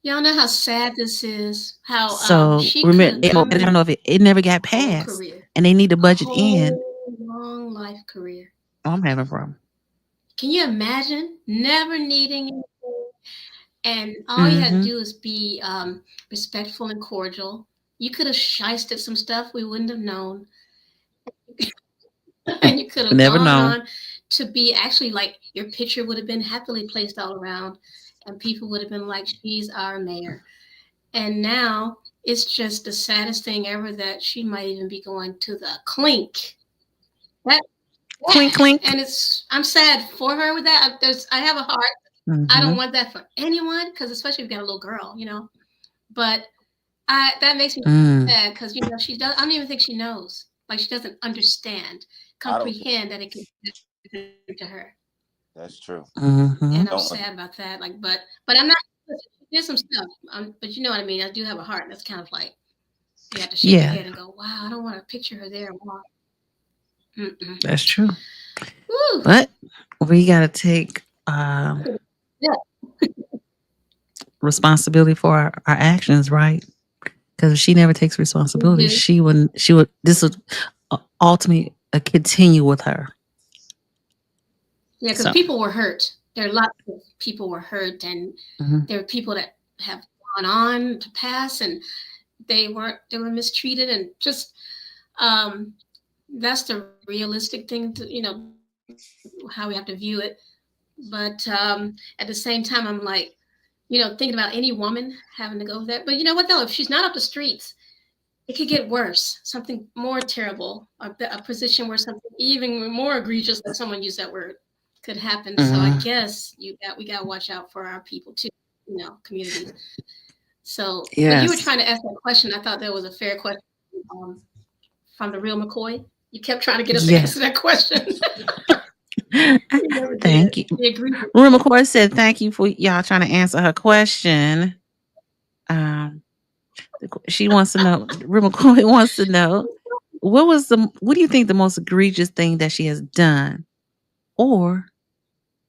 Y'all know how sad this is. How she remember, I don't know if it never got passed, and they need the budget in. Long life career. Oh, I'm having a problem. Can you imagine never needing anything, and all you had to do is be respectful and cordial? You could have shysted some stuff we wouldn't have known, and you could have gone on to be actually like your picture would have been happily placed all around. and people would have been like, she's our mayor. And now it's just the saddest thing ever that she might even be going to the clink. That, Clink, clink. and I'm sad for her with that. I have a heart. I don't want that for anyone, because especially if you got a little girl, But that makes me sad, because she does. I don't even think she knows. Like, she doesn't understand, comprehend that it can happen to her. That's true. And I'm sad about that. Like, but I'm not. She did some stuff. But you know what I mean. I do have a heart. That's kind of like, you have to shake your head and go, "Wow, I don't want to picture her there." That's true. Woo. But we got to take responsibility for our actions, right? Because if she never takes responsibility, she would. This would ultimately continue with her. Yeah, because people were hurt. There are lots of people were hurt, and there are people that have gone on to pass, and they were mistreated, and just that's the realistic thing to how we have to view it. But at the same time, I'm like, thinking about any woman having to go with that. But you know what though? If she's not off the streets, it could get worse. Something more terrible, a position where something even more egregious than someone used that word could happen. So I guess we got to watch out for our people too, communities. So when you were trying to ask that question, I thought that was a fair question from the real McCoy. You kept trying to get us to answer that question. Thank you. Real McCoy said, "Thank you for y'all trying to answer her question." She wants to know. Real McCoy wants to know what do you think the most egregious thing that she has done, or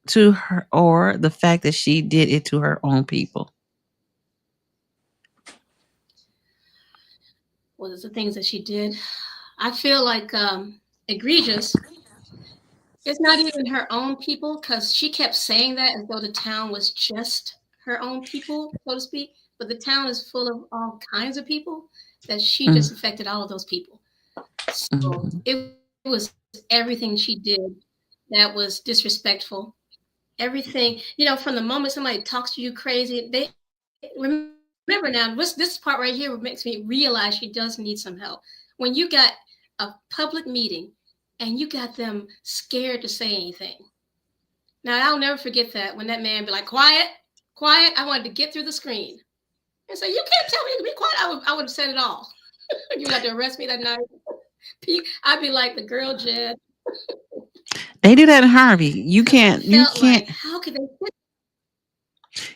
to her, or the fact that she did it to her own people? Well, it's the things that she did. I feel like egregious. It's not even her own people, because she kept saying that as though the town was just her own people, so to speak. But the town is full of all kinds of people that she just affected all of those people. So it was everything she did that was disrespectful. Everything, from the moment somebody talks to you crazy, they remember now, this part right here makes me realize she does need some help. When you got a public meeting and you got them scared to say anything. Now, I'll never forget that, when that man be like, quiet, I wanted to get through the screen. And so, you can't tell me to be quiet. I would have said it all. You would have to arrest me that night. I'd be like the girl Jed. They do that in Harvey. You can't. Like, how could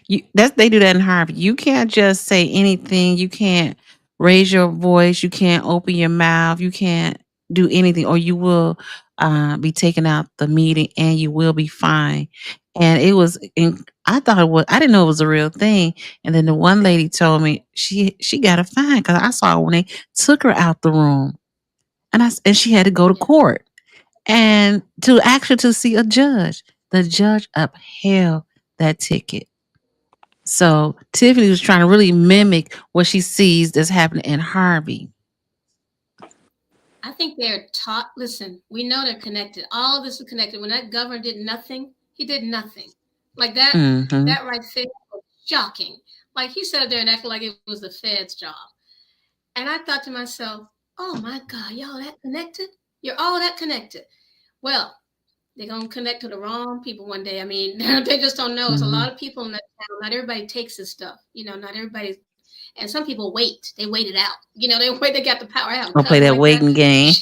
they? They do that in Harvey. You can't just say anything. You can't raise your voice. You can't open your mouth. You can't do anything, or you will be taken out the meeting, and you will be fined. And it was. I thought it was. I didn't know it was a real thing. And then the one lady told me she got a fine, because I saw when they took her out the room, and she had to go to court. And to see a judge. The judge upheld that ticket. So Tiffany was trying to really mimic what she sees that's happening in Harvey. I think they're taught. Listen, we know they're connected. All of this is connected. When that governor did nothing, he did nothing. Like that. That right there was shocking. Like, he sat there and acted like it was the Fed's job. And I thought to myself, oh my God, y'all that connected? You're all that connected. Well, they're going to connect to the wrong people one day. I mean, they just don't know. There's a lot of people in that town. Not everybody takes this stuff. Not everybody. And some people wait. They wait it out. They got the power out. I'll play that waiting game.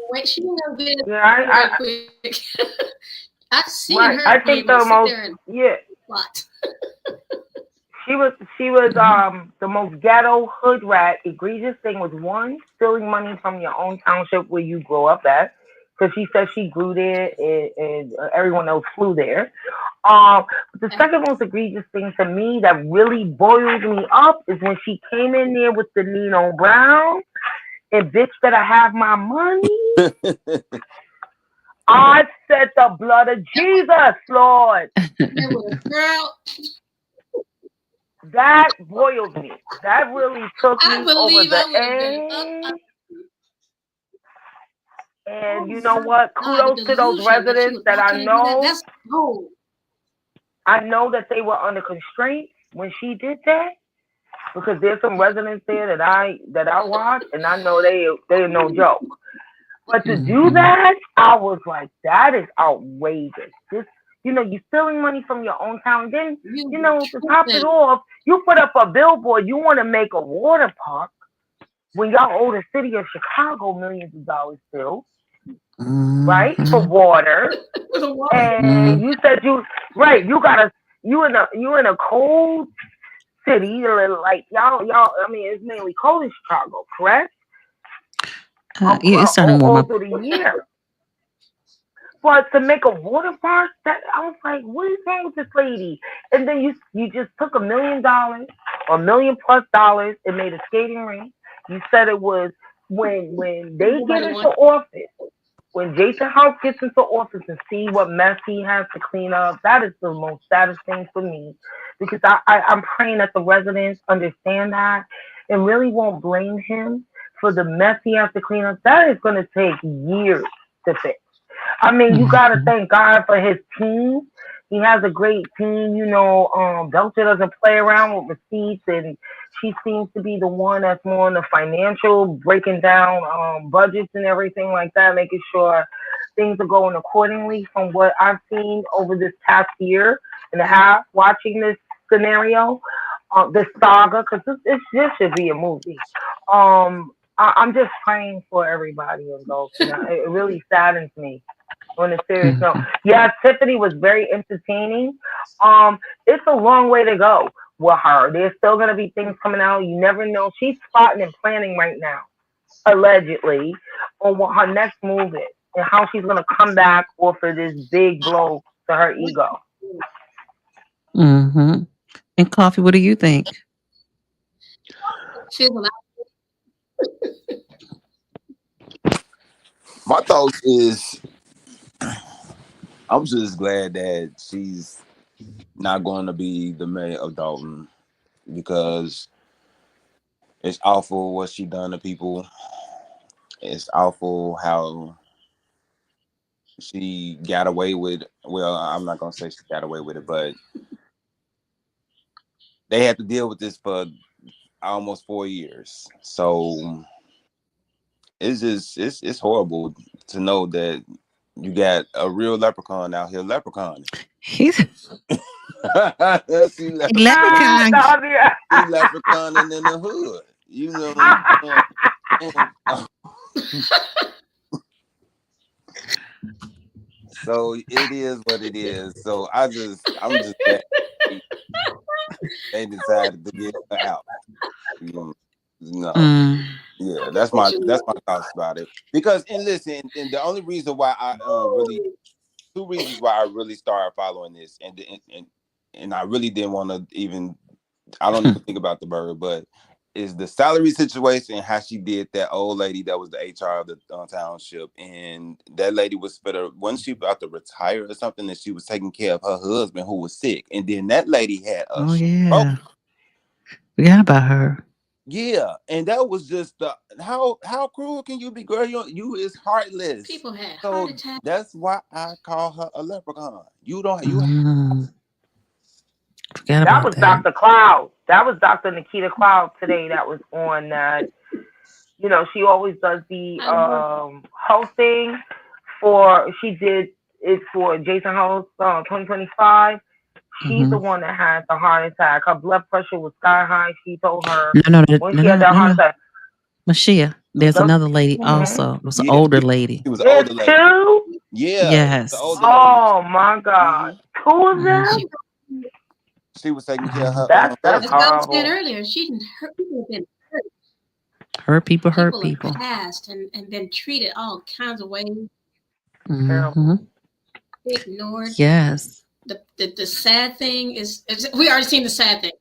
Wait, she didn't know good. Yeah, quick. I've seen right. her. I think the most, plot. She was the most ghetto hood rat. Egregious thing was, one, stealing money from your own township where you grow up at, because she said she grew there and everyone else flew there. But the second most egregious thing to me that really boils me up is when she came in there with the Nino Brown and, bitch, better have my money. I said the blood of Jesus, Lord. Girl. That boiled me. That really took me over the edge. And you know what? Kudos to those residents that I know. I know that they were under constraint when she did that because there's some residents there that I watch, and I know they are no joke. But to do Mm-hmm. that, I was like, that is outrageous. This, you're stealing money from your own town. And then, to top it off, you put up a billboard. You want to make a water park when y'all owe the city of Chicago millions of dollars still, right, for Mm-hmm. water. with a water. And you said right, you in a cold city, like y'all. I mean, it's mainly cold in Chicago, correct? Yeah, it's starting to warm All up. through the year. But to make a water park, that I was like, what is wrong with this lady? And then you just took $1 million or $1 million+ and made a skating rink. You said it was when they get into office, when Jason House gets into office and see what mess he has to clean up, that is the most saddest thing for me. Because I'm praying that the residents understand that and really won't blame him for the mess he has to clean up. That is going to take years to fix. I mean, you gotta Mm-hmm. thank God for his team. He has a great team. Belcher doesn't play around with receipts, and she seems to be the one that's more on the financial, breaking down budgets and everything like that, making sure things are going accordingly. From what I've seen over this past year and a half, watching this scenario, this saga, because this should be a movie. I'm just praying for everybody in Dalton. It really saddens me on a serious note. Mm-hmm. Yeah, Tiffany was very entertaining. It's a long way to go with her. There's still gonna be things coming out. You never know. She's plotting and planning right now, allegedly, on what her next move is and how she's gonna come back off of this big blow to her ego. Mm-hmm. And Coffee, what do you think? Fizzle out. My thoughts is I'm just glad that she's not going to be the mayor of Dalton because it's awful what she done to people. It's awful how she got away with. Well, I'm not gonna say she got away with it, but they had to deal with this for almost 4 years. So it's horrible to know that you got a real leprechaun out here leprechauning. He's She a leprechaun. leprechauning in the hood. You know what I'm saying? So it is what it is. So I'm just glad they decided to get her out. No. Mm. Yeah, that's my thoughts about it. Because and listen, and the only reason why I really 2 reasons why I really started following this, and I really didn't want to even I don't even think about the bird, but is the salary situation, how she did that old lady that was the HR of the township, and that lady was wasn't she about to retire or something, and she was taking care of her husband who was sick, and then that lady had a Oh stroke. yeah. Forgot about her. Yeah, and that was just how cruel can you be, girl? You is heartless. People had So heart attacks. that's why I call her a leprechaun. You don't Forgot That about was that. Dr. Cloud. That was Dr. Nikita Cloud today. That was on that. She always does the hosting she did it for Jason Host 2025. She's the Mm-hmm. one that had the heart attack. Her blood pressure was sky high. She told her No, when she had that no, heart no. attack. Mashia. There's another lady Mm-hmm. also. It was an yeah, older lady. she was an There's older lady. two. Yeah, it was the Yes. older lady. Oh my God, two of them. Mm-hmm. She, She was taking care of her That's as husband. Bill said horrible. earlier, she didn't hurt people. Have been hurt. Hurt people, hurt People have people. passed and been treated all kinds of ways, Mm-hmm. Terrible. ignored. Yes. The sad thing is we already seen the sad thing.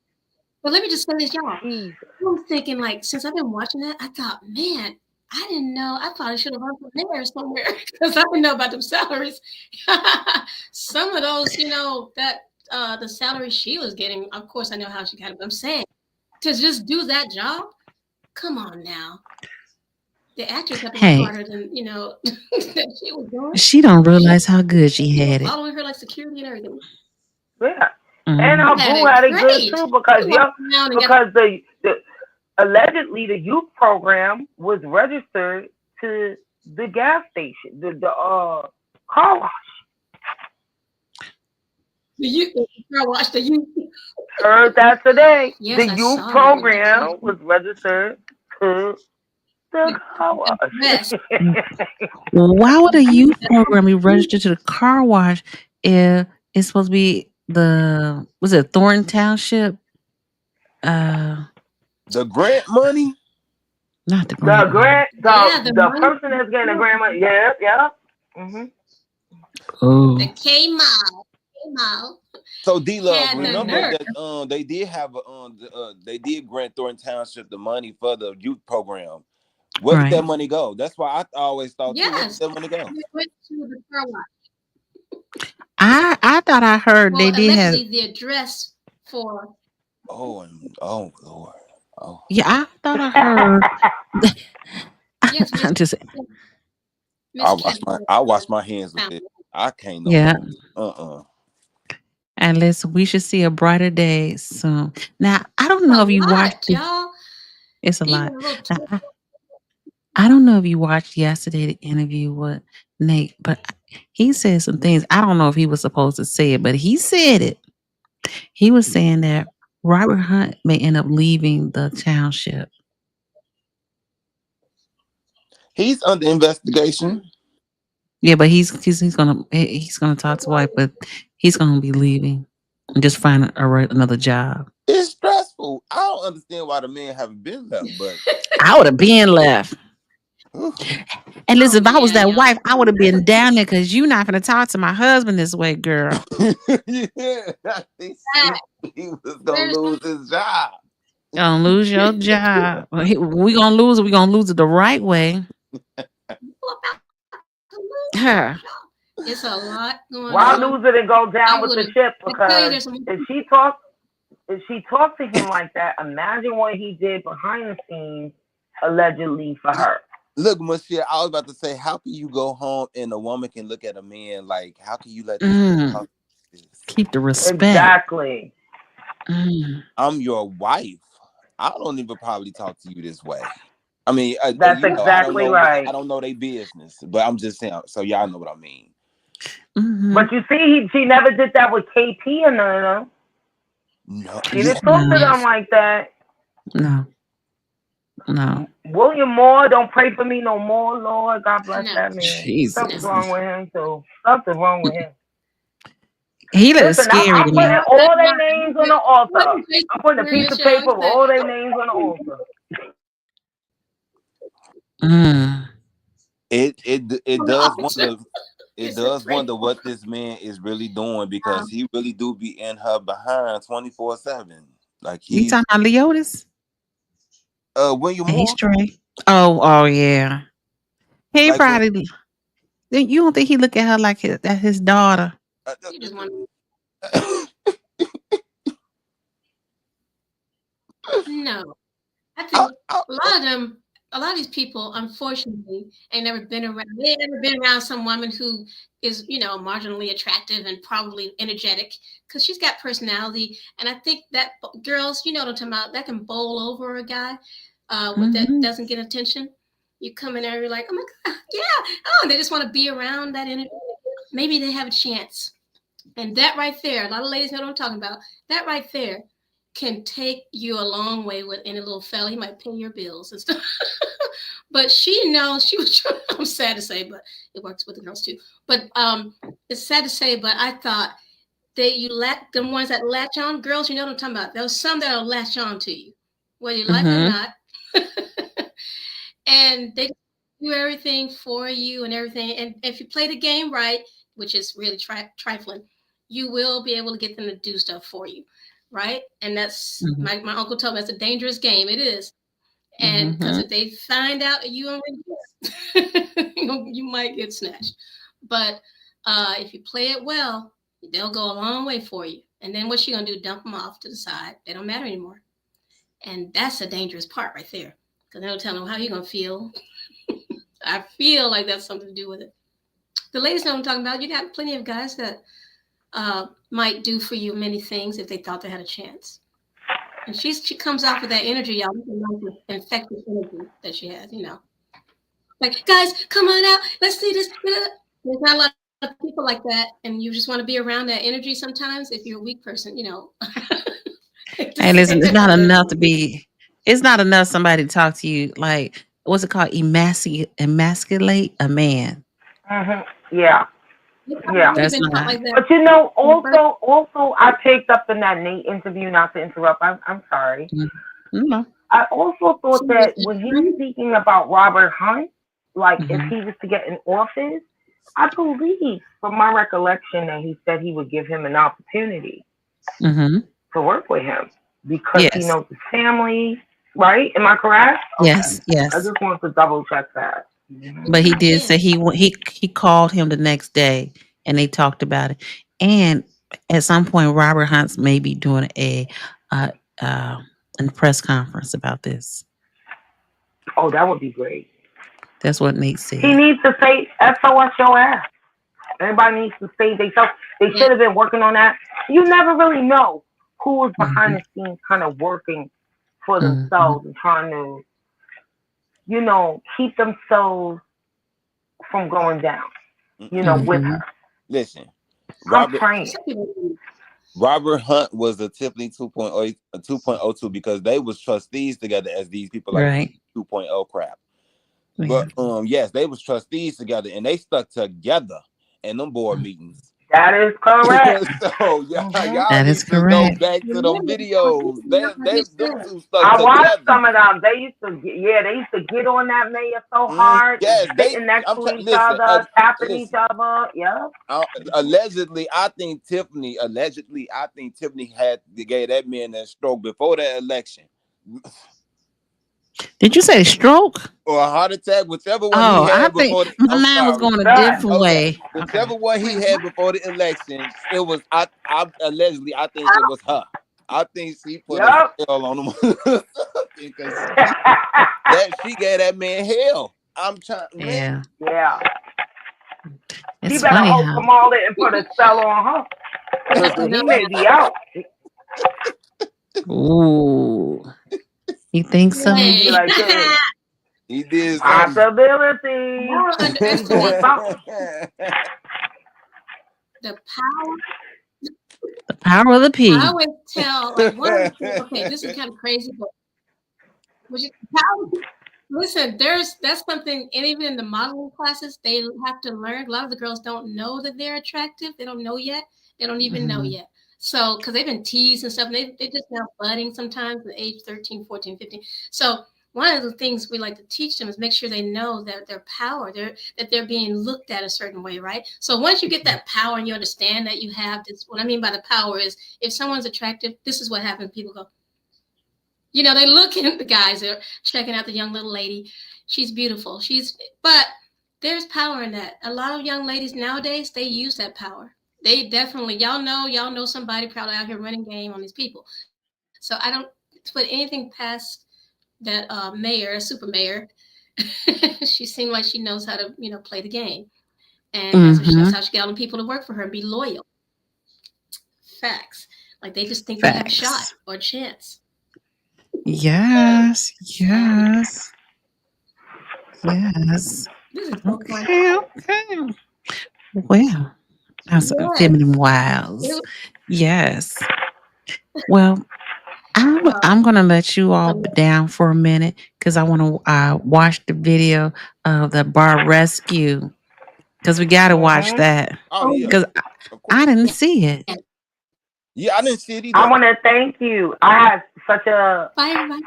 But let me just say this, y'all. Jeez. I was thinking, like, since I've been watching that, I thought, man, I didn't know. I probably should have run for mayor somewhere because I didn't know about them salaries. Some of those, that the salary she was getting. Of course, I know how she got it. But I'm saying to just do that job. Come on now. The actress have to work Hey, harder than that she was doing. she don't realize how good she had it. Following her like security and everything. Yeah. And Mhm. her Had boo it had it good great. too because You walked around and got because the allegedly the youth program was registered to the gas station, the car wash. the car wash the you. Heard that today. The Yes, I youth saw that. program was registered to the car Yes. wash. Why would a youth program be registered to the car wash if it's supposed to be was it Thornton Township? Uh, The grant money. not the the grant money. grant, Yeah, the the money person that's getting the grant money. Yeah, yeah. hmm the Oh, K Mile So D Love, had the remember hmm nerve. that they did have they did grant Thornton Township the money for the youth program. Where did that right. money go? That's why I always thought too. Where did Yes. that money go? We went to the car wash. I thought I heard they Well, did have. allegedly the address for Oh Lord. Oh, Yeah, I thought I heard. yes, I just Miss Kent I wash my hands with found it. it. I can't no yeah. more. And listen, we should see a brighter day soon. Now, I don't A know if you watched lot, it. y'all. It's a Even lot. a little Now, I don't know if you watched yesterday the interview with Nate, but he said some things. I don't know if he was supposed to say it, but he said it. He was saying that Robert Hunt may end up leaving the township. He's under investigation. Yeah, but he's gonna talk to wife, but he's gonna be leaving and just find another job. It's stressful. I don't understand why the man haven't been left, but I would have been left. whew. And Oh listen, if I was yeah, that y'all. wife, I would have been down there because you're not gonna talk to my husband this way, girl. Yeah, he That, said he was gonna there's lose his job. Gonna lose your job. We gonna lose it. We gonna lose it the right way. people about to lose it. Huh. It's a lot going Why on. lose it and go down I with would the have. ship? I tell you, Because there's some. if she talks, to him like that, imagine what he did behind the scenes, allegedly for her. Look, Michelle, I was about to say, how can you go home and a woman can look at a man like, how can you let this man Mm. talk like this? Keep the respect. Exactly. Mm. I'm your wife. I don't even probably talk to you this way. I mean, That's exactly I right. don't know their business, but I'm just saying. So y'all know what I mean. Hmm. But you see, she never did that with KP and none of them. No, She yeah, didn't talk to No, them like that. no, no. William Moore, don't pray for me no more, Lord. God bless No, that man. Something's no. Jesus. wrong with him, too. Something's wrong with him. He looks Listen, scary I'm to putting me. Well, that's all their why names on the altar. wasn't Jason I'm putting a piece serious, of y'all. paper He with said, all their names on the altar. Mm. it "On the does altar." wonder. It It's a does pray wonder for. what this man is really doing because he really do be in her behind 24/7. Like You he's talking about Leotis? William And he's Moore. straight. Oh yeah. He Like when probably. You don't think he look at her like that's his daughter? uh, He just want. uh, No, I I, think I, a lot of them, a lot of these people, unfortunately, ain't never been around. They ain't never been around some woman who is, marginally attractive and probably energetic because she's got personality. And I think that girls, you know what I'm talking about, that can bowl over a guy with that Hmm. doesn't get attention. You come in there, you're like, oh my god, yeah, oh, and they just want to be around that energy. Maybe they have a chance. And that right there, a lot of ladies know what I'm talking about. That right there can take you a long way with any little fella. He might pay your bills and stuff. But she knows she was trying. I'm sad to say, but it works with the girls too. But it's sad to say, but I thought that the ones that latch on, girls, you know what I'm talking about. There's some that'll latch on to you, whether you like it or Hmm. not. And they do everything for you and everything. And if you play the game right, which is really trifling, you will be able to get them to do stuff for you, right? And that's Hmm. my uncle told me that's a dangerous game. It is, and because Hmm. if they find out you only you might get snatched. But if you play it well, they'll go a long way for you. And then what's she gonna do? Dump them off to the side. They don't matter anymore. And that's a dangerous part right there. Because they'll tell them how you gonna feel. I feel like that's something to do with it. The ladies know what I'm talking about. You got plenty of guys that might do for you many things if they thought they had a chance. And she comes off with that energy, y'all. You can know the infectious energy that she has, you know. Like, guys, come on out. Let's see this. There's not a lot of people like that, and you just want to be around that energy sometimes if you're a weak person, you know. Hey, listen, it's not enough somebody to talk to you like, what's it called? Emasculate a man. Yeah. Yeah. That's not. Like that. But you know, also, I picked up in that Nate interview. Not to interrupt. I'm sorry. No. I also thought that when he was speaking about Robert Hunt, like if Mhm. he was to get in office, I believe, from my recollection, that he said he would give him an opportunity Mm-hmm. to work with him because he Yes. knows his family. Right? Am I correct? Yes. I Yes. just wanted to double check that. But he did say he called him the next day and they talked about it. And at some point, Robert Hunt's may be doing a press conference about this. Oh, that would be great. That's what Nate He said. needs to say SOS your ass. Everybody needs to say themselves. They should have been working on that. You never really know who was behind the scenes kind of working for themselves and trying to, you know, keep themselves from going down, you know, with her. Listen, I'm praying. Robert Hunt was a Tiffany 2.02 because they was trustees together as these people like Right. 2.0 crap. Yeah. But yes, they was trustees together and they stuck together in them board meetings. That is correct. So y'all That need is to go correct. back to them videos. Them two stuck I watched together. some of them. They used to get on that mayor so hard, Yes, sitting next to each other, tapping each other. Yeah. Allegedly, I think Tiffany gave that man that stroke before the election. Did you say stroke? Or a heart attack, whichever one Oh, he I had think before. my mind was going a different way. Whichever one he had before the election, it was. I allegedly, I think it was her. I think she put a spell on him because she gave that man hell. I'm trying, man. Yeah. It's He better funny hope how. Kamala and put a spell on her because he may be out. Ooh, you think so? He be like, hey, he did possibility. He's doing something. The power. The power of the P. I always tell, like, one of the things, okay, this is kind of crazy, but listen, that's something, and even in the modeling classes, they have to learn. A lot of the girls don't know that they're attractive. They don't know yet. They don't even know yet. So, because they've been teased and stuff, and they just now budding sometimes at age 13, 14, 15. So, one of the things we like to teach them is make sure they know that their power, that they're being looked at a certain way, right? So once you get that power and you understand that you have this, what I mean by the power is if someone's attractive, this is what happens. People go, you know, they look at the guys, they're checking out the young little lady. She's beautiful. But there's power in that. A lot of young ladies nowadays, they use that power. They definitely, y'all know somebody probably out here running game on these people. So I don't put anything past that mayor, super mayor. She seemed like she knows how to, play the game. And that's how she got all the people to work for her and be loyal. Facts. Like they just think they have a shot or a chance. Yes. Okay. Well, that's feminine wiles. Yes. Well, I'm gonna let you all down for a minute because I want to watch the video of the bar rescue because we got to watch that. Oh yeah, because I didn't see it. Yeah, I didn't see it either. I want to thank you. I had such a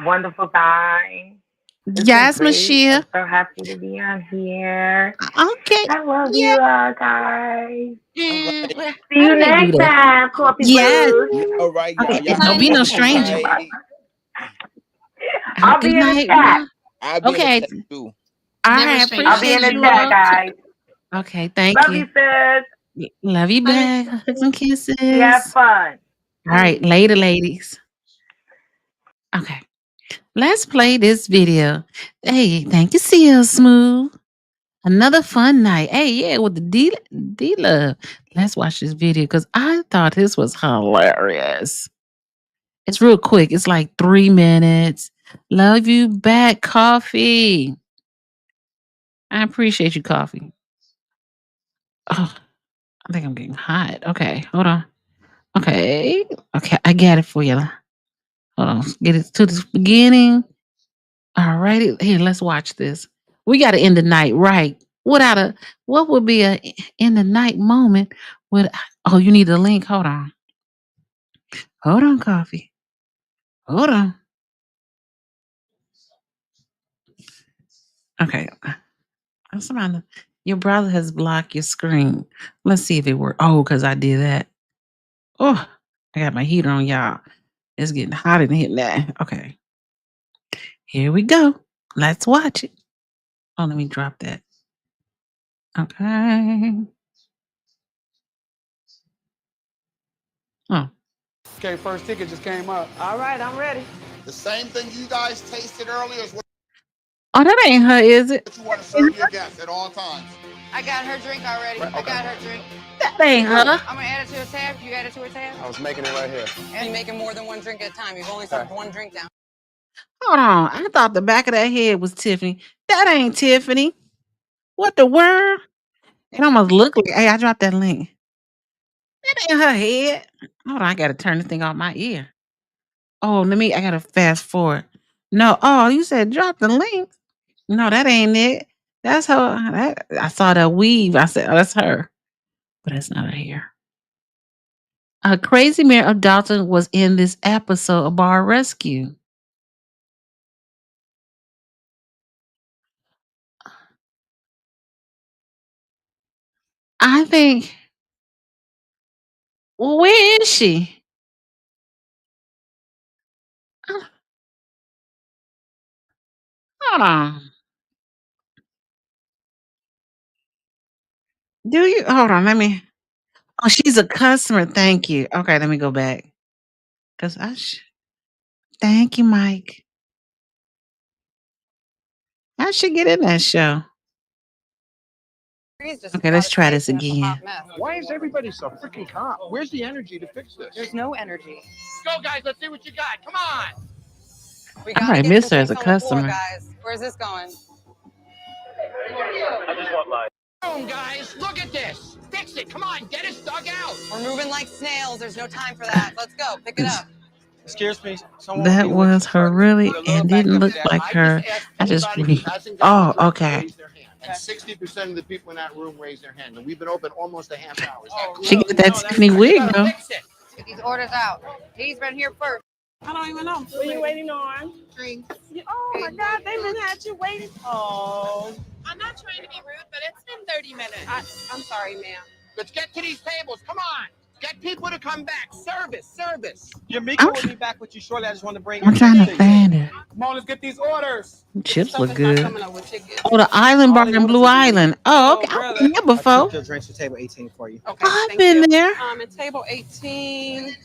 wonderful time. Yes, Michelle. I'm so happy to be on here. Okay. I love you all, guys. See you next time, Coffee Blues. All right, y'all. Okay, don't be no stranger. I'll be in the chat. Okay. Too. I appreciate I'll be in the chat, guys. Okay, thank you. Love you, sis. Love you back. Hugs and kisses. Have fun. All right, later, ladies. Okay. Let's play this video. Hey, thank you, CL Smooth. Another fun night. Hey, yeah, with the D Love. Let's watch this video because I thought this was hilarious. It's real quick. It's like 3 minutes. Love you back, Coffee. I appreciate you, Coffee. Oh, I think I'm getting hot. Okay, hold on. Okay, I got it for you. Hold on, get it to the beginning. All righty, here, let's watch this. We got to end the night right. What would be a end the night moment? With oh, you need the link. Hold on, Coffee. Hold on. Okay, somebody, your brother has blocked your screen. Let's see if it works. Oh, because I did that. Oh, I got my heater on, y'all. It's getting hot in here now. Okay, here we go. Let's watch it. Oh, let me drop that. Okay. Oh. Okay, first ticket just came up. All right, I'm ready. The same thing you guys tasted earlier is what Oh, that ain't her, is it? you want to serve your guests at all times. I got her drink already. Okay. I got her drink. That ain't her. I'm gonna add it to a tab. You add it to a tab? I was making it right here. And you're making more than one drink at a time. You've only served one drink down. Hold on. I thought the back of that head was Tiffany. That ain't Tiffany. What the world? It almost looked like. Hey, I dropped that link. That ain't her head. Hold on. I got to turn the thing off my ear. Oh, I got to fast forward. No. Oh, you said drop the link. No, that ain't it. That's her. I saw that weave. I said, oh, that's her. But that's not her hair. A crazy mayor of Dalton was in this episode of Bar Rescue. I think. Well, where is she? Hold on. Do you? Hold on. Let me. Oh, she's a customer. Thank you. Okay, let me go back. Cause thank you, Mike. How she get in that show? Okay, let's try this again. Why is everybody so freaking calm? Where's the energy to fix this? There's no energy. Let's go, guys. Let's see what you got. Come on. We I gotta might get miss some her as a drinks on the floor, customer. guys. Where's this going? Boom, guys. Look at this. Fix it. Come on. Get us dug out. We're moving like snails. There's no time for that. Let's go. Pick it up. Excuse me. That was her really, and didn't look like her. I just Oh, okay. And 60% of the people in that room raised their hand. And we've been open almost a half hour. Is that cool? She got that Tiffany wig though. Fix it. Get these orders out. He's been here first. I don't even know. What are you waiting on? Drinks. Oh my God, they've been had you waiting. Oh, I'm not trying to be rude, but it's been 30 minutes. I'm sorry, ma'am. Let's get to these tables. Come on. Get people to come back. Service. Your Mika will be back with you shortly. I just want to bring I'm trying to find her. Come on, let's get these orders. Chips look good. Coming up with tickets. Oh, the Island Bar in Blue Island. Oh, okay. I've been here before. Your drinks to table 18 for you. Okay, I've thank been you. there. At table 18.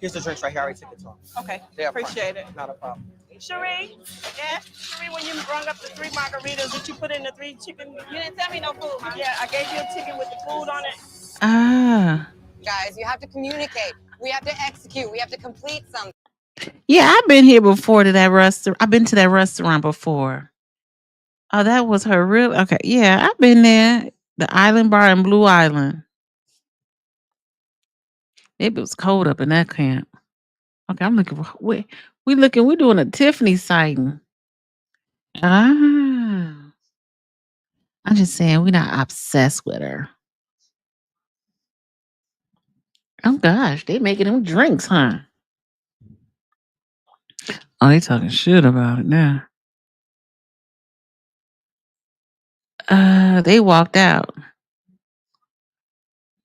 Here's the drinks right here. I already took it to them. Okay, They are fine. appreciate it. Not a problem. Cherie, yeah, Cherie, when you brung up the 3 margaritas, did you put in the 3 chicken? You didn't tell me no food. Yeah, I gave you a ticket with the food on it. Ah. Guys, you have to communicate. We have to execute. We have to complete something. Yeah, I've been here before to that restaurant. I've been to that restaurant before. Oh, that was her real. Okay, yeah, I've been there. The Island Bar in Blue Island. Maybe it was cold up in that camp. Okay, I'm looking for. We're doing a Tiffany sighting. Ah. I'm just saying we're not obsessed with her. Oh gosh, they making them drinks, huh? Oh, they talking shit about it now. They walked out.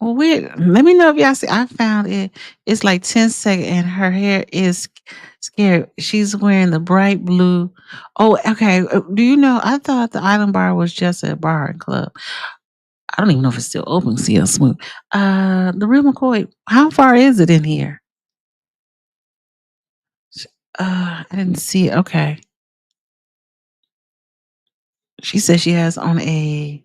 Well, let me know if y'all see. I found it. It's like 10 seconds, and her hair is scary. She's wearing the bright blue. Oh, okay. Do you know? I thought the Island Bar was just a bar and club. I don't even know if it's still open. CL Smooth. The Real McCoy. How far is it in here? I didn't see it. Okay. She said she has on a.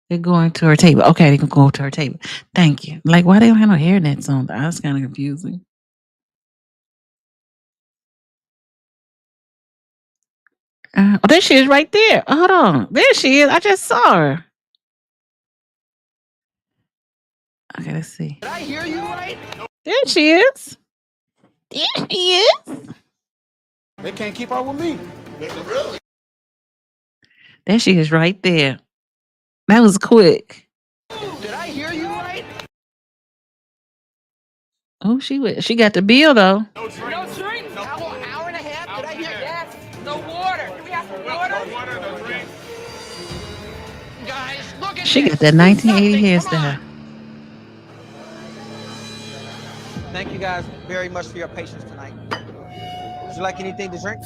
They're going to her table. Okay, they can go to her table. Thank you. Like, why they don't have no hair nets on? That's kind of confusing. Oh, there she is right there. Hold on. There she is. I just saw her. Okay, let's see. Did I hear you right? There she is. There she is. They can't keep up with me. There she is right there. That was quick. Did I hear you right? Oh, she got the bill though. No drinks. Hour and a half. Did I hear? Yes. No water. Do we have some water? No water, no drink. Guys, look at She this. got that Do 1980 something. Come hairstyle. on. Thank you guys very much for your patience tonight. Would you like anything to drink?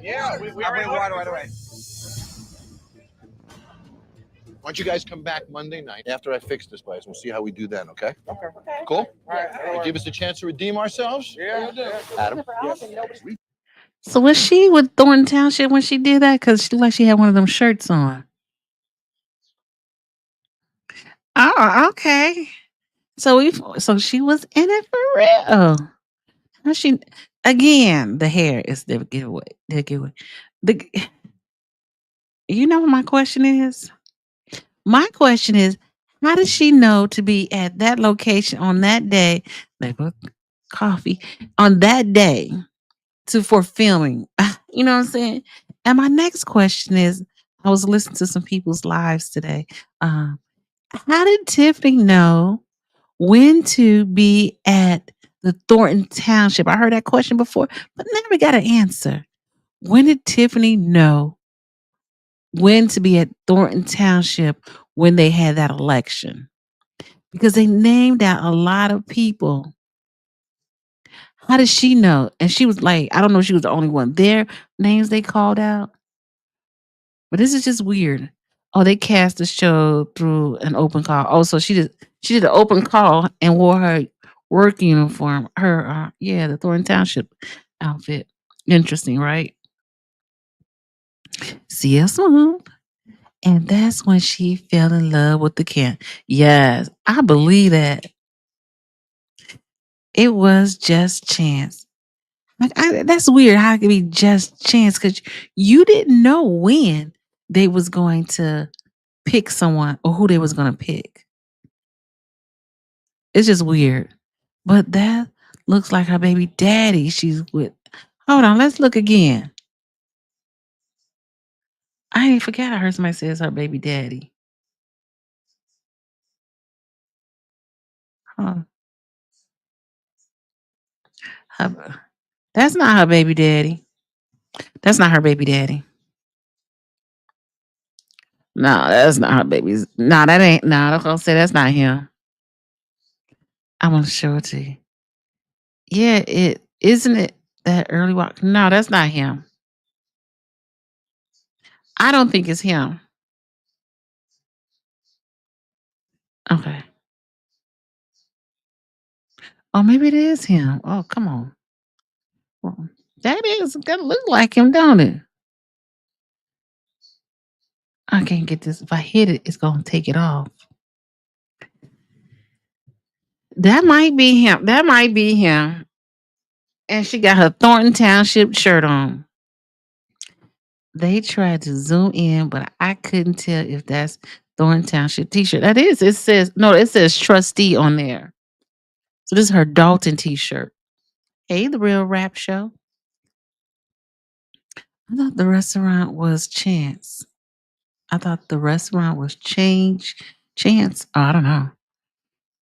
Yeah, we I'll bring water right away. Why don't you guys come back Monday night after I fix this place? We'll see how we do then, okay? Okay. Cool? All right. Give us a chance to redeem ourselves? Yeah. Adam? Yes. So was she with Thornton Township when she did that? Because she looked like she had one of them shirts on. Oh, okay. So she was in it for real. How she again? The hair is the giveaway. The giveaway. You know what my question is? My question is, how did she know to be at that location on that day, like coffee, on that day for filming? You know what I'm saying? And my next question is, I was listening to some people's lives today. How did Tiffany know when to be at the Thornton Township? I heard that question before, but never got an answer. When did Tiffany know when to be at Thornton Township when they had that election? Because they named out a lot of people. How did she know? And she was like, I don't know if she was the only one. Their names they called out. But this is just weird. Oh, they cast the show through an open call. Oh, so she did an open call and wore her work uniform. Her the Thornton Township outfit. Interesting, right? See us move. And that's when she fell in love with the cat. Yes, I believe that. It was just chance. Like that's weird how it could be just chance because you didn't know when they was going to pick someone or who they was going to pick. It's just weird. But that looks like her baby daddy she's with. Hold on, let's look again. I ain't forgot I heard somebody say it's her baby daddy. Huh. That's not her baby daddy. That's not her baby daddy. No, that's not her baby's. No, that ain't. No, I'm gonna say that's not him. I'm gonna show it to you. Yeah, it isn't it that early walk. No, that's not him. I don't think it's him. Okay. Oh, maybe it is him. Oh, come on. Well, that look like him, don't it? I can't get this. If I hit it, it's gonna take it off. That might be him. That might be him. And she got her Thornton Township shirt on. They tried to zoom in, but I couldn't tell if that's Thornton Township t-shirt. That is. It says trustee on there. So this is her Dalton t-shirt. Hey, the Real Rap Show. I thought the restaurant was Chance. I thought the restaurant was Chance. Oh, I don't know.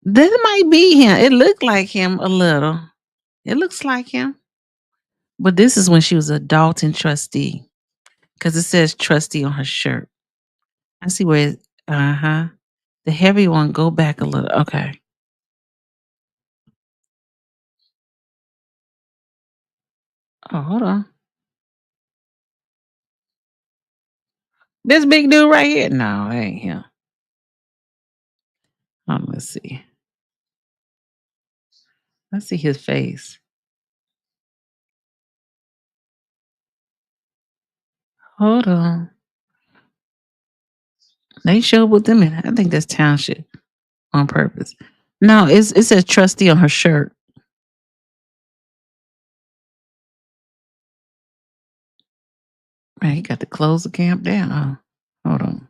That might be him. It looked like him a little. It looks like him. But this is when she was a Dalton trustee. Because it says trustee on her shirt. I see where the heavy one go back a little. Okay. Oh, hold on. This big dude right here. No, that ain't him. Let's see. Let's see his face. Hold on. They show with them in. I think that's township on purpose. No, it says trustee on her shirt. Man, he got to close the camp down. Oh, hold on.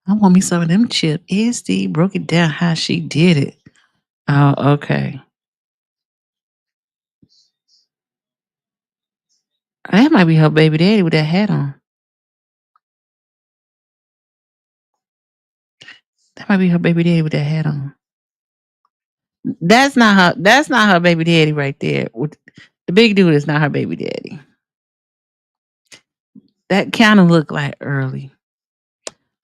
I want me some of them chips. SD broke it down how she did it. Oh, okay. That might be her baby daddy with that hat on. That might be her baby daddy with that hat on. That's not her. That's not her baby daddy right there. The big dude is not her baby daddy. That kind of looked like early.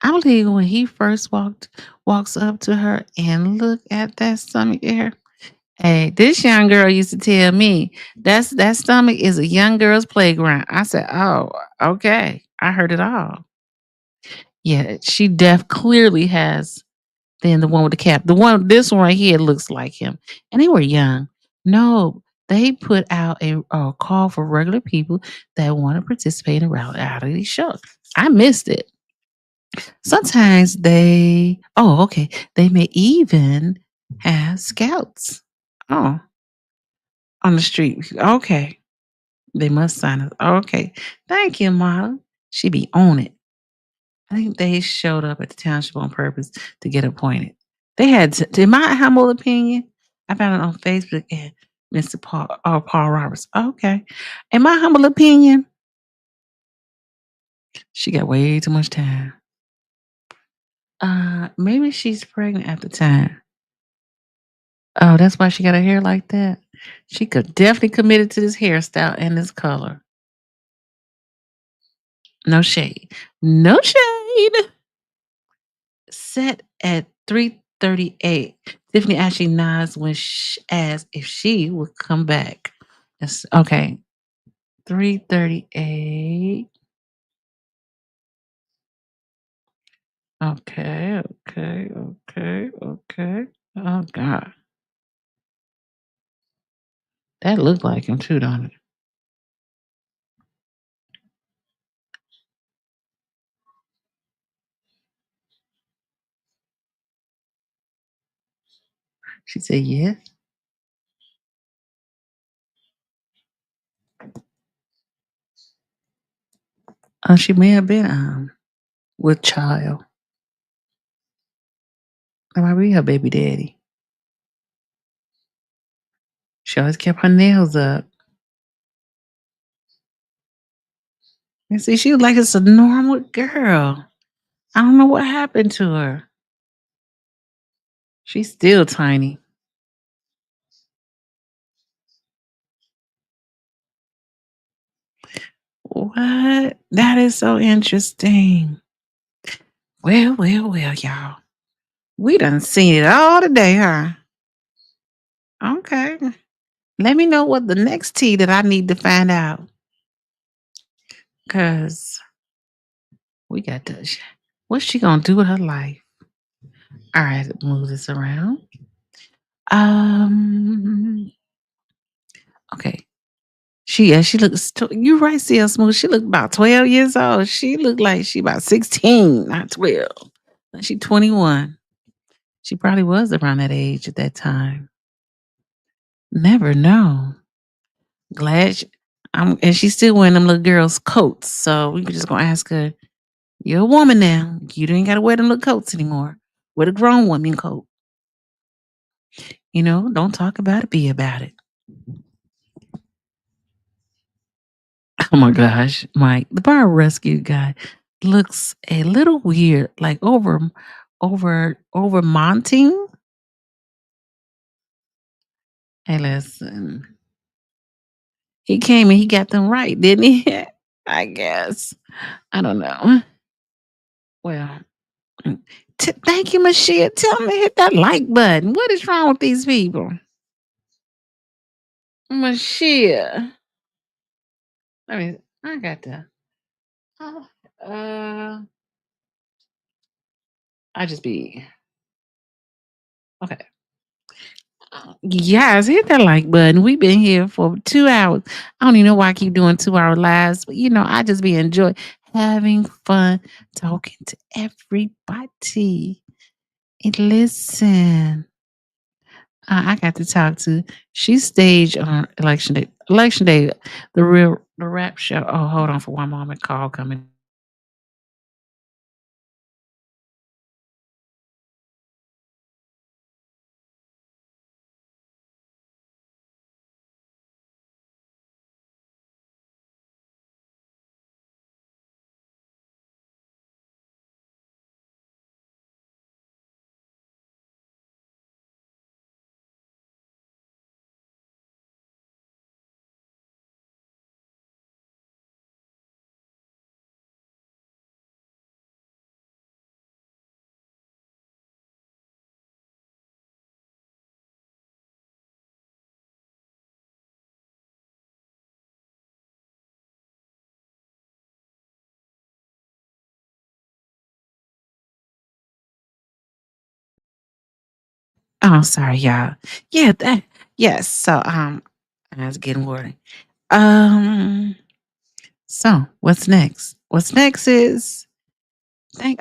I believe when he first walks up to her and look at that stomach there. Hey, this young girl used to tell me that stomach is a young girl's playground. I said, "Oh, okay." I heard it all. Yeah, she clearly has. Then the one with the cap, this one right here looks like him, and they were young. No, they put out a call for regular people that want to participate in reality shows. I missed it. Sometimes okay, they may even have scouts. Oh, on the street. Okay. They must sign us. Okay. Thank you, Mom. She be on it. I think they showed up at the township on purpose to get appointed. They had to, in my humble opinion, I found it on Facebook and Mr. Paul Roberts. Okay. In my humble opinion, she got way too much time. Maybe she's pregnant at the time. Oh, that's why she got her hair like that. She could definitely committed to this hairstyle and this color. No shade. No shade. Set at 3:38. Tiffany actually nods when asked if she would come back. That's okay. 3:38. Okay. Oh God. That looked like him too, don't it? She said yes. She may have been with child. That might be her baby daddy. She always kept her nails up. And see, she was like it's a normal girl. I don't know what happened to her. She's still tiny. What? That is so interesting. Well, y'all. We done seen it all today, huh? Okay. Let me know what the next tea that I need to find out. Cause we got to what's she gonna do with her life? All right, move this around. Okay. She looks you right, CL Smooth. She looked about 12 years old. She looked like she about 16, not 12. She 21. She probably was around that age at that time. Never know. Glad and she's still wearing them little girls' coats. So we were just gonna ask her, you're a woman now. You ain't gotta wear them little coats anymore. Wear the grown woman coat. You know, don't talk about it, be about it. Oh my gosh, Mike, the bar rescue guy looks a little weird, like over mounting. Hey, listen. He came and he got them right, didn't he? I guess. I don't know. Well, thank you, Michelle. Tell me to hit that like button. What is wrong with these people? Michelle. I got to. I just be. Okay. Yes, hit that like button. We've been here for 2 hours. I don't even know why I keep doing 2-hour lives, but I just be enjoying. having fun talking to everybody. And listen, I got to talk to. She staged on election day. Election day, the rap show. Oh, hold on for one moment. Call coming. Oh, sorry, y'all. Yeah, yes. So I was getting worried. Um, so what's next? What's next is thank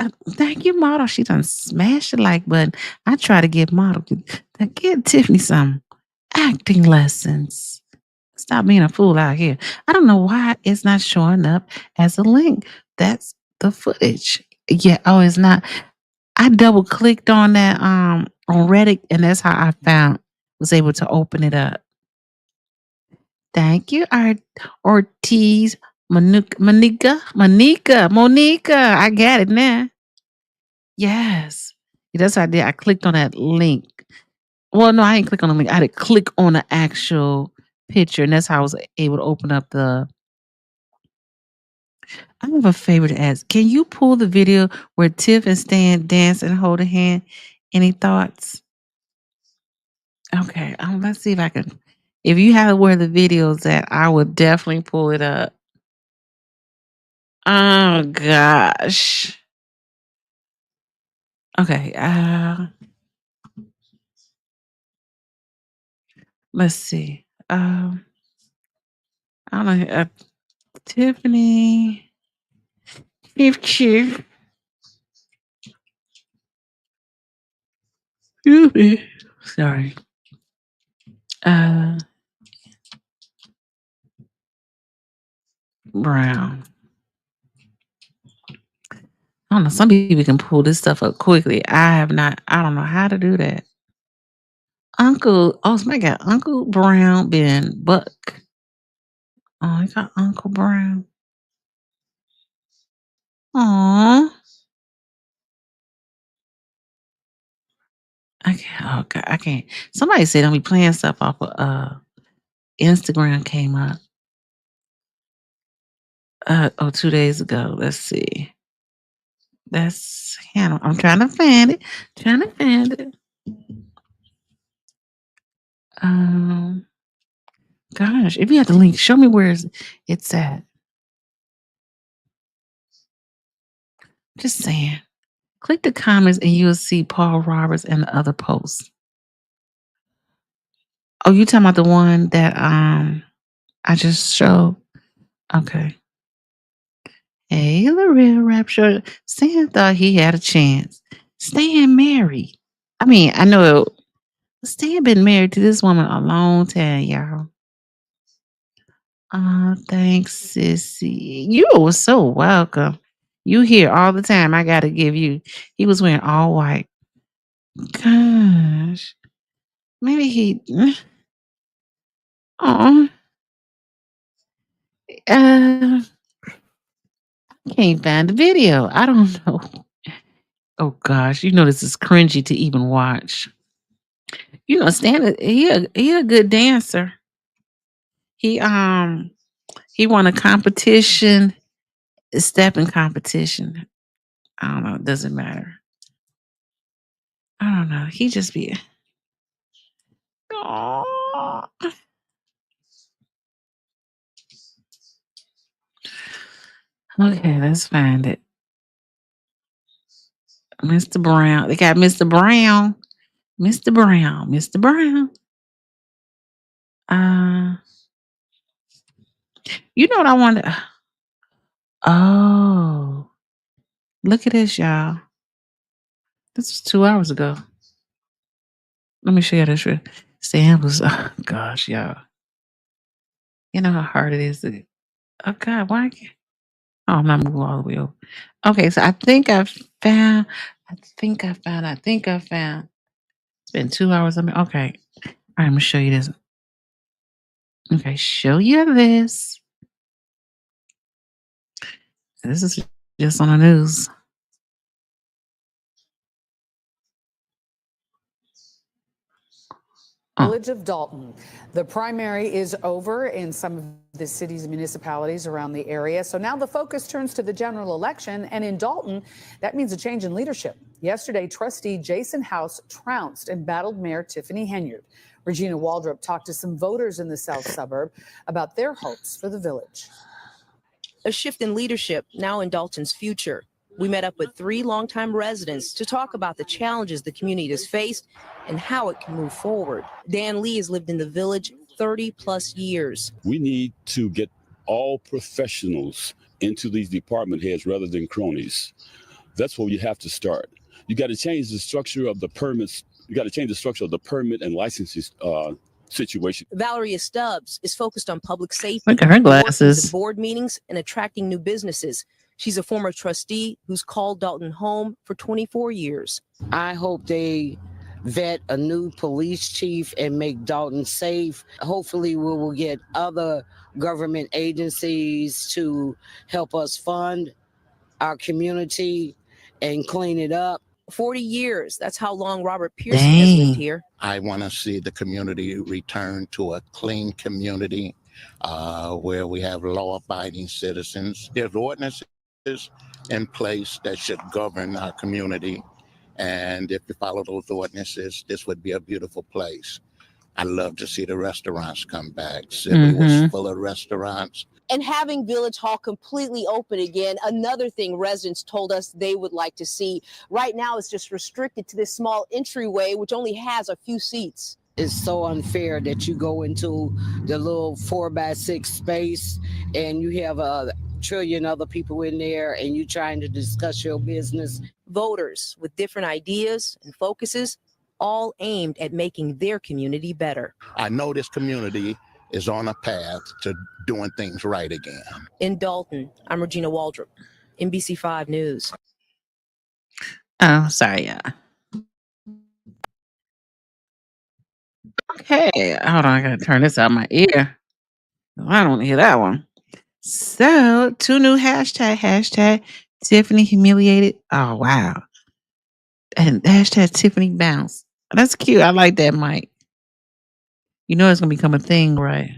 you, model. She done smashed the like button. I try to give model to give Tiffany some acting lessons. Stop being a fool out here. I don't know why it's not showing up as a link. That's the footage. Yeah, oh, it's not. I double clicked on that on Reddit, and that's how I found was able to open it up. Thank you, Ortiz, Monica. I got it now. Yes, yeah, that's what I did. I clicked on that link. Well, no, I didn't click on the link. I had to click on the actual picture, and that's how I was able to open up the. I have a favor to ask. Can you pull the video where Tiff and Stan dance and hold a hand? Any thoughts? Okay, let's see if I can. If you have where the video's at, I would definitely pull it up. Oh gosh. Okay. Let's see. I don't know. Tiffany. Chief Chief. Excuse me. Sorry. Uh, Brown. I don't know. Some people can pull this stuff up quickly. I have not. I don't know how to do that. Uncle. Oh my God. Uncle Brown been Buck. Oh, I got Uncle Brown. Aw. I can't. Oh God, I can't. Somebody said don't be playing stuff off of Instagram came up. 2 days ago. Let's see. That's Hannah. I'm trying to find it. Trying to find it. Um, Gosh, if you have the link, show me where it's at. Just saying. Click the comments and you'll see Paul Roberts and the other posts. Oh, you talking about the one that I just showed? Okay. Hey, the real rap show. Stan thought he had a chance. Stan married. I mean, I know Stan been married to this woman a long time, y'all. Thanks, sissy. You are so welcome. You here all the time. I gotta give you. He was wearing all white. Gosh, maybe he. Oh, I can't find the video. I don't know. Oh gosh, you know this is cringy to even watch. You know, Stan, he a good dancer. He he won a competition, a stepping competition. I don't know. It doesn't matter. I don't know. He just be. Aw. Okay, let's find it. Mr. Brown. They got Mr. Brown. Mr. Brown. Mr. Brown. You know what I wanted? Oh. Look at this, y'all. This was 2 hours ago. Let me show you this. Samples. Oh, gosh, y'all. You know how hard it is to. Oh, God, why? Oh, I'm not moving all the way over. Okay, so I think I found. It's been 2 hours. Okay. All right, I'm going to show you this. Okay, show you this. This is just on the news. Village of Dalton. The primary is over in some of the cities and municipalities around the area. So now the focus turns to the general election. And in Dalton, that means a change in leadership. Yesterday, trustee Jason House trounced and battled Mayor Tiffany Henyard. Regina Waldrop talked to some voters in the south suburb about their hopes for the village. A shift in leadership now in Dalton's future. We met up with 3 longtime residents to talk about the challenges the community has faced and how it can move forward. Dan Lee has lived in the village 30 plus years. We need to get all professionals into these department heads rather than cronies. That's where you have to start. You got to change the structure of the permits. You got to change the structure of the permit and licenses situation. Valeria Stubbs is focused on public safety. Look at her glasses. Board meetings and attracting new businesses. She's a former trustee who's called Dalton home for 24 years. I hope they vet a new police chief and make Dalton safe. Hopefully we will get other government agencies to help us fund our community and clean it up. 40 years. That's how long Robert Pearson has lived here. I want to see the community return to a clean community where we have law-abiding citizens. There's ordinances in place that should govern our community. And if you follow those ordinances, this would be a beautiful place. I'd love to see the restaurants come back. Sibley was full of restaurants. And having Village Hall completely open again, another thing residents told us they would like to see. Right now, it's just restricted to this small entryway, which only has a few seats. It's so unfair that you go into the little 4x6 space and you have a trillion other people in there and you're trying to discuss your business. Voters with different ideas and focuses, all aimed at making their community better. I know this community is on a path to doing things right again. In Dalton, I'm Regina Waldrop, NBC5 News. Oh, sorry, yeah. Okay, hold on, I gotta turn this out my ear. I don't hear that one. So, 2 new hashtag Tiffany humiliated. Oh wow. And hashtag Tiffany bounce. That's cute. I like that, Mike. You know it's gonna become a thing, right?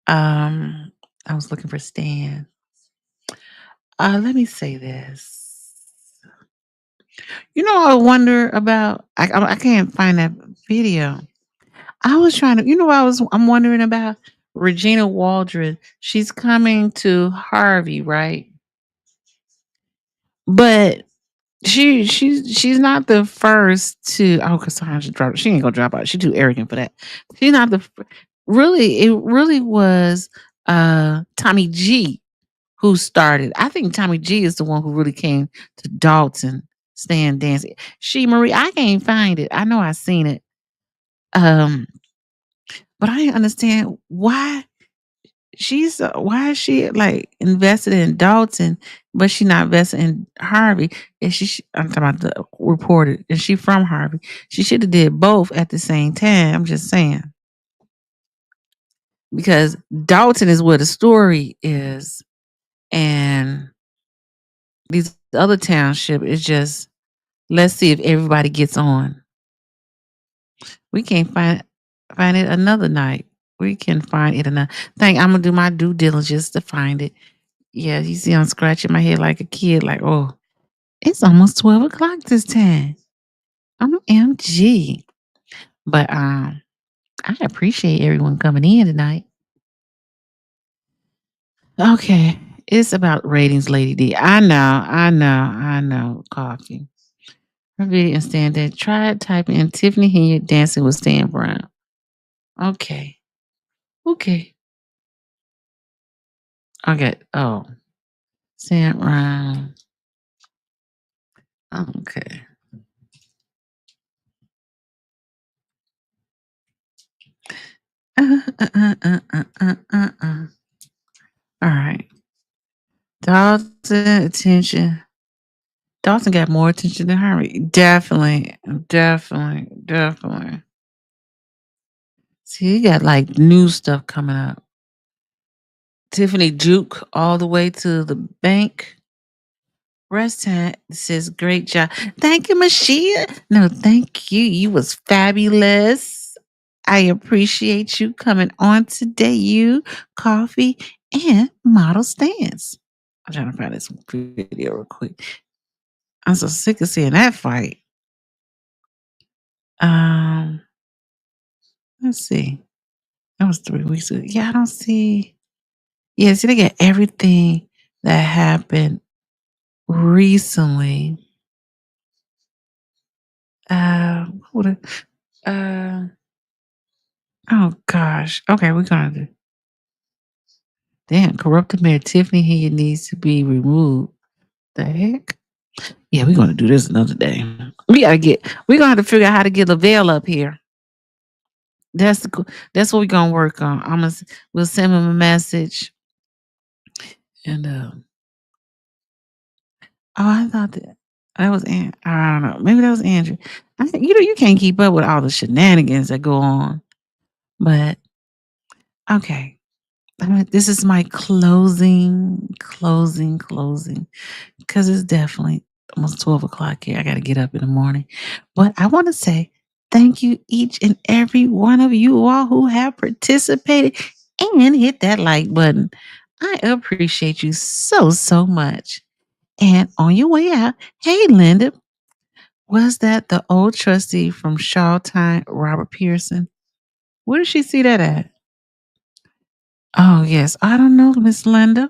I was looking for Stan. Let me say this. You know, I wonder about. I can't find that video. I was trying to. You know, I'm wondering about Regina Waldron. She's coming to Harvey, right? But she's not the first to. Oh, because she ain't gonna drop out. She's too arrogant for that. She's not the. Really, it really was Tommy G who started. I think Tommy G is the one who really came to Dalton, stand dancing. Marie, I can't find it. I know I seen it. But I didn't understand why why is she like invested in Dalton, but she not invested in Harvey. And I'm talking about the reporter, and she from Harvey. She should have did both at the same time. I'm just saying. Because Dalton is where the story is, and these other township is just, let's see if everybody gets on. We can't find it another night. We can find it another thing. I'm gonna do my due diligence to find it. Yeah, you see, I'm scratching my head like a kid, like, oh, it's almost 12 o'clock this time. I'm MG. But I appreciate everyone coming in tonight. Okay, it's about ratings, Lady D. I know. Coffee. Her video and stand there. Try typing in Tiffany Henyard dancing with Stan Brown. Okay. Okay. Oh, Stan Brown. Okay. All right. Dalton attention. Dalton got more attention than Harry. Definitely. See, he got like new stuff coming up. Tiffany Juke all the way to the bank. Rest time says great job. Thank you, Mashia. No, thank you. You was fabulous. I appreciate you coming on today. You, coffee, and model stands. I'm trying to find this video real quick. I'm so sick of seeing that fight. Let's see. That was 3 weeks ago. Yeah, I don't see. Yeah, see, they got everything that happened recently. What oh gosh. Okay, we're gonna do. Damn, corrupted mayor Tiffany Henyard needs to be removed. The heck? Yeah, we're gonna do this another day. We're gonna have to figure out how to get Lavelle up here. That's what we're gonna work on. We'll send him a message. And I thought that was I don't know. Maybe that was Andrew. You can't keep up with all the shenanigans that go on. But okay. This is my closing, because it's definitely almost 12 o'clock here. I got to get up in the morning. But I want to say thank you, each and every one of you all who have participated and hit that like button. I appreciate you so much. And on your way out, hey, Linda, was that the old trustee from Shawtime, Robert Pearson? Where did she see that at? Oh, yes. I don't know, Miss Linda.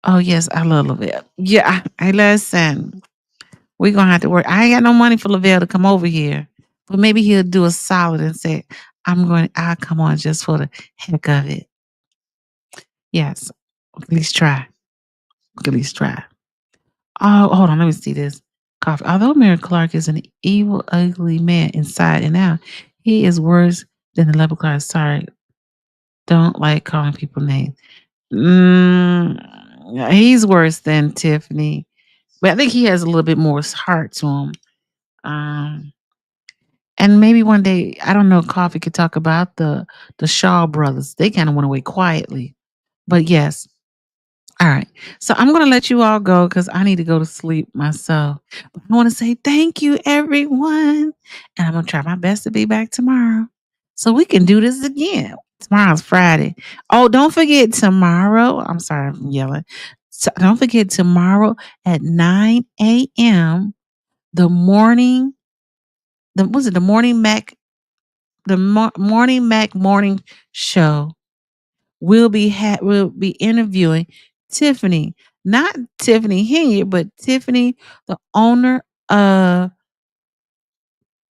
Oh, yes. I love Lavelle. Yeah. Hey, listen. We're going to have to work. I ain't got no money for Lavelle to come over here. But maybe he'll do a solid and say, I'll come on just for the heck of it. Yes. At least try. Oh, hold on. Let me see this. Coffee. Although Mary Clark is an evil, ugly man inside and out, he is worse than the level class. Sorry. Don't like calling people names. He's worse than Tiffany. But I think he has a little bit more heart to him. And maybe one day, I don't know, Coffee could talk about the Shaw brothers. They kind of went away quietly. But yes. All right. So I'm going to let you all go because I need to go to sleep myself. But I want to say thank you, everyone. And I'm going to try my best to be back tomorrow so we can do this again. Tomorrow's Friday. Oh, don't forget tomorrow. I'm sorry, I'm yelling. So don't forget tomorrow at 9 a.m. The morning Mac morning show. We'll be interviewing Tiffany, not Tiffany Henyard, but Tiffany, the owner of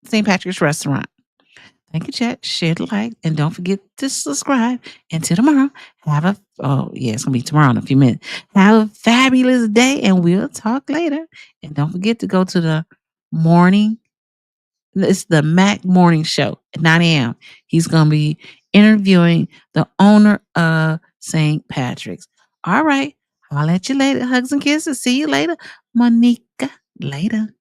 St. Patrick's Restaurant. Thank you, chat. Share the like, and don't forget to subscribe. Until tomorrow, it's gonna be tomorrow in a few minutes. Have a fabulous day, and we'll talk later. And don't forget to go to the morning. It's the Mac Morning Show at 9 a.m. He's gonna be interviewing the owner of St. Patrick's. All right. I'll let you later. Hugs and kisses. See you later. Monica. Later.